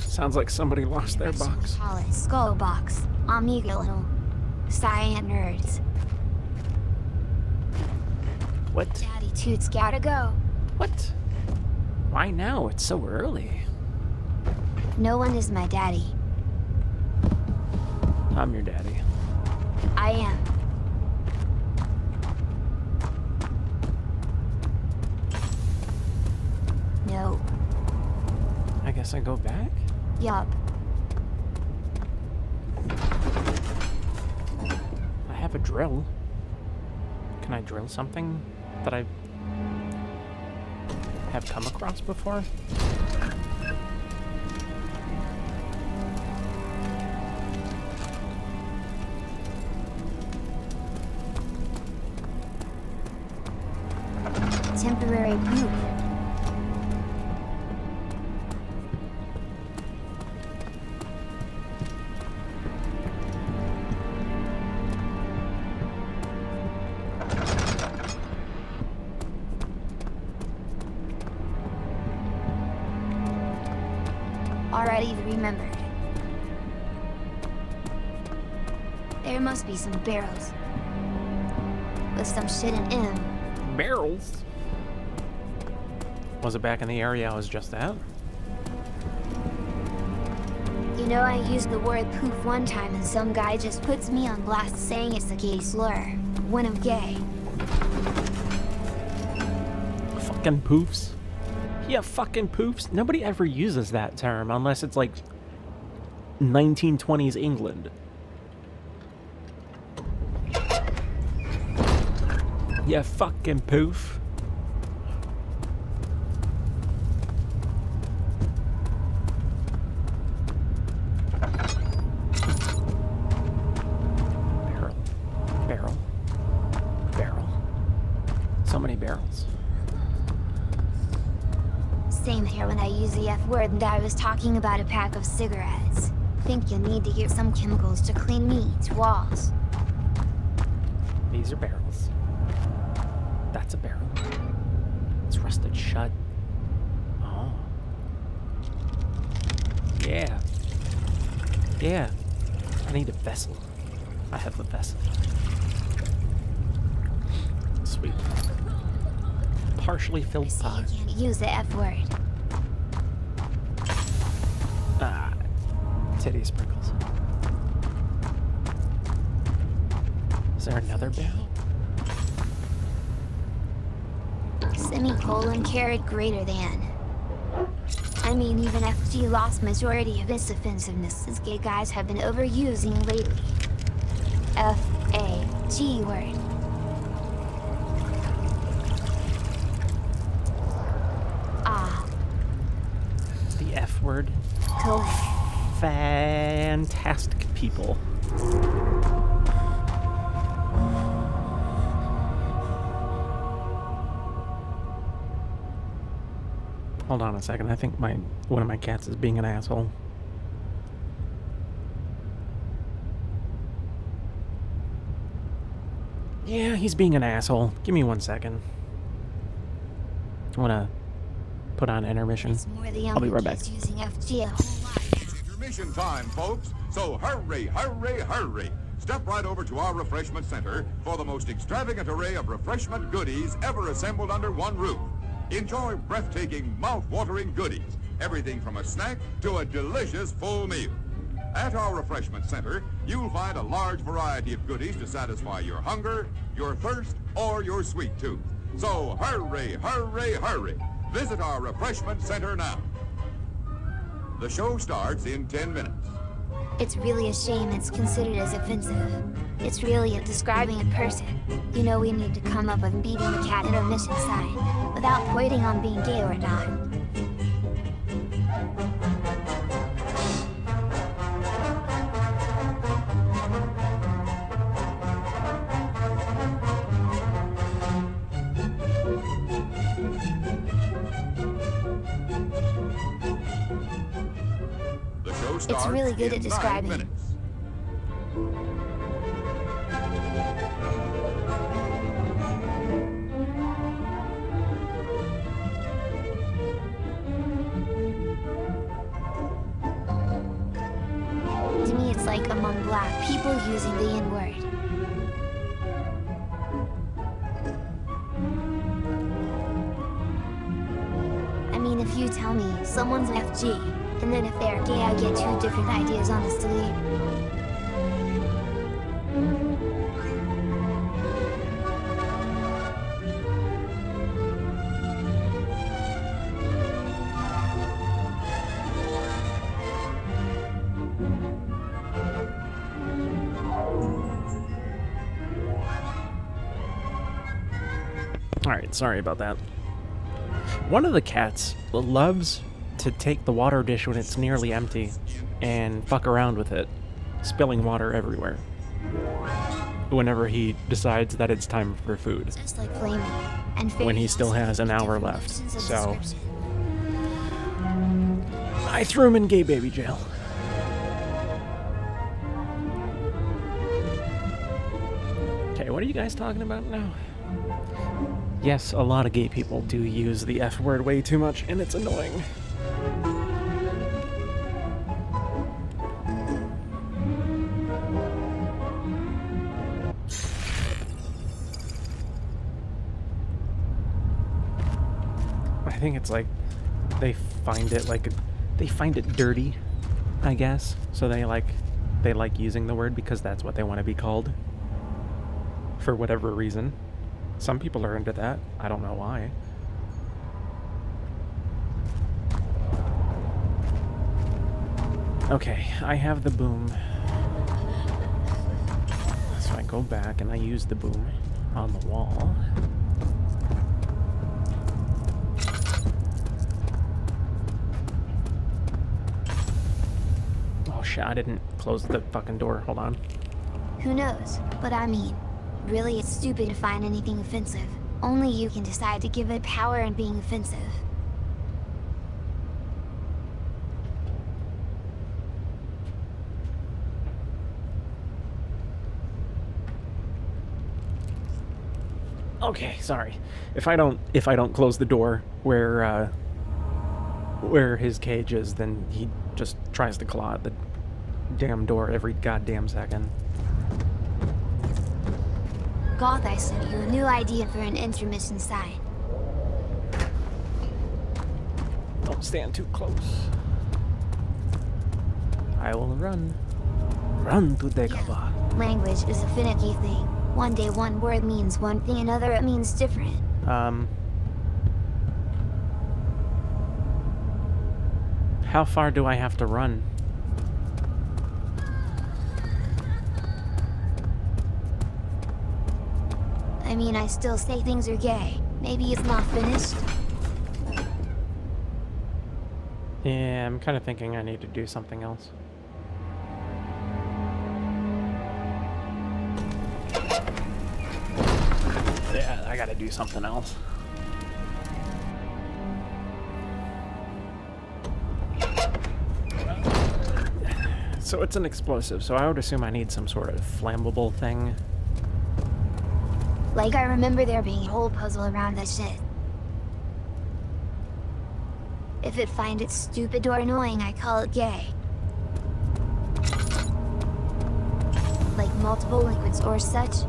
Sounds like somebody lost their box. Skull box. Amigalo. Cyan nerds. What? Daddy Toots gotta go. What? Why now? It's so early. No one is my daddy. I'm your daddy. I am. No. I guess I go back? Yup. I have a drill. Can I drill something that I have come across before? Temporary poop. Already remembered. There must be some barrels. with some shit in M. Barrels? Was it back in the area I was just at? You know, I used the word poof one time and some guy just puts me on blast saying it's a gay slur. When I'm gay. Fucking poofs. Yeah, fucking poofs. Nobody ever uses that term unless it's like 1920s England. Yeah, fucking poof. Barrel. So many barrels. Same here when I use the F word and I was talking about a pack of cigarettes. Think you need to get some chemicals to clean meat walls. These are barrels. That's a barrel. It's rusted shut. Oh. Yeah. Yeah. I need a vessel. I have a vessel. Sweet. Partially filled pot. You can't use the F word. Ah. Titty sprinkles. Is there another barrel? Semicolon caret greater than. I mean, even FG lost majority of its offensiveness as gay guys have been overusing lately. F-A-G word. Ah. The F word? Cool. Fantastic people. Hold on a second. I think one of my cats is being an asshole. Yeah, he's being an asshole. Give me 1 second. I want to put on intermission. I'll be right back. Using FG a whole lot. Intermission time, folks. So hurry, hurry, hurry. Step right over to our refreshment center for the most extravagant array of refreshment goodies ever assembled under one roof. Enjoy breathtaking, mouth-watering goodies. Everything from a snack to a delicious full meal. At our refreshment center, you'll find a large variety of goodies to satisfy your hunger, your thirst, or your sweet tooth. So hurry, hurry, hurry. Visit our refreshment center now. The show starts in 10 minutes. It's really a shame it's considered as offensive. It's really describing a person. You know, we need to come up with beating the cat intermission sign without pointing on being gay or not. It's really good at describing. 9 minutes. To me, it's like among black people using the N-word. I mean, if you tell me someone's an FG, and then if they're gay, I get two different ideas, honestly. Alright, sorry about that. One of the cats loves to take the water dish when it's nearly empty and fuck around with it, spilling water everywhere whenever he decides that it's time for food. Just like Flamey and when he still has an hour left. So I threw him in gay baby jail. Okay, what are you guys talking about now? Yes, a lot of gay people do use the F word way too much, and it's annoying. think it's like they find it dirty, I guess. So they like using the word because that's what they want to be called. For whatever reason. Some people are into that. I don't know why. Okay, I have the boom. So I go back and I use the boom on the wall. Oh shit, I didn't close the fucking door. Hold on. Who knows? But I mean, really it's stupid to find anything offensive. Only you can decide to give it power in being offensive. Okay, sorry. If I don't close the door where his cage is, then he just tries to claw at the damn door every goddamn second. Goth, I sent you a new idea for an intermission sign. Don't stand too close. I will run. Run to Dagobah. Language is a finicky thing. One day one word means one thing, another it means different. How far do I have to run? I mean, I still say things are gay. Maybe it's not finished. Yeah, I'm kind of thinking I need to do something else. Yeah, I gotta do something else. So it's an explosive, so I would assume I need some sort of flammable thing. Like, I remember there being a whole puzzle around that shit. If it find it stupid or annoying, I call it gay. Like multiple liquids or such.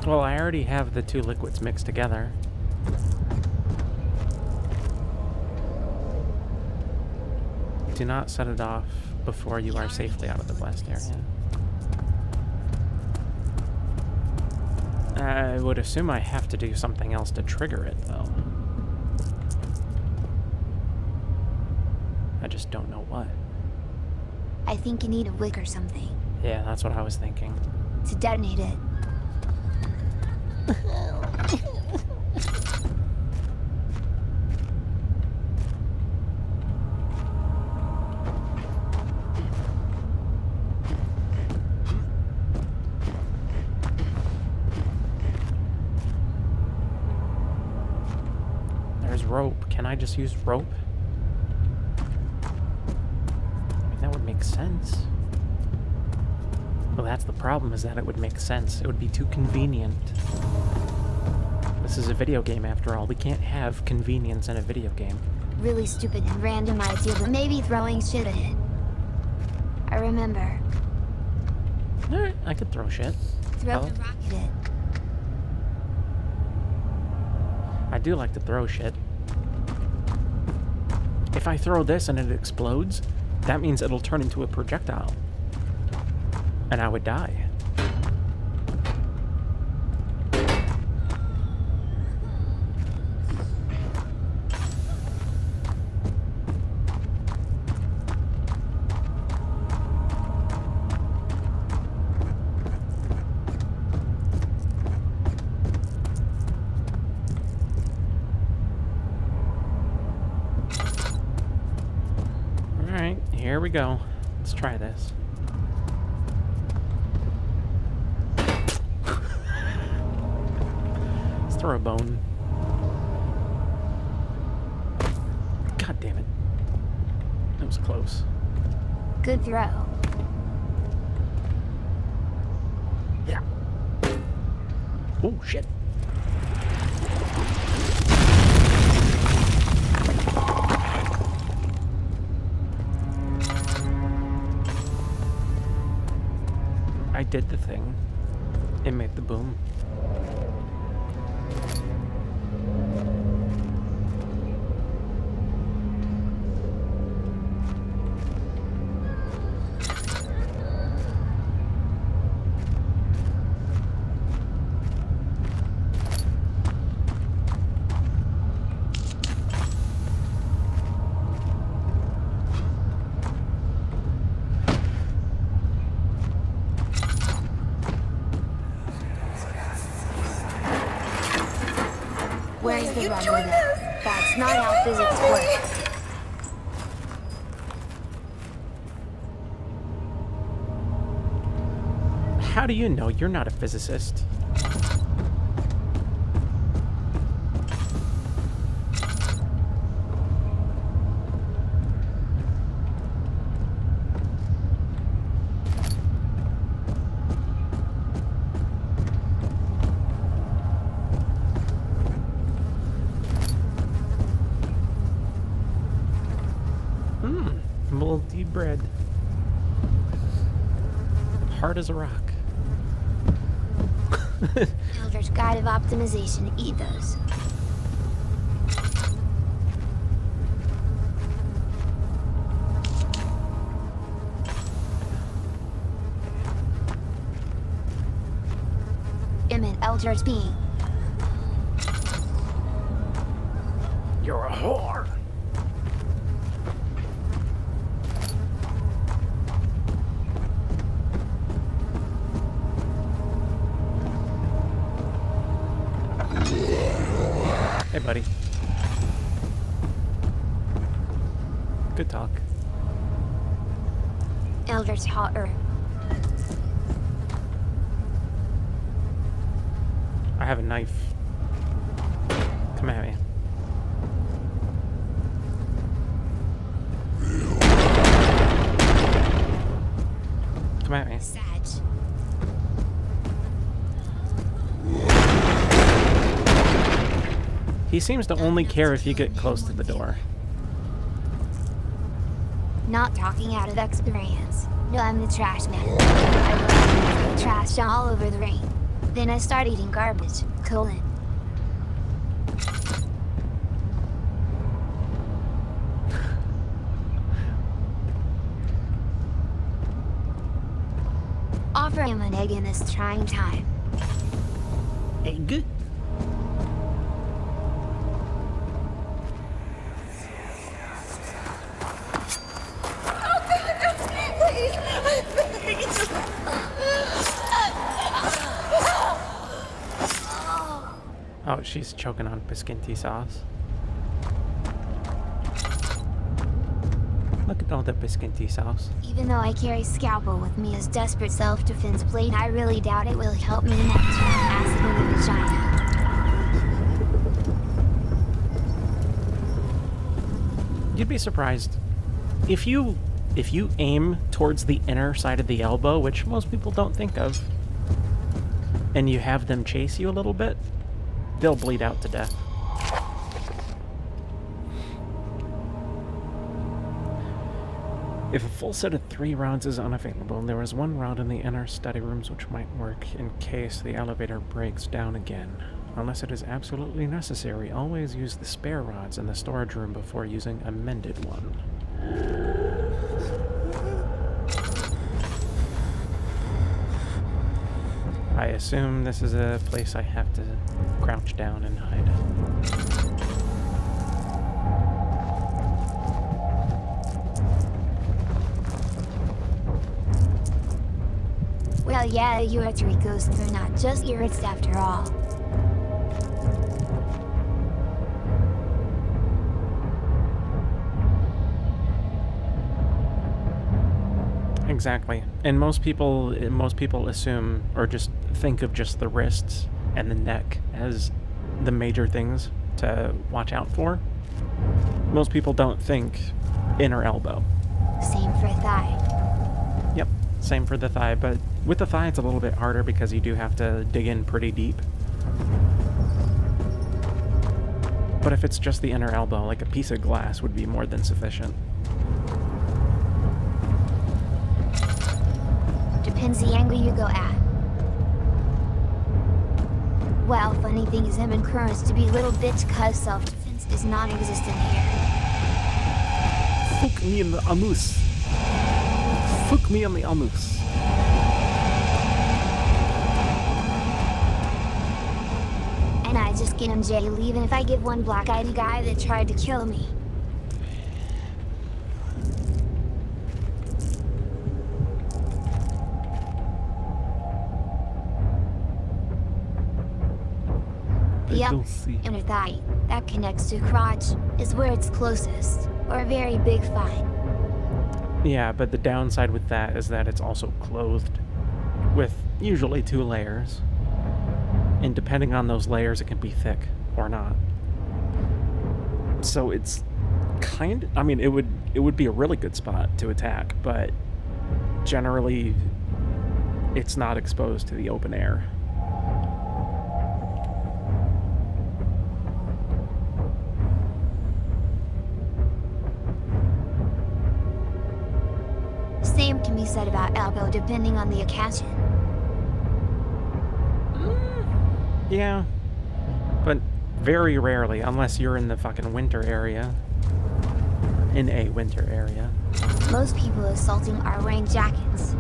Well, I already have the two liquids mixed together. Do not set it off before you are safely out of the blast area. I would assume I have to do something else to trigger it, though. I just don't know what. I think you need a wick or something. Yeah, that's what I was thinking. To detonate it. Rope. Can I just use rope? I mean, that would make sense. Well, that's the problem, is that it would make sense. It would be too convenient. This is a video game, after all. We can't have convenience in a video game. Really stupid and random idea, but maybe throwing shit at it. I remember. Alright, I could throw shit. Throw the rock at it. I do like to throw shit. If I throw this and it explodes, that means it'll turn into a projectile. And I would die. Alright, here we go. Let's try this. Let's throw a bone. God damn it. That was close. Good throw. Yeah. Oh, shit. I did the thing. It made the boom. Where's the you rubber doing then? this? That's not how physics works. How do you know you're not a physicist? Moldy bread. Hard as a rock. Builder's Guide of Optimization. Eat those. Emmett Elder's being. You're a whore. Hey, buddy. Good talk. Elder's hotter. I have a knife. Come at me. Come at me. Sag. He seems to only care if you get close to the door. Not talking out of experience. No, I'm the trash man. I love trash all over the rain. Then I start eating garbage. Colon. Offer him an egg in this trying time. Egg? Oh, she's choking on Piscinti sauce. Look at all the Piscinti sauce. Even though I carry scalpel with me as desperate self-defense blade, I really doubt it will help me next time. Acid in the vagina. You'd be surprised. If you aim towards the inner side of the elbow, which most people don't think of, and you have them chase you a little bit, they'll bleed out to death. If a full set of 3 rounds is unavailable, there is 1 round in the inner study rooms which might work in case the elevator breaks down again. Unless it is absolutely necessary, always use the spare rods in the storage room before using a mended one. I assume this is a place I have to crouch down and hide. Well, yeah, urethra ghosts are not just urids after all. Exactly. And most people assume or just think of just the wrists and the neck as the major things to watch out for. Most people don't think inner elbow. Same for thigh. Yep, same for the thigh, but with the thigh it's a little bit harder because you do have to dig in pretty deep. But if it's just the inner elbow, like a piece of glass would be more than sufficient. Depends the angle you go at. Well, funny thing is, him encouraged to be little bitch cause self-defense is non-existent here. Fuck me in the anus. Fuck me on the anus. And I just get him jail even if I give one black-eyed guy that tried to kill me. The I upper don't see. inner thigh that connects to crotch is where it's closest, or a very big find. Yeah, but the downside with that is that it's also clothed with usually 2 layers. And depending on those layers, it can be thick or not. So it's I mean, it would be a really good spot to attack, but generally it's not exposed to the open air. Same can be said about elbow depending on the occasion. Yeah, but very rarely, unless you're in the fucking winter area. In a winter area. Most people assaulting are wearing jackets.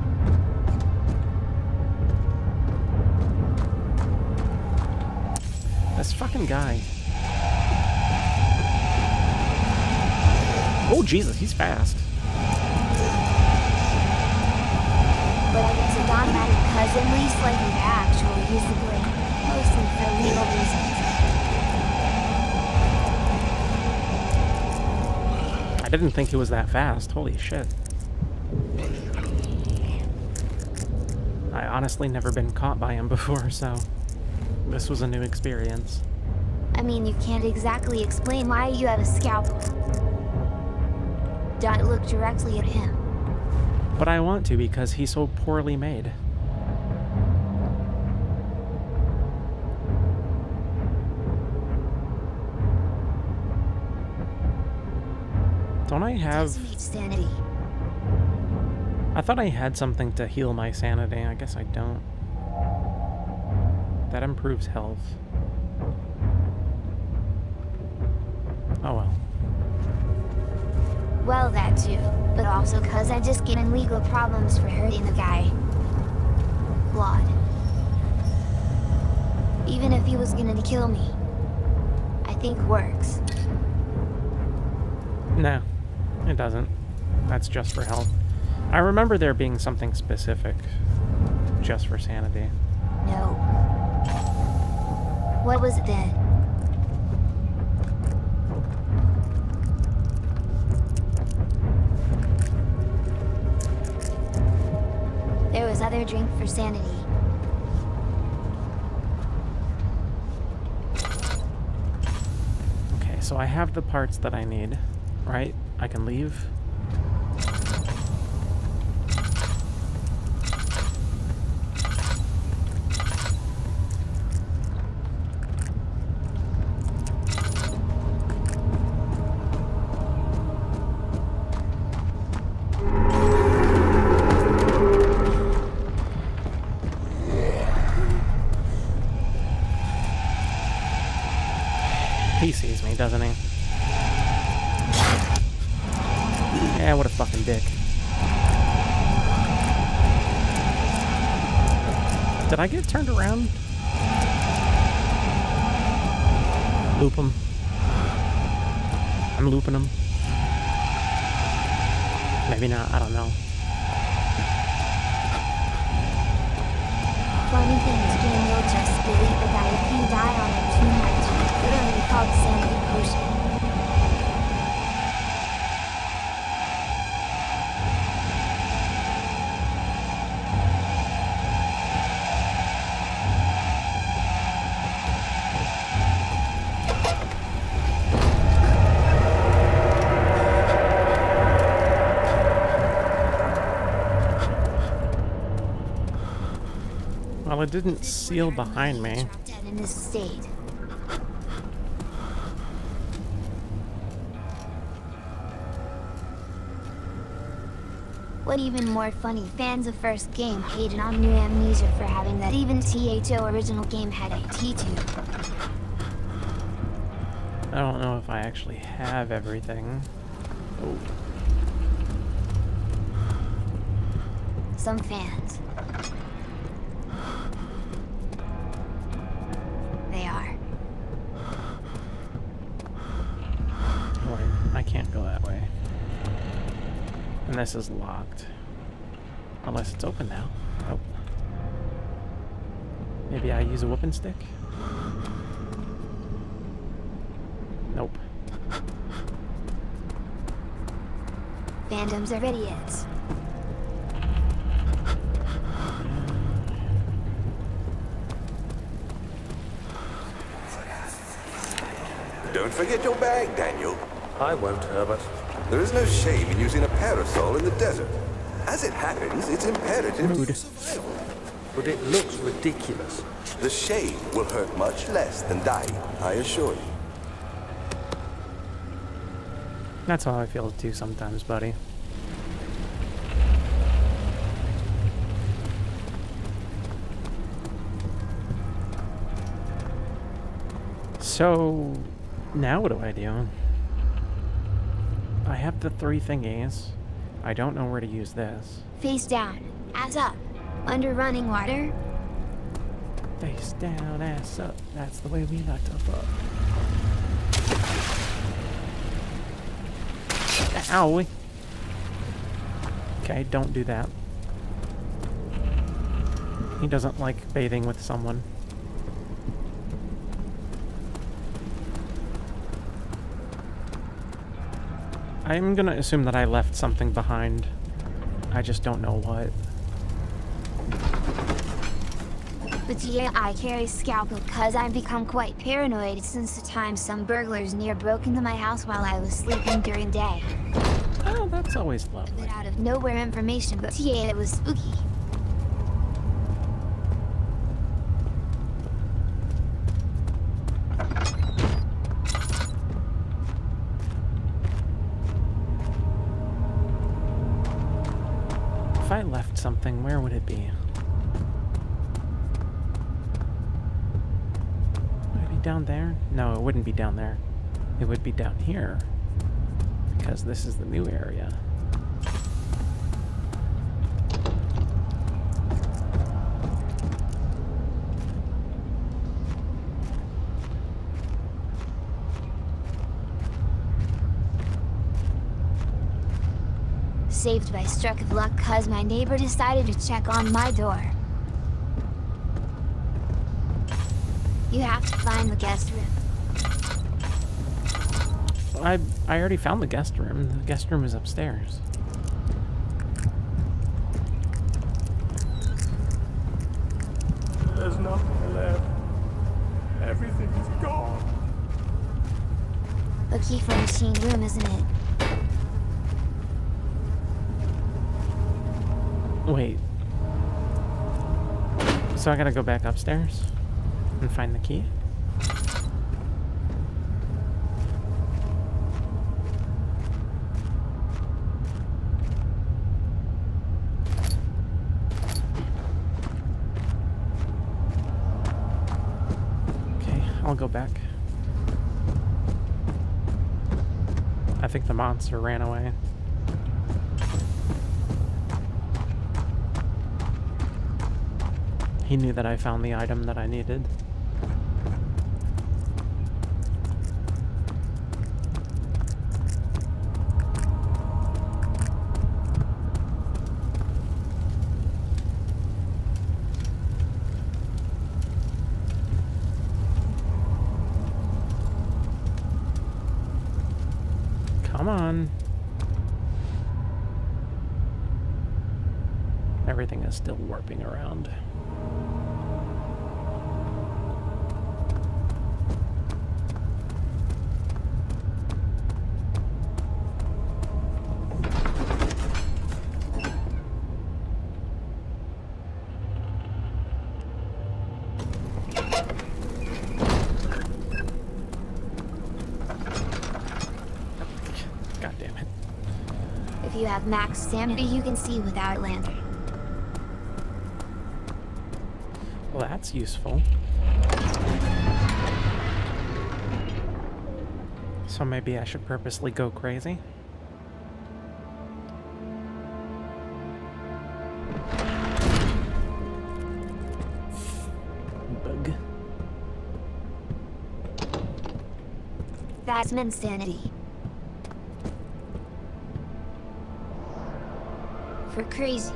This fucking guy. Oh, Jesus, he's fast. But I guess it don't matter because at least like the actual use the blade. Mostly for legal reasons. I didn't think he was that fast. Holy shit. I honestly never been caught by him before, so this was a new experience. I mean, you can't exactly explain why you have a scalpel. Don't look directly at him. But I want to because he's so poorly made. Don't I have... sanity. I thought I had something to heal my sanity. I guess I don't. That improves health. Oh well. Well, that too. But also cause I just get in legal problems for hurting the guy. Blood. Even if he was gonna kill me. I think works. No, it doesn't. That's just for health. I remember there being something specific just for sanity. No. What was it then? There was other drink for sanity. Okay, so I have the parts that I need, right? I can leave. He sees me, doesn't he? Yeah, what a fucking dick. Did I get turned around? Loop him. I'm looping him. Maybe not, I don't know. Funny thing is, Jane will just delete the guy if he died on him too much. Literally called sanity potion. Well, it didn't seal behind me. Dead in this state. What even more funny, fans of first game hated on new Amnesia for having that. Even THO original game had a T2. I don't know if I actually have everything. Oh. Some fans. They are. Wait, I can't go that way. And this is locked. Unless it's open now. Oh. Maybe I use a whooping stick? Nope. Phantoms are idiots. Don't forget your bag, Daniel. I won't, Herbert. There is no shame in using a parasol in the desert. As it happens, it's imperative to survival. But it looks ridiculous. The shade will hurt much less than dying, I assure you. That's how I feel too sometimes, buddy. So, now what do I do? I have the 3 thingies. I don't know where to use this. Face down, ass up, under running water. Face down, ass up. That's the way we like to fuck. Ow! Okay, don't do that. He doesn't like bathing with someone. I'm gonna assume that I left something behind. I just don't know what. But yeah, I carry scalpel cause I've become quite paranoid since the time some burglars near broke into my house while I was sleeping during day. Oh, that's always lovely. A bit out of nowhere information, but yeah, it was spooky. If I left something, where would it be? Would it be down there? No, it wouldn't be down there. It would be down here. Because this is the new area. Saved by stroke of luck cause my neighbor decided to check on my door. You have to find the guest room. I already found the guest room. The guest room is upstairs. There's nothing left. Everything is gone. A key for machine room, isn't it? Wait. So I gotta go back upstairs and find the key? Okay, I'll go back. I think the monster ran away. He knew that I found the item that I needed. Come on. Everything is still warping around. If you have max sanity, you can see without a lantern. Well, that's useful. So maybe I should purposely go crazy? Bug. That's insanity. For crazy.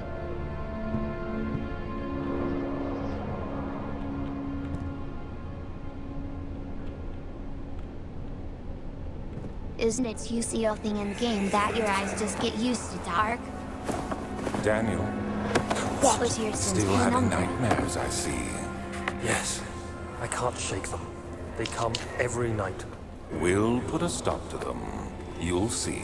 Isn't it you see a thing in the game that your eyes just get used to dark? Daniel, What was your still having nightmares, I see. Yes. I can't shake them. They come every night. We'll put a stop to them. You'll see.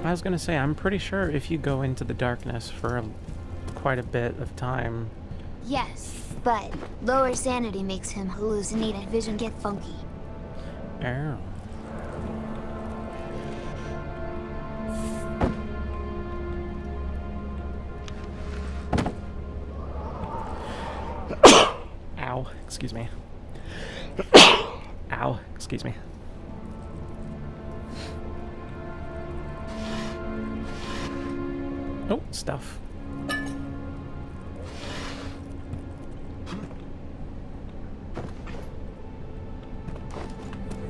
I was gonna say, I'm pretty sure if you go into the darkness for quite a bit of time... Yes, but lower sanity makes him hallucinate and vision get funky. Oh. Ow, excuse me. Ow, excuse me. Oh, stuff.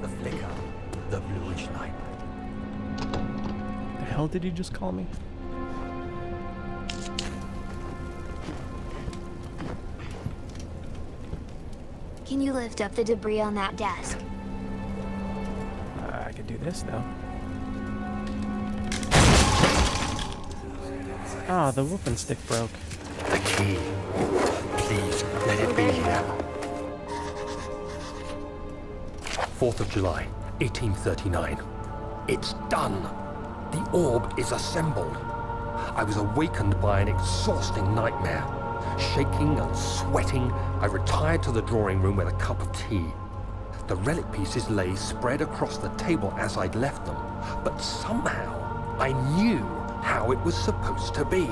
The flicker, the bluish light. The hell did you just call me? Can you lift up the debris on that desk? I could do this, though. Ah, the whooping stick broke. The key. Please, let it be here. 4th of July, 1839. It's done. The orb is assembled. I was awakened by an exhausting nightmare. Shaking and sweating, I retired to the drawing room with a cup of tea. The relic pieces lay spread across the table as I'd left them, but somehow I knew how it was supposed to be.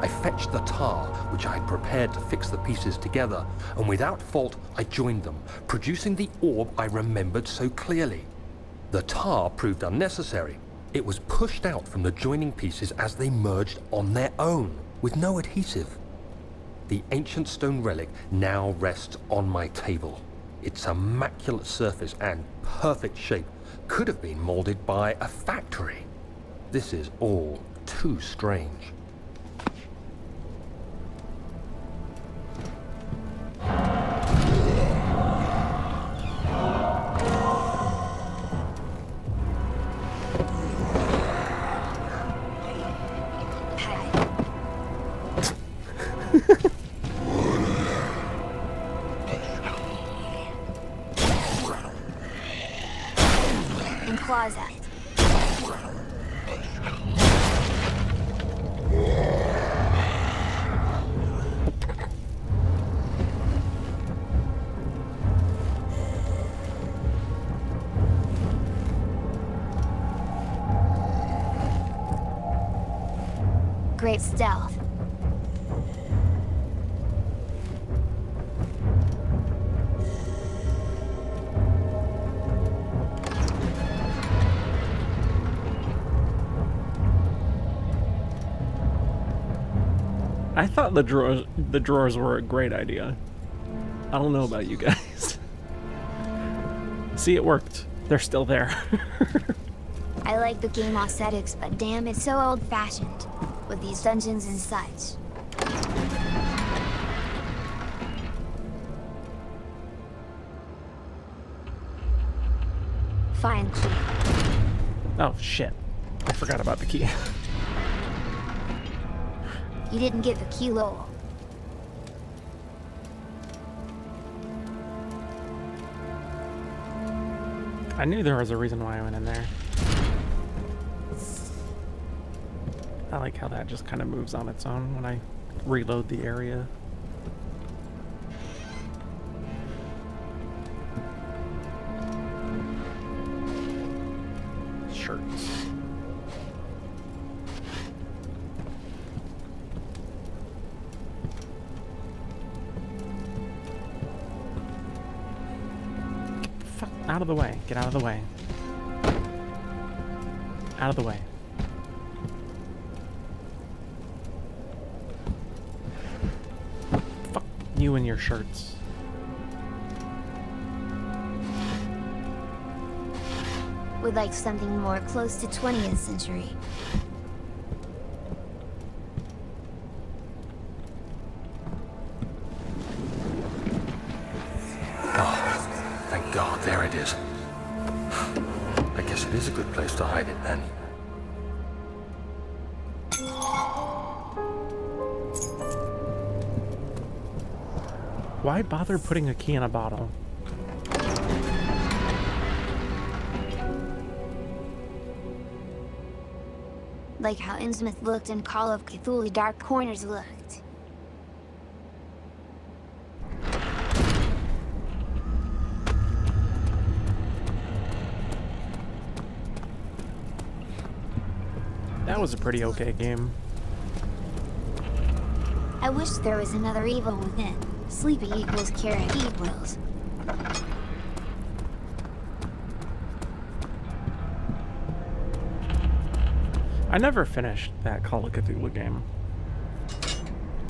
I fetched the tar, which I had prepared to fix the pieces together, and without fault I joined them, producing the orb I remembered so clearly. The tar proved unnecessary. It was pushed out from the joining pieces as they merged on their own, with no adhesive. The ancient stone relic now rests on my table. Its immaculate surface and perfect shape could have been molded by a factory. This is all too strange. In closet. Great stealth. I thought the drawers were a great idea. I don't know about you guys. See, it worked. They're still there. I like the game aesthetics, but damn, it's so old-fashioned with these dungeons and such. Fine key. Oh shit. I forgot about the key. You didn't get the key, Lowell. I knew there was a reason why I went in there. I like how that just kind of moves on its own when I reload the area. Shirts. Fuck, out of the way. Get out of the way. Out of the way. Fuck you and your shirts. Would like something more close to 20th century. There it is. I guess it is a good place to hide it then. Why bother putting a key in a bottle? Like how Innsmouth looked and Call of Cthulhu Dark Corners looked. That was a pretty okay game. I wish there was another evil within. Sleepy equals carrot equals. I never finished that Call of Cthulhu game.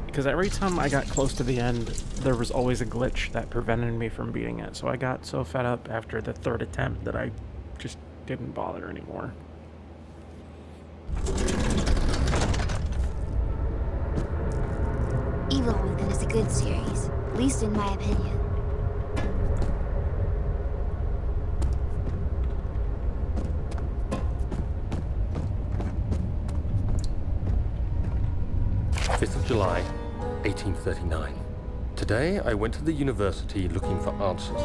Because every time I got close to the end, there was always a glitch that prevented me from beating it. So I got so fed up after the third attempt that I just didn't bother anymore. Evil Within is a good series, at least in my opinion. July, 1839. Today, I went to the university looking for answers.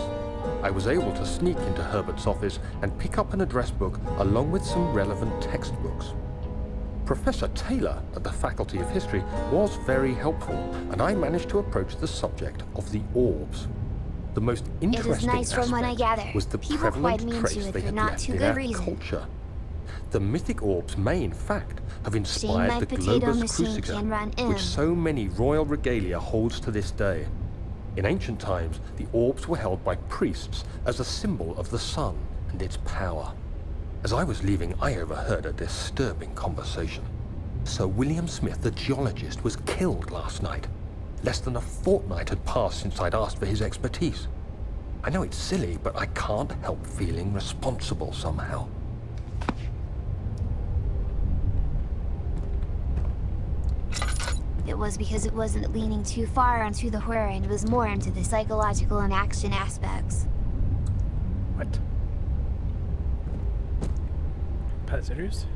I was able to sneak into Herbert's office and pick up an address book along with some relevant textbooks. Professor Taylor at the Faculty of History was very helpful, and I managed to approach the subject of the orbs. The most interesting aspect was the prevalent trace they had left in our culture. The mythic orbs may, in fact, have inspired the Globus Cruciger, which so many royal regalia holds to this day. In ancient times, the orbs were held by priests as a symbol of the sun and its power. As I was leaving, I overheard a disturbing conversation. Sir William Smith, the geologist, was killed last night. Less than a fortnight had passed since I'd asked for his expertise. I know it's silly, but I can't help feeling responsible somehow. It was because it wasn't leaning too far onto the horror and was more into the psychological and action aspects. What? Positives?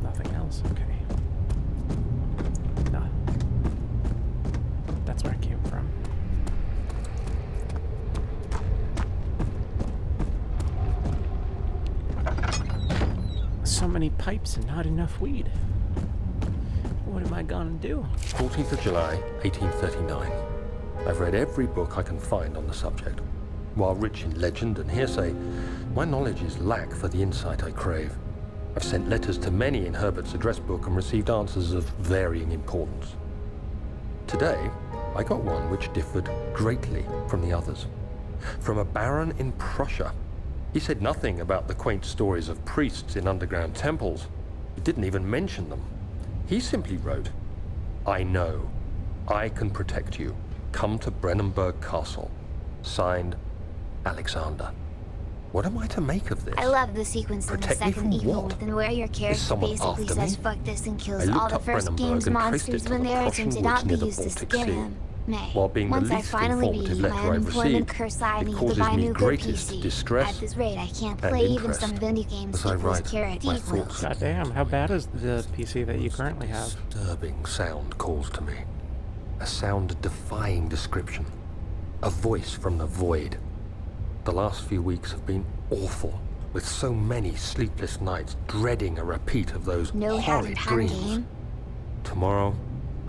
Nothing else? Okay. No. That's where I came from. So many pipes and not enough weed. What am I gonna do? 14th of July, 1839. I've read every book I can find on the subject. While rich in legend and hearsay, my knowledge is lack for the insight I crave. I've sent letters to many in Herbert's address book and received answers of varying importance. Today, I got one which differed greatly from the others. From a baron in Prussia. He said nothing about the quaint stories of priests in underground temples. He didn't even mention them. He simply wrote, "I know. I can protect you. Come to Brennenburg Castle. Signed, Alexander." What am I to make of this? I love the sequence in the second Evil what? Within where your character basically says fuck this and kills all the first game's monsters when they are attempted not be used to scare him. May. While being Once the I least finally informative beat letter my I've unemployment received, curse, I it need to causes buy a me new good greatest PC. distress At this rate, I can't and play even interest some Vindy games as I equals write carrot my equals. thoughts. God damn, how bad is the PC that you currently have? Disturbing sound calls to me. A sound defying description. A voice from the void. The last few weeks have been awful, with so many sleepless nights dreading a repeat of those horrid dreams. Tomorrow,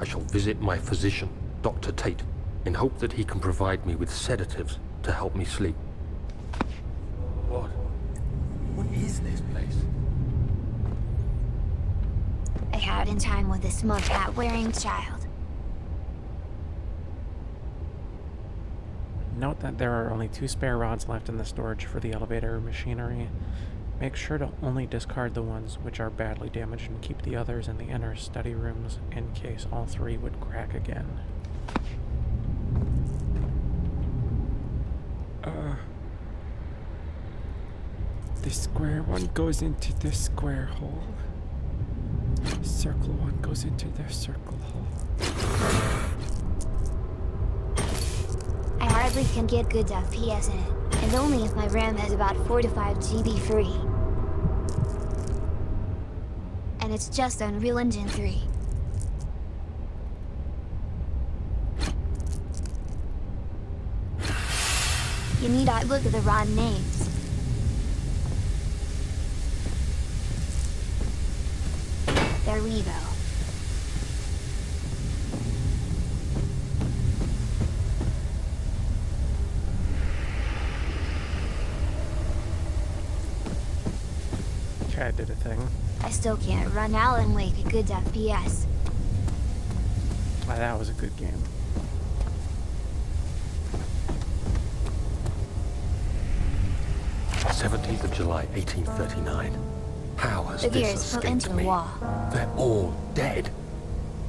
I shall visit my physician, Dr. Tate, in hope that he can provide me with sedatives to help me sleep. What is this place? I had in time with a smug hat wearing child. Note that there are only 2 spare rods left in the storage for the elevator machinery. Make sure to only discard the ones which are badly damaged and keep the others in the inner study rooms in case all 3 would crack again. The square one goes into the square hole. Circle one goes into the circle hole. I hardly can get good FPS in it, and only if my RAM has about 4 to 5 GB free. And it's just Unreal Engine 3. You need to look at the raw names. There we go. Okay, I did a thing. I still can't run Alan Wake at good FPS. Oh, that was a good game. th of July, 1839. How has The this gears put escaped into the me? wall. They're all dead.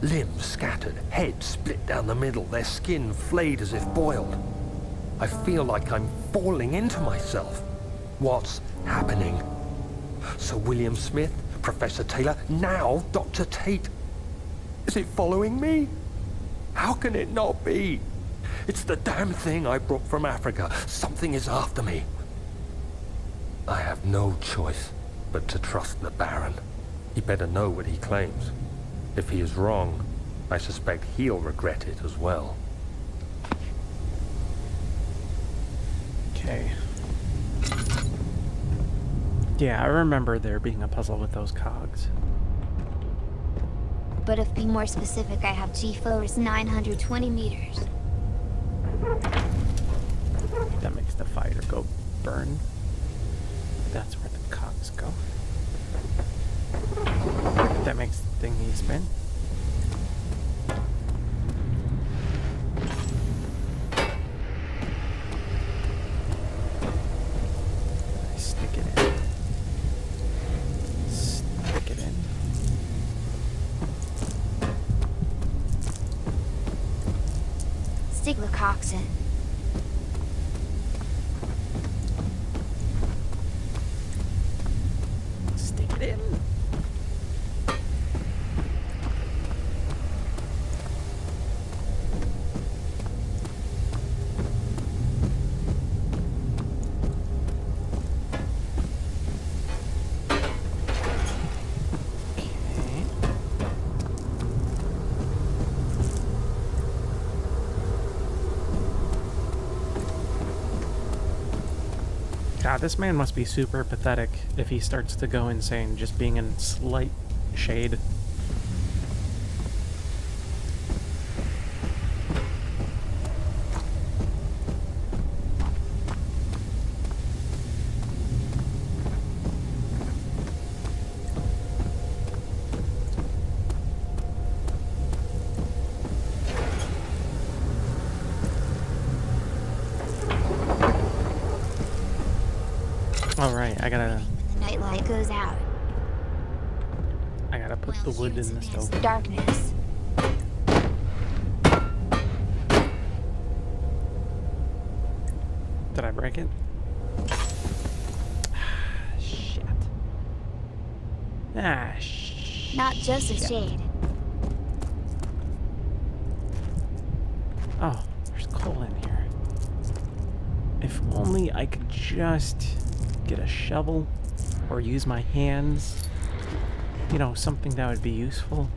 Limbs scattered, heads split down the middle, their skin flayed as if boiled. I feel like I'm falling into myself. What's happening? Sir William Smith, Professor Taylor, now Dr. Tate. Is it following me? How can it not be? It's the damn thing I brought from Africa. Something is after me. I have no choice but to trust the Baron. He better know what he claims. If he is wrong, I suspect he'll regret it as well. Okay. Yeah, I remember there being a puzzle with those cogs. But if be more specific, I have G-force 920 meters. That makes the fighter go burn. That's where the cogs go. That makes the thingy spin. Stick it in. Stick it in. Stick the cocks in. Stick it in. God, this man must be super pathetic if he starts to go insane just being in slight shade. Alright, I gotta... The nightlight goes out. I gotta put the wood in the stove. Darkness. Did I break it? Shit. Shit. Not just a shade. Oh, there's coal in here. If only I could just get a shovel or use my hands. You know, something that would be useful.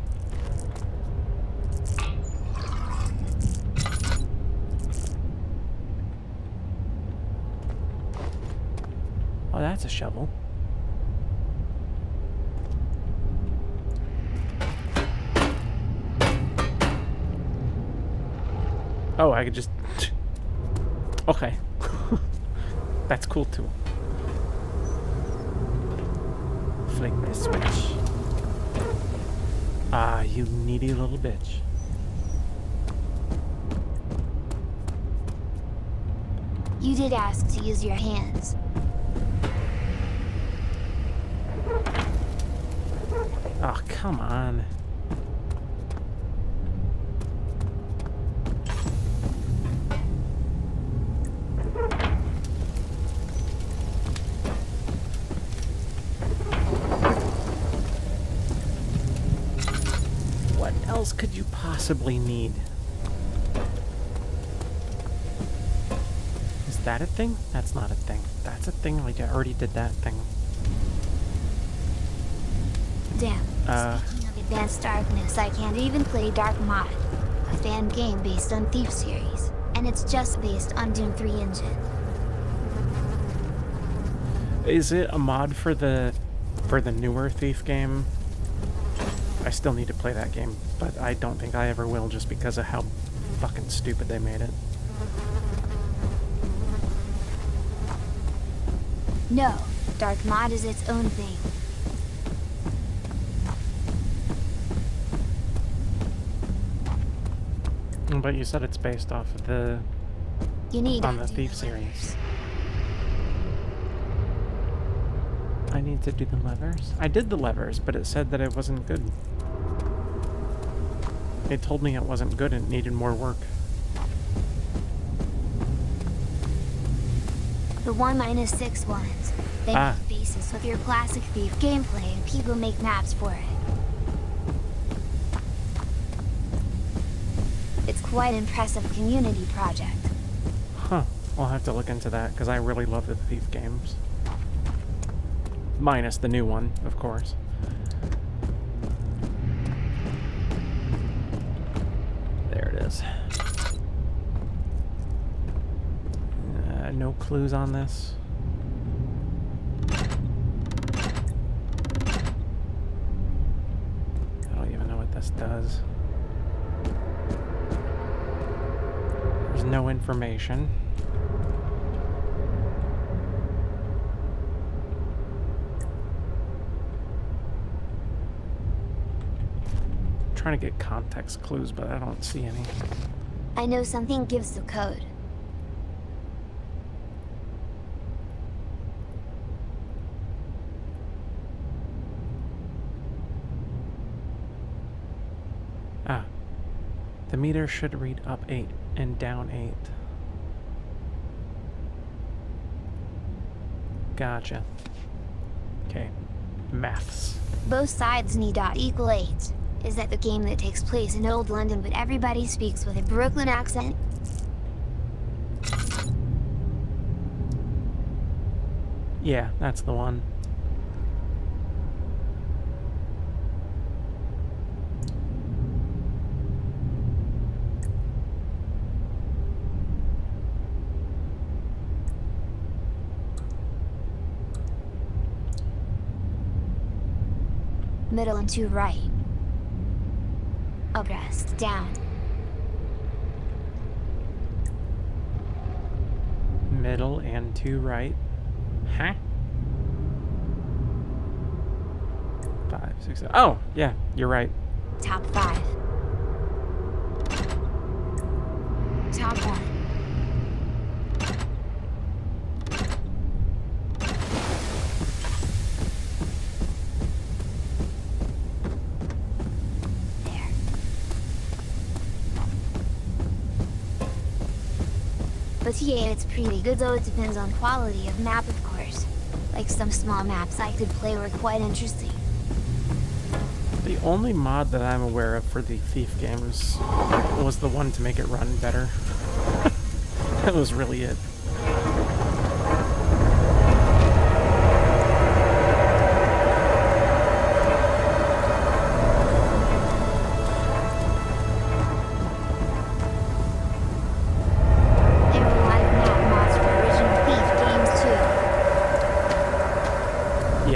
Oh, that's a shovel. Oh, I could just... Okay. That's cool too. Flick this switch. Ah, you needy little bitch. You did ask to use your hands. Oh, come on. else could you possibly need? Is that a thing? That's not a thing. That's a thing. Like, I already did that thing. Damn. Speaking of Advanced Darkness, I can't even play Dark Mod, a fan game based on Thief series, and it's just based on Doom 3 engine. Is it a mod for the newer Thief game? I still need to play that game, but I don't think I ever will just because of how fucking stupid they made it. No, Dark Mod is its own thing. But you said it's based off of the Thief series. I need to do the levers? I did the levers, but it said that it wasn't good. It told me it wasn't good and it needed more work. The 1-6 ones. They make faces with your classic Thief gameplay and people make maps for it. It's quite impressive community project. Huh. I'll have to look into that because I really love the Thief games. Minus the new one, of course. There it is. No clues on this. I don't even know what this does. There's no information. I'm trying to get context clues, but I don't see any. I know something gives the code. The meter should read up 8 and down 8. Gotcha. Okay. Maths. Both sides need .equal 8. Is that the game that takes place in Old London but everybody speaks with a Brooklyn accent? Yeah, that's the one. Middle and to right. Abreast, down. Middle and to right. Huh? 5, 6, 7. Oh, yeah, you're right. Top 5. Top 1. But yeah, it's pretty good, though it depends on quality of map, of course. Like some small maps I could play were quite interesting. The only mod that I'm aware of for the Thief games was the one to make it run better. That was really it.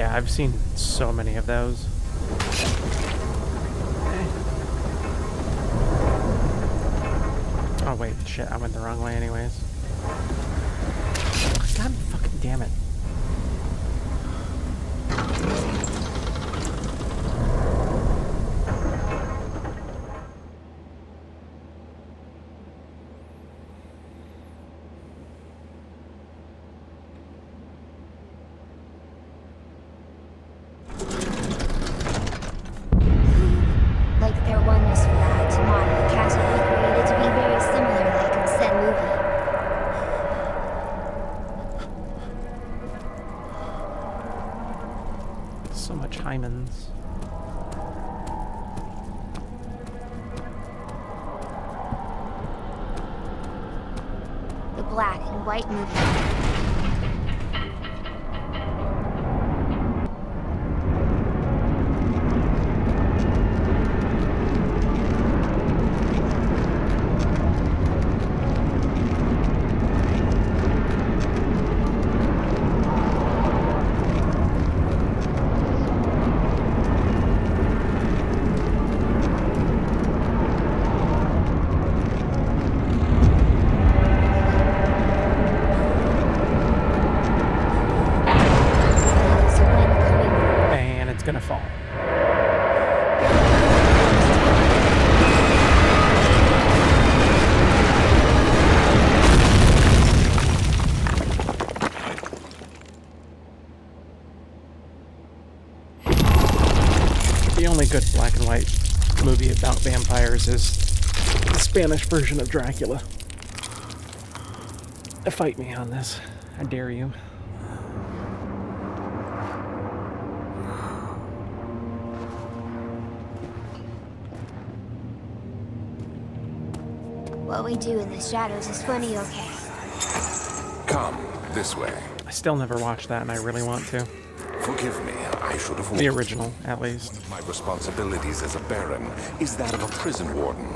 I've seen so many of those. Oh wait, shit, I went the wrong way anyways. God fucking damn it. black and white movie. Gonna fall. The only good black and white movie about vampires is the Spanish version of Dracula. Fight me on this. I dare you. What we do in the shadows is funny, okay? Come this way. I still never watched that, and I really want to. Forgive me, I should have... The original, at least. One of my responsibilities as a baron is that of a prison warden.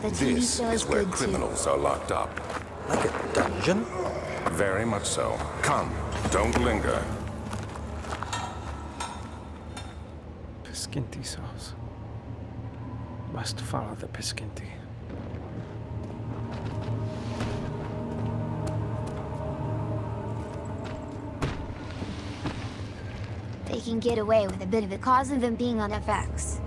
The TV This show is where good criminals are locked up. Like a dungeon? Very much so. Come, don't linger. Piscinti sauce. Must follow the Piscinti. They can get away with a bit of it cause of them being on FX.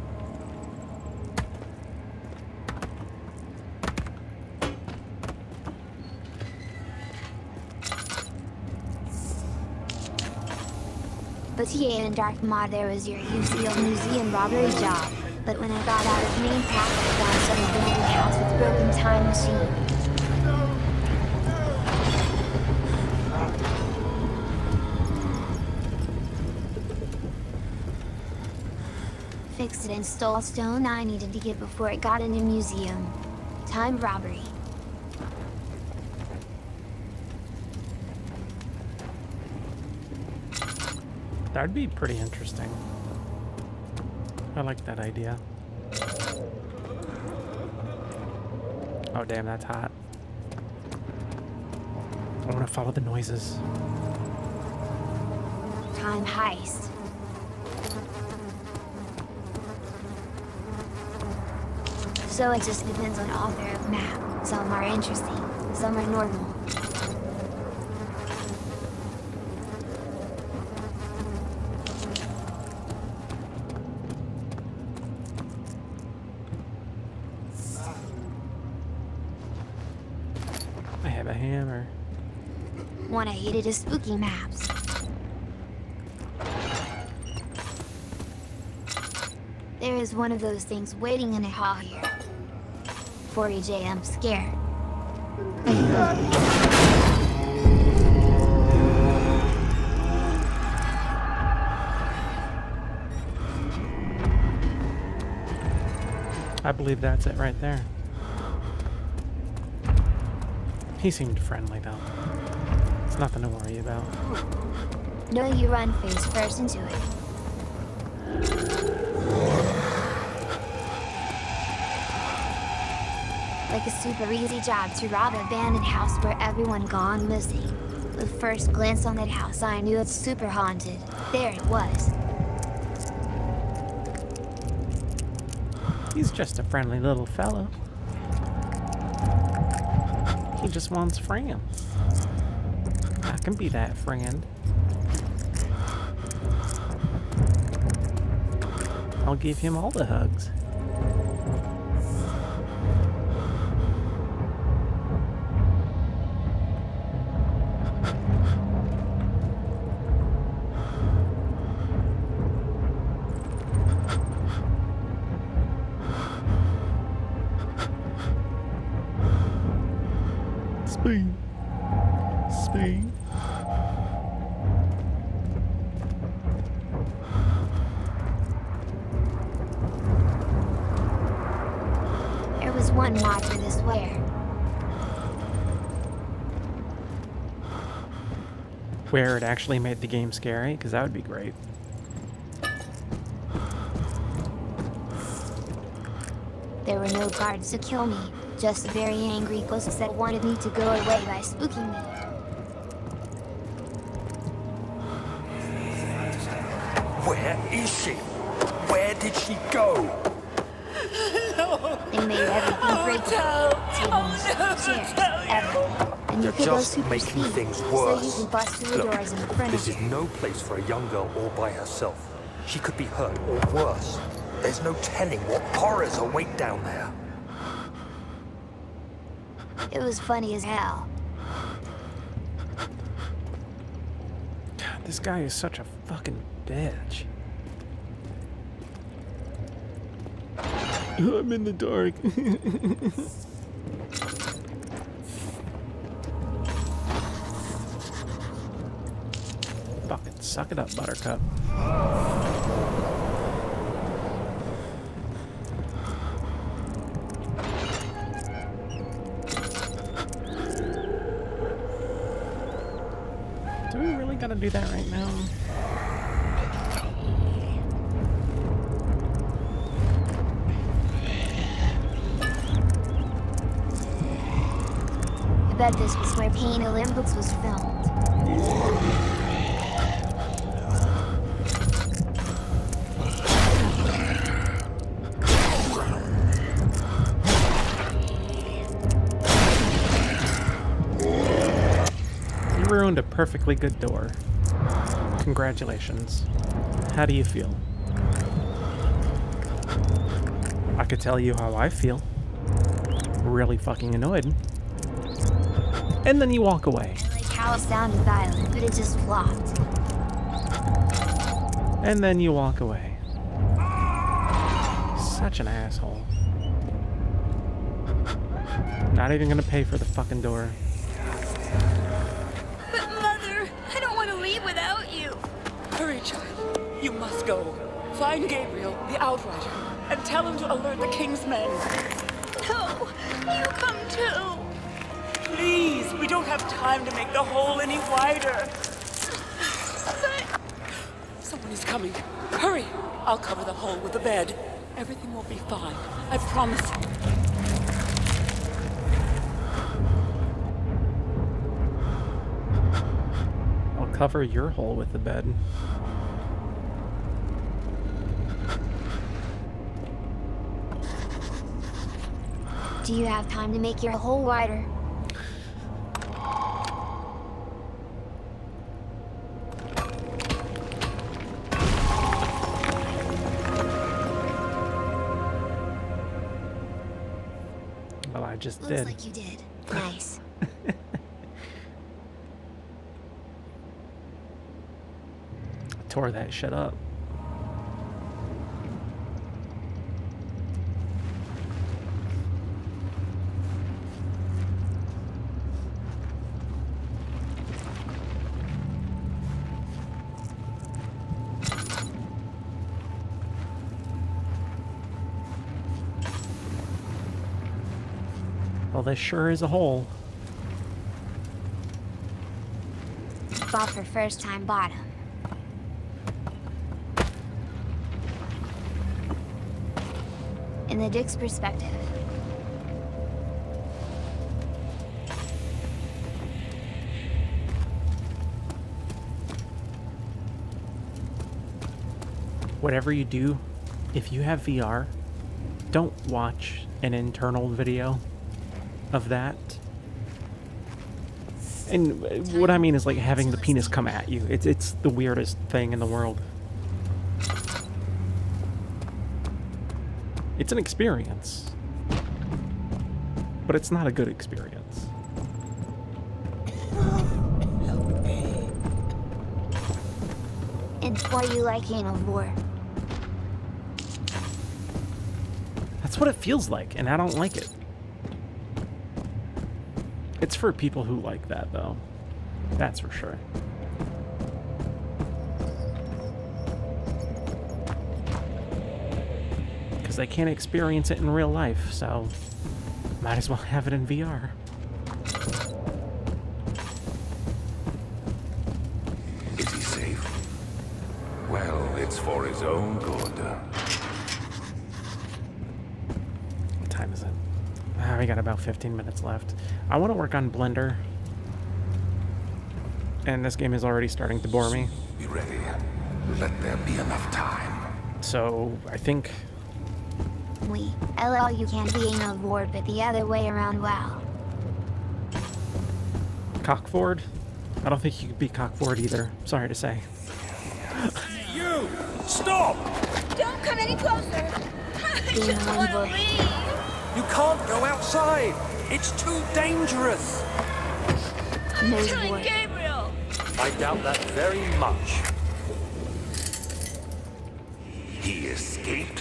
But yeah, in Dark Mod there was your UCL museum robbery job. But when I got out of main path, I found some abandoned house with broken time machine. Fixed it and stole stone I needed to get before it got into museum. Time robbery. That'd be pretty interesting. I like that idea. Oh damn, that's hot. I want to follow the noises. Time heist. So it just depends on author of map. Some are interesting, some are normal. I have a hammer. One I hated is spooky maps. There is one of those things waiting in a hall here. 40J, I'm scared. I believe that's it right there. He seemed friendly though. It's nothing to worry about. No, you run face first into it. Like a super easy job to rob an abandoned house where everyone gone missing. The first glance on that house, I knew it's super haunted. There it was. He's just a friendly little fellow. He just wants friends. I can be that friend. I'll give him all the hugs. Speed. Speed. There was one mod for this where where it actually made the game scary, because that would be great. There were no guards to kill me, just very angry ghosts that wanted me to go away by spooking me. Where is she? Where did she go? They made everything breakable. Tables, chairs, everything. And you could go super making speed, things so worse. you could bust through the Look, doors and the furniture. this is no place for a young girl all by herself. She could be hurt or worse. There's no telling what horrors await down there. It was funny as hell. God, this guy is such a fucking bitch. I'm in the dark. Fucking suck it up, Buttercup. Do we really gotta do that right now? I bet this was where Pain Olympics was filmed. You ruined a perfectly good door. Congratulations. How do you feel? I could tell you how I feel. Really fucking annoyed. And then you walk away. I like how it sounded violent, but it just flopped. And then you walk away. Such an asshole. Not even gonna pay for the fucking door. But Mother, I don't want to leave without you. Hurry, child. You must go. Find Gabriel, the Outrider, and tell him to alert the King's men. No, you come too. Please, we don't have time to make the hole any wider. But Someone is coming. Hurry! I'll cover the hole with the bed. Everything will be fine. I promise you. I'll cover your hole with the bed. Do you have time to make your hole wider? Well, I just Looks did. like you did. Nice. Tore that shit up. Well, this sure is a hole. Bought for first time bottom. In the Dick's perspective. Whatever you do, if you have VR, don't watch an internal video of that. And what I mean is like having the penis come at you. It's the weirdest thing in the world. It's an experience, but it's not a good experience. And why you like anal vor? That's what it feels like, and I don't like it. It's for people who like that, though. That's for sure. Because they can't experience it in real life, so might as well have it in VR. It's for his own good. What time is it? We got about 15 minutes left. I want to work on Blender. And this game is already starting to bore me. Be ready. Let there be enough time. So, I think... LL, you can't be an award, but the other way around, wow. Cockford? I don't think you could be Cockford either. Sorry to say. You! Stop! Don't come any closer. I just want to leave. You can't go outside. It's too dangerous. Killing Gabriel. I doubt that very much. He escaped?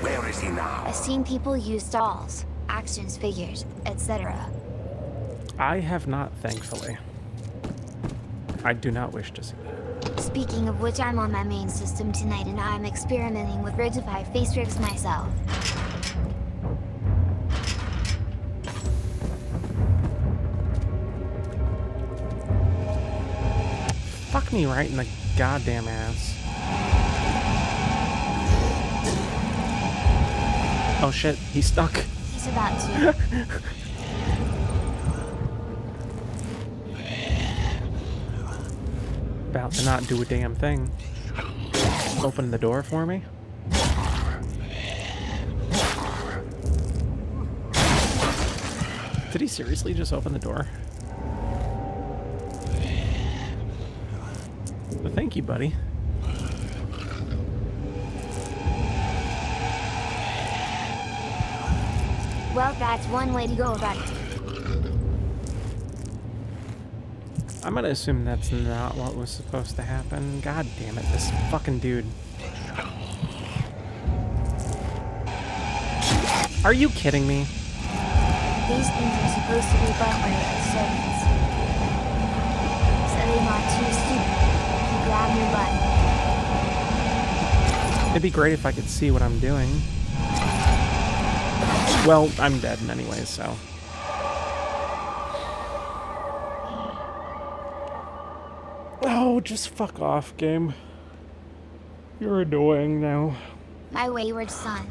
Where is he now? I've seen people use dolls, action figures, etc. I have not, thankfully. I do not wish to see that. Speaking of which, I'm on my main system tonight and I'm experimenting with Ridgify face rigs myself. Fuck me right in the goddamn ass. Oh shit, he's stuck. He's about to. About to not do a damn thing. Open the door for me. Did he seriously just open the door? Well, thank you, buddy. Well, that's one way to go about it. I'm gonna assume that's not what was supposed to happen. God damn it, this fucking dude. Are you kidding me? These things are supposed to be butler as servants. So they're not too stupid. You grab your butt. It'd be great if I could see what I'm doing. Well, I'm dead anyways, so. Oh, just fuck off, game. You're annoying now. My wayward son.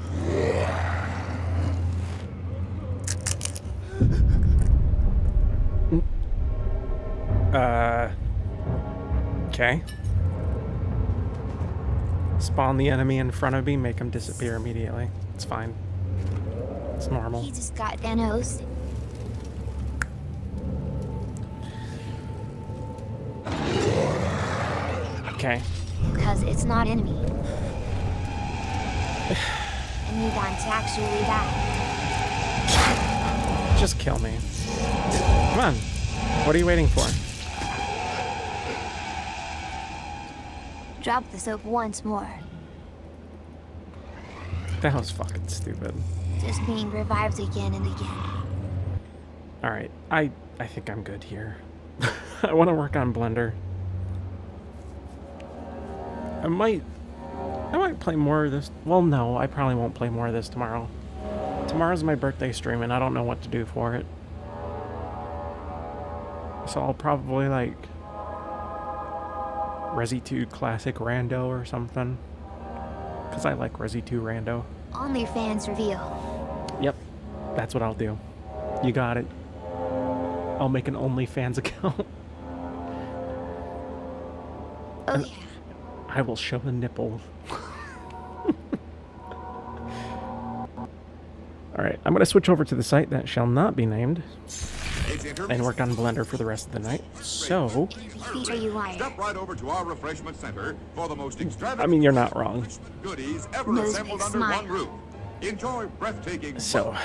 Okay. Spawn the enemy in front of me, make him disappear immediately. It's fine. It's normal. He just got Thanos. Okay. Because it's not enemy. And you want to actually die. Just kill me. Come on. What are you waiting for? Drop the soap once more. That was fucking stupid. Just being revived again and again. Alright, I think I'm good here. I want to work on Blender. I might play more of this. Well, no, I probably won't play more of this tomorrow. Tomorrow's my birthday stream and I don't know what to do for it. So I'll probably like Resi 2 Classic Rando or something. Because I like Resi 2 Rando. OnlyFans reveal. Yep, that's what I'll do. You got it. I'll make an OnlyFans account. Oh yeah. I will show a nipple. Alright, I'm going to switch over to the site that shall not be named. And work on Blender for the rest of the night. So... Step right over to our refreshment center for the most extravagant I mean, you're not wrong. goodies ever assembled under one roof. Enjoy breathtaking... So,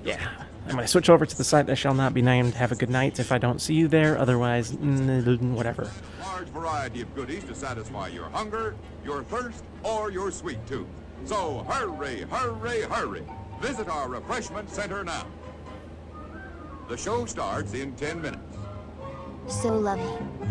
yeah. I'm going to switch over to the site that shall not be named. Have a good night if I don't see you there. Otherwise, whatever. Large variety of goodies to satisfy your hunger, your thirst, or your sweet tooth. So hurry, hurry, hurry. Visit our refreshment center now. The show starts in 10 minutes. So loving.